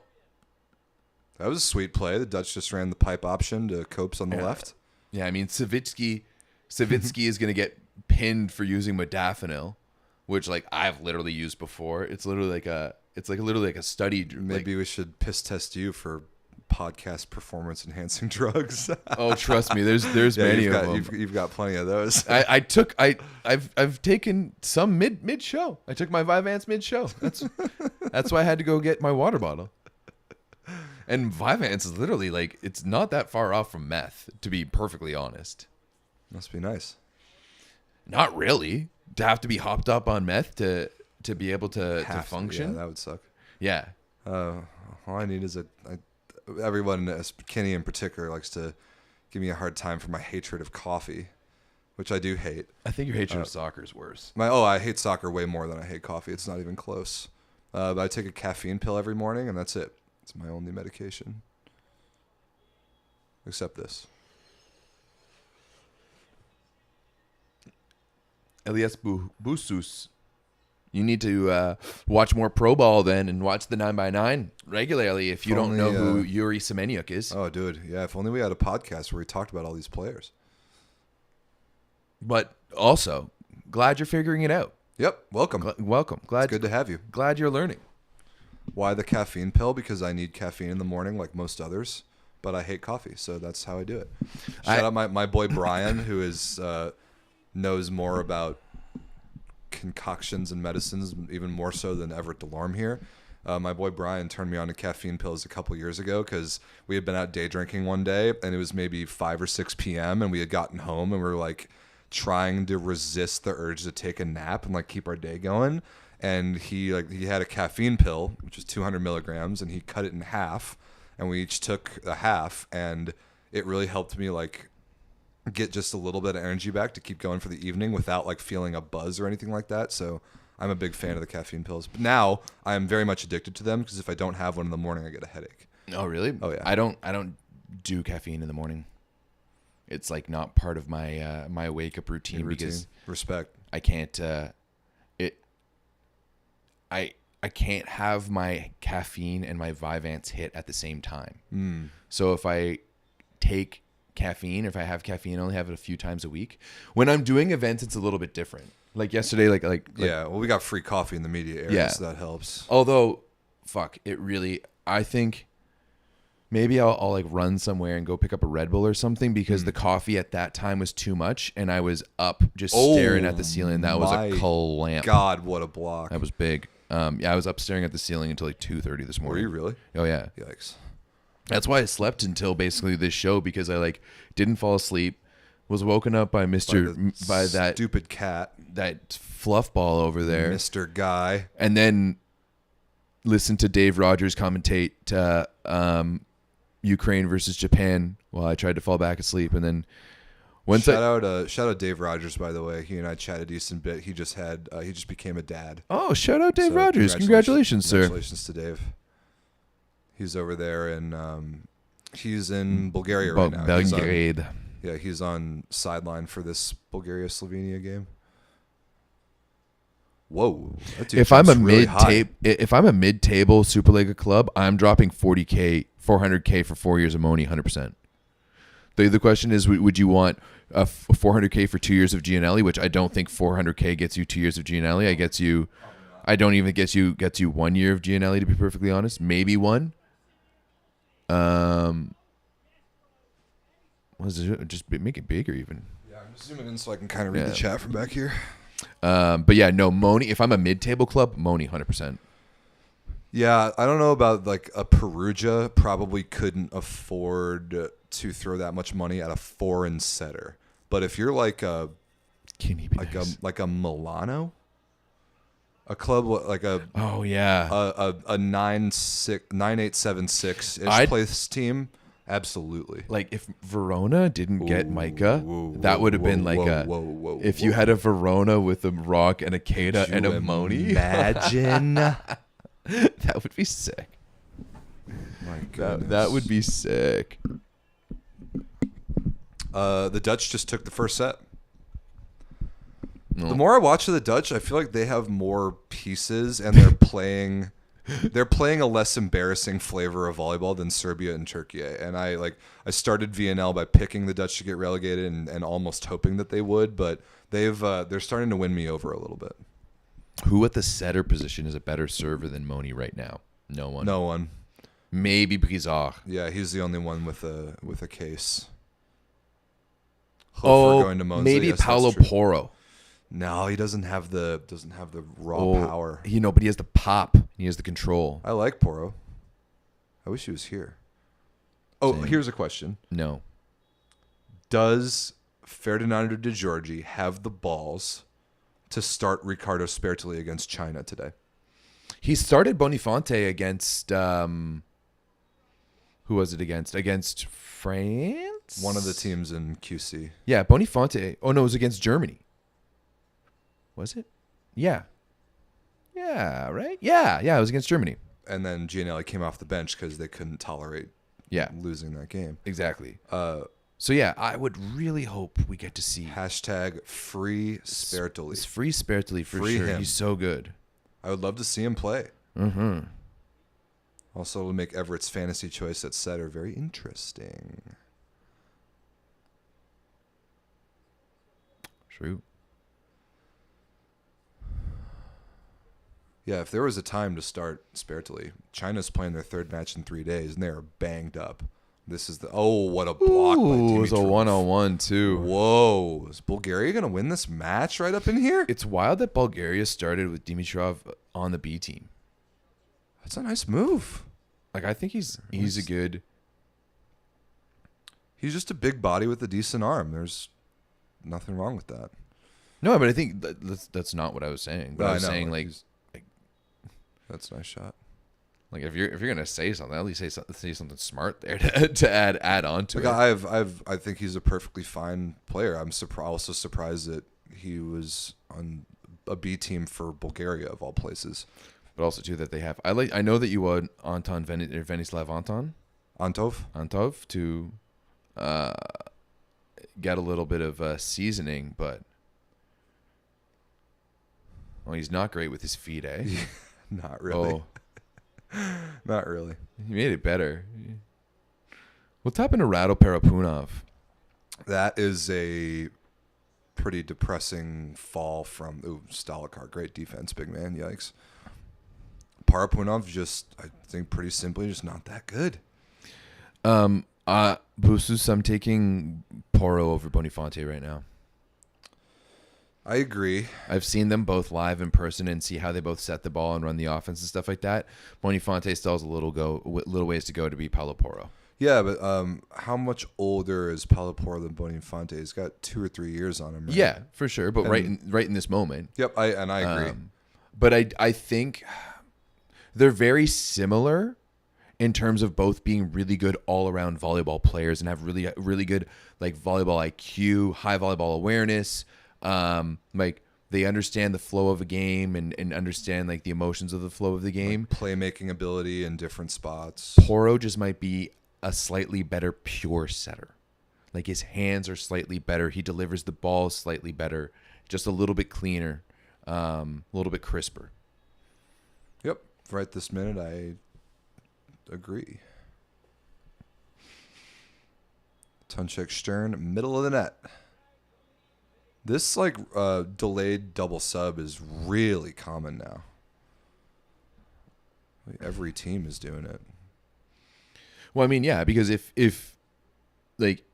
That was a sweet play. The Dutch just ran the pipe option to Copes on the left. Yeah, I mean, Savitsky is going to get pinned for using modafinil, which like I've literally used before. It's literally like a study. Maybe we should piss test you for podcast performance enhancing drugs. Oh, trust me, there's many of them. You've got plenty of those. I've taken some mid show. I took my Vyvanse mid show. That's why I had to go get my water bottle. And Vyvanse is literally like, it's not that far off from meth, to be perfectly honest. Must be nice. Not really. To have to be hopped up on meth to be able to function. Yeah, that would suck. Yeah. All I need is everyone, Kenny in particular, likes to give me a hard time for my hatred of coffee, which I do hate. I think your hatred of soccer is worse. I hate soccer way more than I hate coffee. It's not even close. But I take a caffeine pill every morning, and that's it. It's my only medication. Except this. Elias Busus. You need to watch more Pro Ball then and watch the 9x9 regularly if you don't know who Yuri Semeniuk is. Oh, dude. Yeah, if only we had a podcast where we talked about all these players. But also, glad you're figuring it out. Yep. Welcome. Welcome. Glad. It's good to have you. Glad you're learning. Why the caffeine pill? Because I need caffeine in the morning like most others, but I hate coffee, so that's how I do it. Shout out my boy Brian, who is knows more about concoctions and medicines, even more so than Everett Delorme here. My boy Brian turned me on to caffeine pills a couple years ago because we had been out day drinking one day, and it was maybe 5 or 6 p.m. and we had gotten home and we were like trying to resist the urge to take a nap and like keep our day going. And he had a caffeine pill, which is 200 milligrams, and he cut it in half, and we each took a half, and it really helped me like get just a little bit of energy back to keep going for the evening without like feeling a buzz or anything like that. So I'm a big fan of the caffeine pills. But now I am very much addicted to them because if I don't have one in the morning, I get a headache. Oh, really? Oh, yeah. I don't do caffeine in the morning. It's like not part of my my wake up routine because respect. I can't I can't have my caffeine and my Vyvanse hit at the same time. So if I take caffeine, if I have caffeine, I only have it a few times a week. When I'm doing events, it's a little bit different. Like yesterday, like yeah, well, we got free coffee in the media area, yeah. So that helps. Although, I think maybe I'll like run somewhere and go pick up a Red Bull or something because the coffee at that time was too much and I was up just staring at the ceiling. That was a clamp. God, what a block. That was big. Yeah, I was up staring at the ceiling until like 2:30 this morning. Were you really? Oh yeah. Yikes. That's why I slept until basically this show because I like didn't fall asleep. Was woken up by by that stupid cat, that fluff ball over there, Mr. Guy, and then listened to Dave Rogers commentate Ukraine versus Japan while I tried to fall back asleep, and then shout out Dave Rogers, by the way. He and I chatted a decent bit. He just became a dad. Oh, shout out Dave Rogers! Congratulations, sir. Congratulations to Dave. He's over there and he's in Bulgaria right now. Belgrade. He's on sideline for this Bulgaria-Slovenia game. Whoa! If I'm a mid-table Superliga club, I'm dropping 40K, 400K for 4 years of Moni, 100%. The question is, would you want a 400K for 2 years of Gianelli, which I don't think 400K gets you 2 years of Gianelli. I don't even gets you 1 year of Gianelli, to be perfectly honest. Maybe one. Just make it bigger even. Yeah, I'm just zooming in so I can kind of read the chat from back here. But yeah, no, Moni. If I'm a mid-table club, Moni, 100%. Yeah, I don't know about like a Perugia. Probably couldn't afford to throw that much money at a foreign setter. But if you're like a Milano, a club like a a 9876 ish place team. Absolutely. Like if Verona didn't get Micah, that would have been like if you had a Verona with a Rock and a Keita and a Moni. Imagine. That would be sick. My goodness. That would be sick. The Dutch just took the first set. No. The more I watch of the Dutch, I feel like they have more pieces and they're playing a less embarrassing flavor of volleyball than Serbia and Turkey. And I started VNL by picking the Dutch to get relegated and almost hoping that they would, but they're starting to win me over a little bit. Who at the setter position is a better server than Moni right now? No one. No one. Maybe Brizard. Yeah, he's the only one with a case. Going to maybe yes, Paolo Porro. No, he doesn't have the raw power. But he has the pop. He has the control. I like Porro. I wish he was here. Oh, Same. Here's a question. No. Does Ferdinando De Giorgi have the balls to start Ricardo Spertoli against China today? He started Bonifonte against who was it against? Against France? what? One of the teams in QC. Yeah, Boniface. Oh, no, it was against Germany. Was it? Yeah. Yeah, right? Yeah, it was against Germany. And then Gianelli came off the bench because they couldn't tolerate losing that game. Exactly. So, yeah, I would really hope we get to see. Hashtag free Spertoli. It's free Spertoli for Free sure. him. He's so good. I would love to see him play. Mm-hmm. Also, it would make Everett's fantasy choice at setter very interesting. True. Yeah, if there was a time to start Spertoli, China's playing their third match in 3 days, and they are banged up. This is what a block by Dimitrov. It was a 1-on-1 too. Whoa. Is Bulgaria going to win this match right up in here? It's wild that Bulgaria started with Dimitrov on the B team. That's a nice move. Like, I think he's a good... He's just a big body with a decent arm. There's nothing wrong with that. No, but I think that's not what I was saying. But I was know. saying, like, That's a nice shot. like if you're gonna say something, at least say something smart there to add on to Like it. I think he's a perfectly fine player. I'm also surprised that he was on a B team for Bulgaria of all places. But also too that they have. I know that you want Anton Venislav Antov to get a little bit of seasoning, but he's not great with his feet, eh? Not really. Oh, Not really. he made it better. What's happened to Rado Parapunov? That is a pretty depressing fall from Stolikar. Great defense, big man. Yikes. Parapunov just, I think, pretty simply just not that good. Busus, I'm taking Poro over Boniface right now. I agree. I've seen them both live in person and see how they both set the ball and run the offense and stuff like that. Boniface still has a little ways to go to be Paulo Poro. Yeah, but how much older is Paulo Poro than Boniface? He's got 2 or 3 years on him, right? Yeah, for sure. But right in this moment. Yep, I agree. But I think they're very similar in terms of both being really good all-around volleyball players and have really good like volleyball IQ, high volleyball awareness. Like they understand the flow of a game and understand like the emotions of the flow of the game. Like playmaking ability in different spots. Poro just might be a slightly better pure setter. Like his hands are slightly better. He delivers the ball slightly better, just a little bit cleaner, a little bit crisper. Yep. Right this minute, I agree. Tunchek Stern, middle of the net. This like delayed double sub is really common now. Like, every team is doing it. Well, I mean, yeah, because if like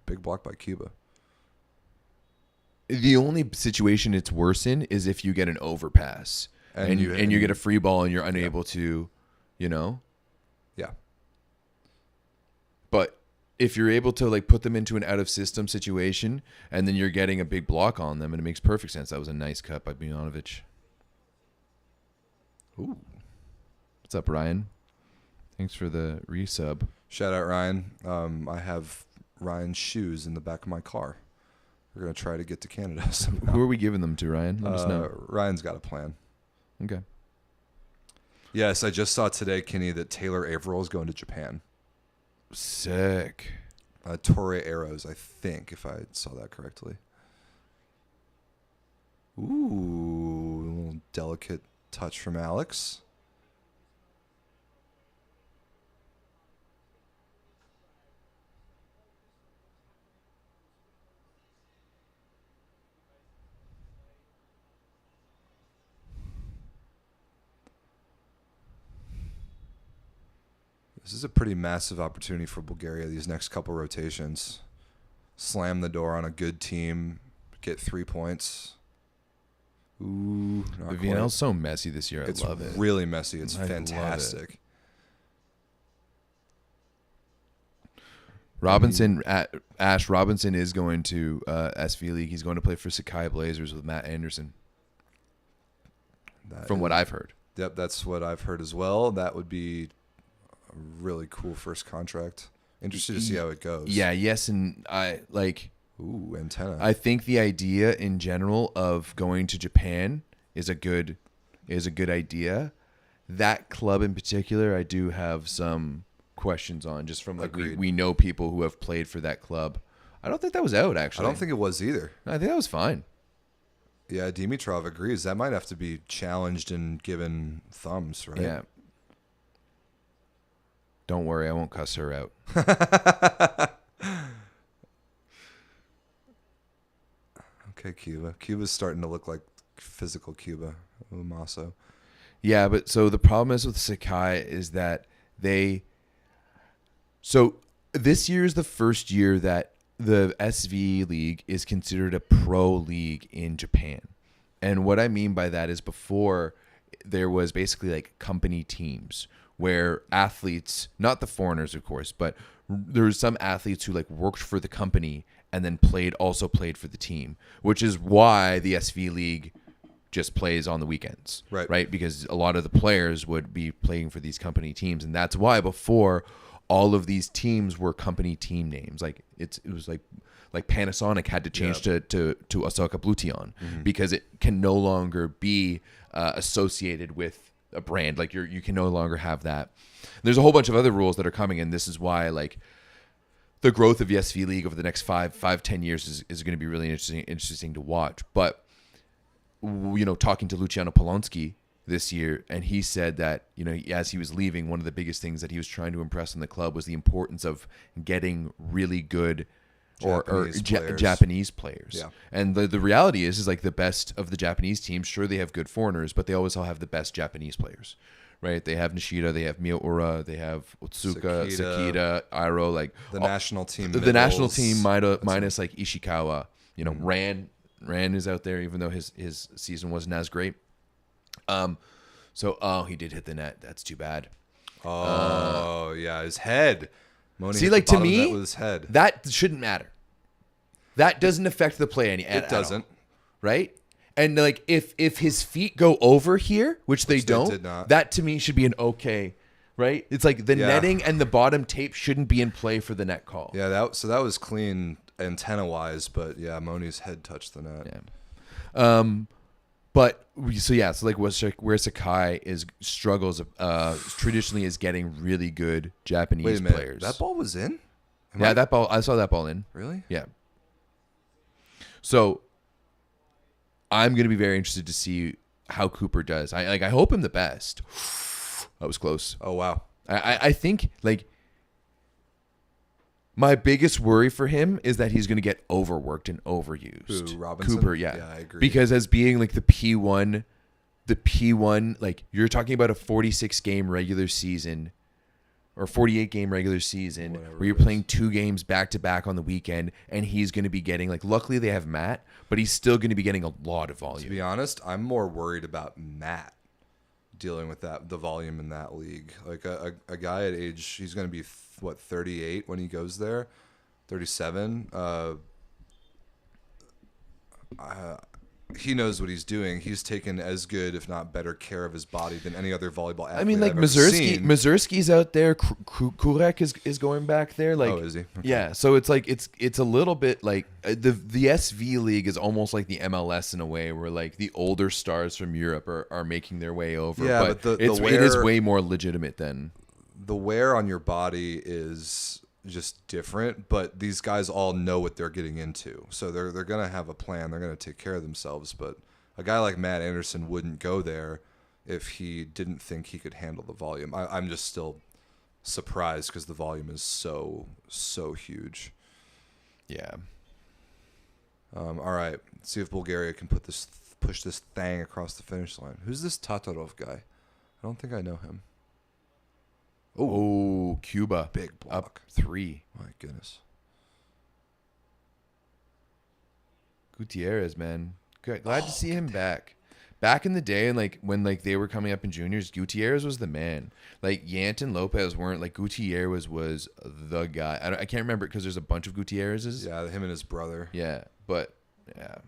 big block by Cuba. the only situation it's worse in is if you get an overpass and you get a free ball and you're unable to, Yeah. But if you're able to like put them into an out of system situation and then you're getting a big block on them, and it makes perfect sense. That was a nice cut by Bujanovic. Ooh. What's up, Ryan? Thanks for the resub. Shout out Ryan. I have Ryan's shoes in the back of my car. We're gonna try to get to Canada somehow. Who are we giving them to, Ryan? Let us know. Ryan's got a plan. Okay. Yes, I just saw today, Kenny, that Taylor Averill is going to Japan. Sick. Torre Arrows, I think, if I saw that correctly. Ooh, a little delicate touch from Alex. This is a pretty massive opportunity for Bulgaria these next couple rotations. Slam the door on a good team, get 3 points. Ooh, The VNL's so messy this year. I love it. It's really messy. It's I love it. fantastic. Robinson, Ash Robinson is going to SV League. He's going to play for Sakai Blazers with Matt Anderson. From what I've heard. Yep, that's what I've heard as well. That would be a really cool first contract. Interested to see how it goes. Yeah, yes, and I like. Ooh, antenna. I think the idea in general of going to Japan is a good idea. That club in particular, I do have some questions on, just from like we know people who have played for that club. I don't think that was out, actually. I don't think it was either. I think that was fine. Yeah, Dimitrov agrees. That might have to be challenged and given thumbs, right? Yeah. Don't worry, I won't cuss her out. Okay, Cuba. Cuba's starting to look like physical Cuba. Umaso. Yeah, but so the problem is with Sakai is that so this year is the first year that the SV League is considered a pro league in Japan. And what I mean by that is before there was basically like company teams where athletes, not the foreigners of course, but there was some athletes who like worked for the company and then also played for the team, which is why the SV League just plays on the weekends, right? Because a lot of the players would be playing for these company teams, and that's why before all of these teams were company team names. Like it was like Panasonic had to change to Osaka Blution because it can no longer be associated with a brand. Like you can no longer have that. There's a whole bunch of other rules that are coming, and this is why like the growth of the SV League over the next 5-10 years is going to be really interesting to watch. But talking to Luciano Polonsky this year, and he said that as he was leaving, one of the biggest things that he was trying to impress in the club was the importance of getting really good Japanese players. Yeah. And the reality is like the best of the Japanese teams, sure, they have good foreigners, but they always all have the best Japanese players, right? They have Nishida, they have Miura, they have Otsuka, Sakita, Airo, like the national team. The national team minus like Ishikawa. Ran is out there, even though his season wasn't as great. He did hit the net. That's too bad. Yeah, his head. Moni see, like to me, with his head. That shouldn't matter. That doesn't affect the play any. It doesn't, right? And like if his feet go over here, which they don't, did not. That to me should be an okay, right? It's like the netting and the bottom tape shouldn't be in play for the net call. Yeah, that was clean antenna wise, but yeah, Moni's head touched the net. Yeah. So like where Sakai struggles traditionally is getting really good Japanese Wait a minute, players. that ball was in? That ball, I saw that ball in. Really? Yeah. So I'm going to be very interested to see how Cooper does. I hope him the best. That was close. Oh wow. I think like my biggest worry for him is that he's going to get overworked and overused. Who, Robinson? Cooper, yeah. Yeah, I agree. Because as being like the P1, like you're talking about a 46 game regular season or 48 game regular season where you're playing 2 games back to back on the weekend, and he's going to be getting like, luckily they have Matt, but he's still going to be getting a lot of volume. To be honest, I'm more worried about Matt dealing with the volume in that league. Like a guy at age, he's going to be 38 when he goes there, 37. He knows what he's doing. He's taken as good, if not better, care of his body than any other volleyball athlete. I mean, like Mazurski's out there. Kurek is going back there. Like, is he? Okay. Yeah. So it's like it's a little bit like the SV League is almost like the MLS in a way, where like the older stars from Europe are making their way over. Yeah, but it is way more legitimate than the wear on your body is just different, but these guys all know what they're getting into, so they're gonna have a plan. They're gonna take care of themselves. But a guy like Matt Anderson wouldn't go there if he didn't think he could handle the volume. I'm just still surprised because the volume is so huge. Yeah. All right, let's see if Bulgaria can push this thing across the finish line. Who's this Tatarov guy? I don't think I know him. Oh, Cuba. Big block. Up 3. My goodness. Gutierrez, man. Glad to see him back. Back in the day, and like when like they were coming up in juniors, Gutierrez was the man. Like Yant and Lopez weren't. Like Gutierrez was the guy. I can't remember because there's a bunch of Gutierrez's. Yeah, him and his brother. Yeah, but yeah.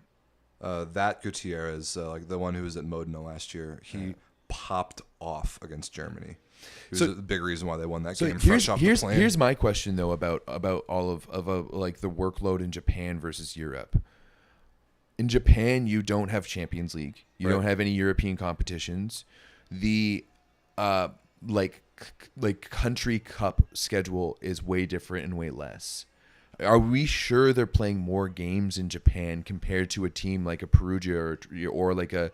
That Gutierrez, like the one who was at Modena last year, he popped off against Germany. He was So- a big reason why they won that So game fresh off the plane. here's my question though about all of like the workload in Japan versus Europe. In Japan, you don't have Champions League. You Right. don't have any European competitions. The like country cup schedule is way different and way less. Are we sure they're playing more games in Japan compared to a team like a Perugia or like a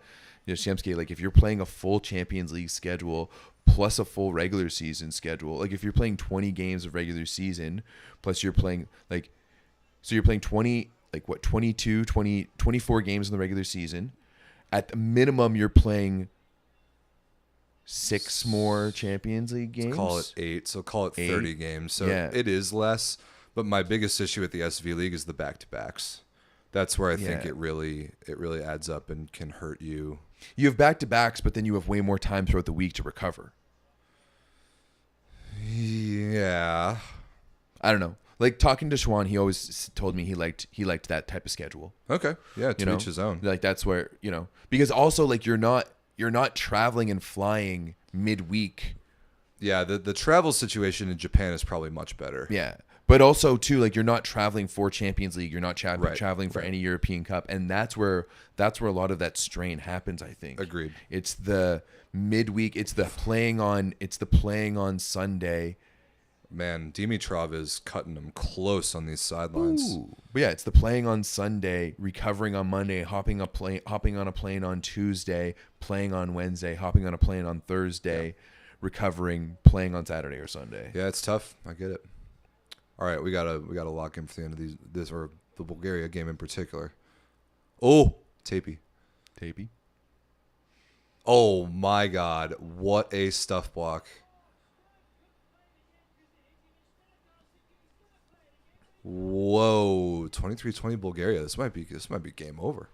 Shemsuke? Like if you're playing a full Champions League schedule plus a full regular season schedule, like if you're playing 20 games of regular season plus you're playing like, so you're playing 20, like what, 22, 20, 24 games in the regular season. At the minimum, you're playing 6 more Champions League games. Call it 8, so call it 30 games. So Yeah. it is less. But my biggest issue with the SV League is the back-to-backs. That's where I think Yeah. it really adds up and can hurt you. You have back-to-backs, but then you have way more time throughout the week to recover. Yeah. I don't know. Like talking to Schwan, he always told me he liked that type of schedule. Okay. Yeah, You to know, each his own. Like that's where, because also like you're not traveling and flying midweek. Yeah, the travel situation in Japan is probably much better. Yeah. But also too, like you're not traveling for Champions League, you're not Right, traveling for any European Cup, and that's where a lot of that strain happens. I think. Agreed. It's the midweek. It's the playing on Sunday. Man, Dimitrov is cutting them close on these sidelines. Ooh. But yeah, it's the playing on Sunday, recovering on Monday, hopping on a plane on Tuesday, playing on Wednesday, hopping on a plane on Thursday, recovering, playing on Saturday or Sunday. Yeah, it's tough. I get it. All right, we gotta lock in for the end of this or the Bulgaria game in particular. Oh, Tapey. Oh my God, what a stuff block! Whoa, 23-20 Bulgaria. This might be game over.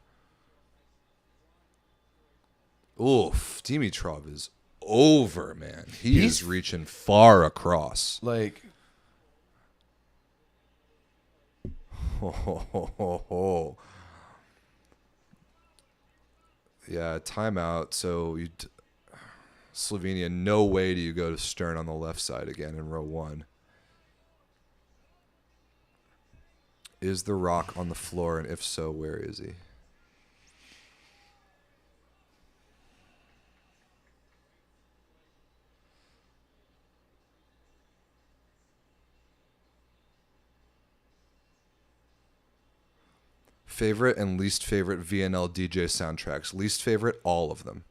Oof, Dimitrov is over, man. He's reaching far across. Like, Yeah, timeout. So Slovenia, no way do you go to Stern on the left side again in row 1. Is the Rock on the floor, and if so, where is he? Favorite and least favorite VNL DJ soundtracks. Least favorite, all of them.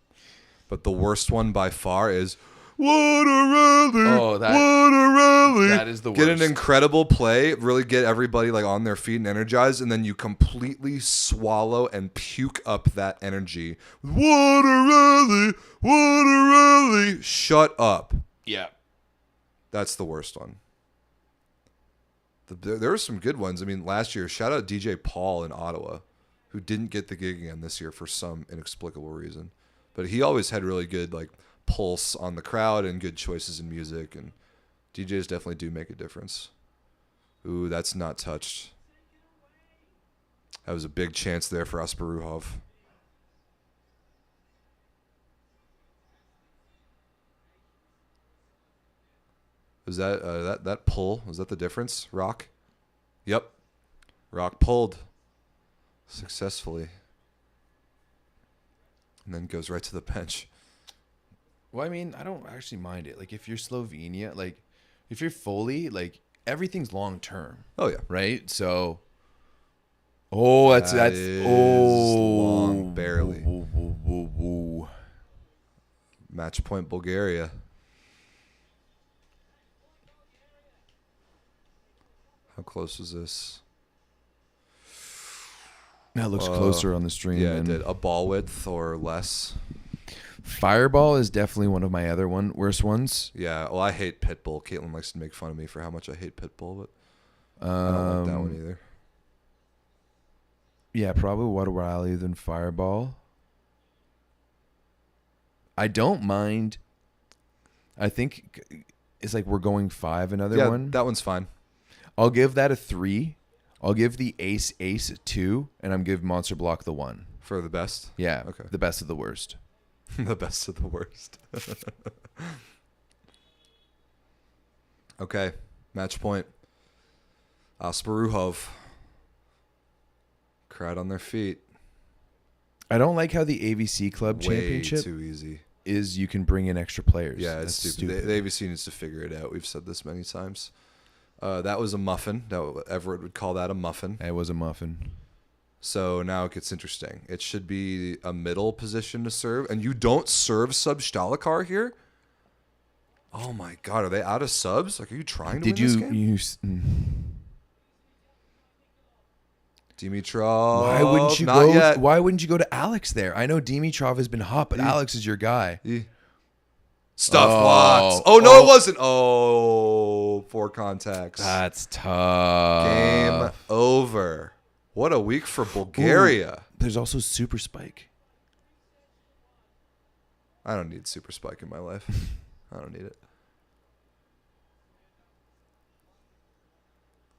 But the worst one by far is What a Rally! Oh, What a Rally! that is the Get an worst. incredible play, really get everybody like on their feet and energized, and then you completely swallow and puke up that energy. What a rally! What a rally! Shut up. yeah. That's the worst one. There were some good ones. I mean, last year, shout out DJ Paul in Ottawa, who didn't get the gig again this year for some inexplicable reason. But he always had really good like pulse on the crowd and good choices in music. And DJs definitely do make a difference. Ooh, that's not touched. That was a big chance there for Asparuhov. Is that that pull? Was that the difference? Rock? Yep. Rock pulled successfully. And then goes right to the bench. Well, I mean, I don't actually mind it. Like, if you're Slovenia, like, if you're fully, like, everything's long term, Oh yeah. right? So, that's That is long, barely. Whoa. Match point Bulgaria. How close was this? That looks closer on the stream. Yeah, it than- did. A ball width or less. Fireball is definitely one of my other worst ones. Yeah, well, I hate Pitbull. Caitlin likes to make fun of me for how much I hate Pitbull, but I don't like that one either. Yeah, probably Water Rally than Fireball. I don't mind. I think it's like we're going 5 another Yeah, one. that one's fine. I'll give that a 3. I'll give the Ace a 2, and I'm give Monster Block the 1. For the best? Yeah, Okay. the best of the worst. The best of the worst. Okay, match point. Asparuhov. Crowd on their feet. I don't like how the AVC Club Way Championship too easy. is you can bring in extra players. Yeah, it's That's stupid. The AVC needs to figure it out. We've said this many times. That was a muffin. Everett would call that a muffin. It was a muffin. So now it gets interesting. It should be a middle position to serve, and you don't serve sub Stalikar here? Oh my God, are they out of subs? Like, are you trying to Did win this game? Dimitrov. Why wouldn't you go to Alex there? I know Dimitrov has been hot, but Alex is your guy. Stuff blocks. Oh, no, it wasn't. Oh, 4 contacts. That's tough. Game over. What a week for Bulgaria. Ooh, there's also Super Spike. I don't need Super Spike in my life. I don't need it.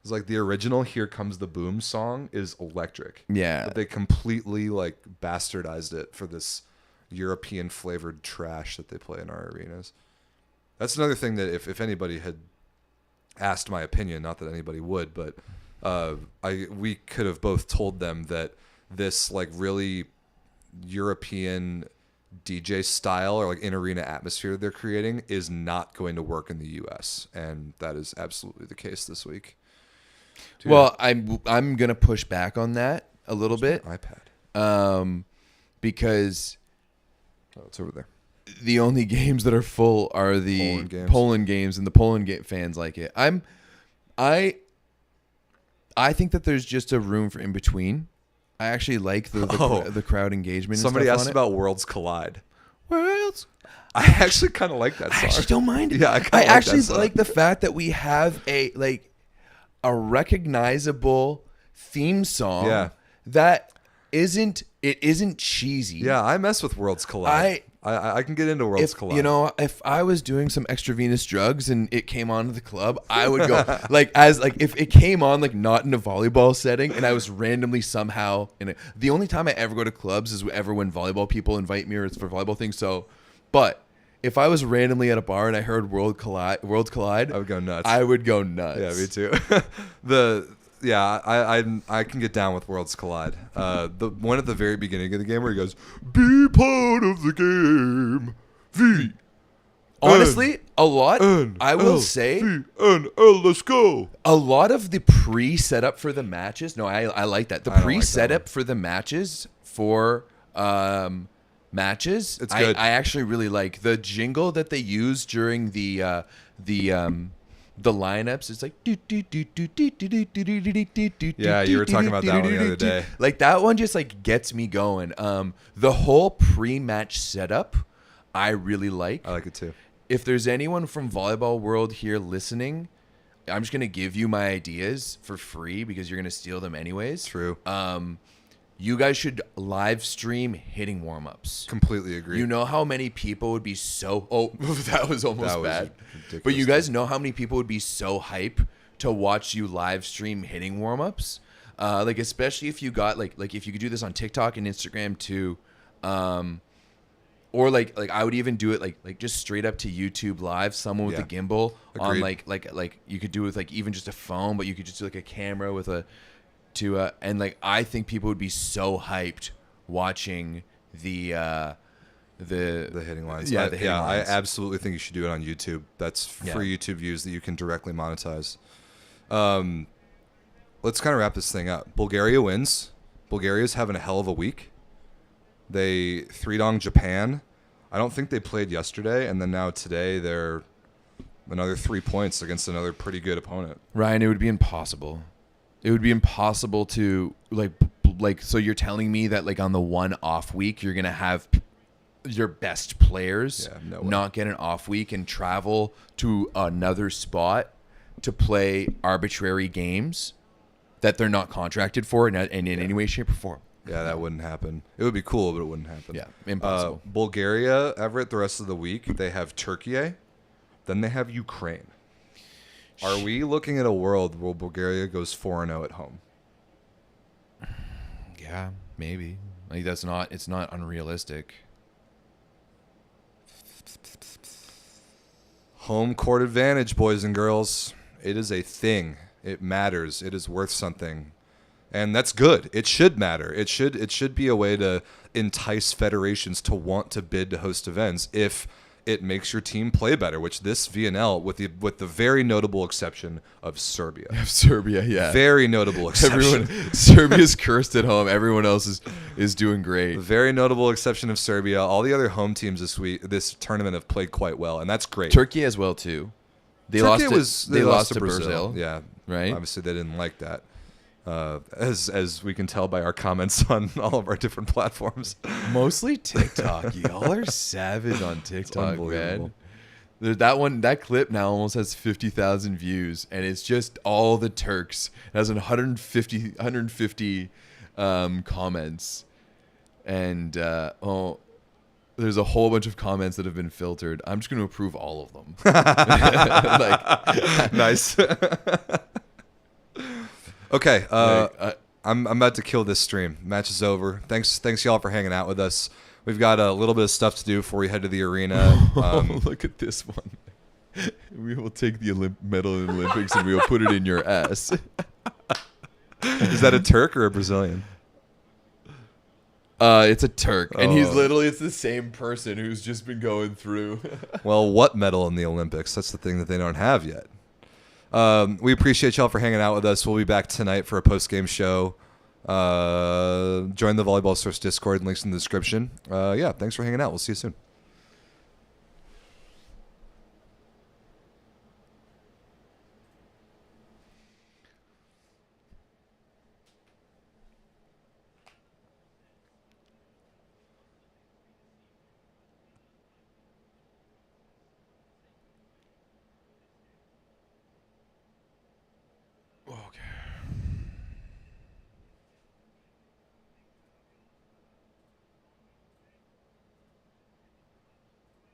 It's like the original "Here Comes the Boom" song is electric. Yeah. But they completely like bastardized it for this European flavored trash that they play in our arenas. That's another thing that if anybody had asked my opinion, not that anybody would, but we could have both told them that this like really European DJ style or like in arena atmosphere they're creating is not going to work in the US, and that is absolutely the case this week. Dude. Well, I'm gonna push back on that a little bit. iPad. Because it's over there. The only games that are full are the Poland games, and the Poland fans like it. I think that there's just a room for in between. I actually like the crowd engagement. Somebody and asked stuff about Worlds Collide. Worlds. I actually kind of like that song. I actually don't mind it. Yeah, I actually like the fact that we have a recognizable theme song that isn't cheesy. Yeah, I mess with Worlds Collide. I can get into Worlds Collide. You know, if I was doing some extravenous drugs and it came on to the club, I would go if it came on like not in a volleyball setting and I was randomly somehow in it. The only time I ever go to clubs is ever when volleyball people invite me or it's for volleyball things. So, but if I was randomly at a bar and I heard Worlds Collide, I would go nuts. Yeah, me too. I can get down with Worlds Collide. The one at the very beginning of the game where he goes, "Be part of the game." Honestly, a lot. I will say, VNL, let's go. A lot of the pre-setup for the matches. No, I like that. The pre-setup for the matches matches. It's good. I actually really like the jingle that they use during the lineups. It's like yeah, you were talking about that one the other day. Like that one just like gets me going. The whole pre-match setup, I really like. I like it too. If there's anyone from volleyball world here listening, I'm just gonna give you my ideas for free because you're gonna steal them anyways. True. You guys should live stream hitting warm-ups. Completely agree. You know how many people would be so... Oh, that was almost bad. But you guys know how many people would be so hype to watch you live stream hitting warm-ups? Like, especially if you got... Like if you could do this on TikTok and Instagram too. Or like I would even do it like just straight up to YouTube live. Someone with a gimbal. Agreed. On like you could do it with like even just a phone, but you could just do like a camera with a... and like I think people would be so hyped watching the hitting lines. Yeah, the hitting lines. I absolutely think you should do it on YouTube. That's free YouTube views that you can directly monetize. Let's kind of wrap this thing up. Bulgaria wins. Bulgaria's having a hell of a week. They 3-dong Japan. I don't think they played yesterday, and then now today they're another 3 points against another pretty good opponent. Ryan, it would be impossible. It would be impossible to like. So you're telling me that like on the one off week you're gonna have your best players not get an off week and travel to another spot to play arbitrary games that they're not contracted for in any way, shape, or form. Yeah, that wouldn't happen. It would be cool, but it wouldn't happen. Yeah, impossible. Bulgaria, Everett, the rest of the week they have Turkey, then they have Ukraine. Are we looking at a world where Bulgaria goes 4-0 at home? Yeah, maybe. Like it's not unrealistic. Home court advantage, boys and girls. It is a thing. It matters. It is worth something. And that's good. It should matter. It should be a way to entice federations to want to bid to host events if it makes your team play better, which this VNL, with the very notable exception of Serbia. Serbia, yeah. Very notable exception. Serbia's cursed at home. Everyone else is doing great. Very notable exception of Serbia. All the other home teams this tournament have played quite well, and that's great. Turkey as well too. They Turkey lost to Brazil. Yeah, right. Obviously, they didn't like that. As we can tell by our comments on all of our different platforms. Mostly TikTok. Y'all are savage on TikTok, man. Unbelievable. That clip now almost has 50,000 views, and it's just all the Turks. It has 150 comments, and there's a whole bunch of comments that have been filtered. I'm just going to approve all of them. Nice. Okay, I'm about to kill this stream. Match is over. Thanks y'all for hanging out with us. We've got a little bit of stuff to do before we head to the arena. Look at this one. We will take the medal in the Olympics and we will put it in your ass. Is that a Turk or a Brazilian? It's a Turk, and it's the same person who's just been going through. Well, what medal in the Olympics? That's the thing that they don't have yet. We appreciate y'all for hanging out with us. We'll be back tonight for a post-game show. Join the Volleyball Source Discord. Links in the description. Yeah, thanks for hanging out. We'll see you soon.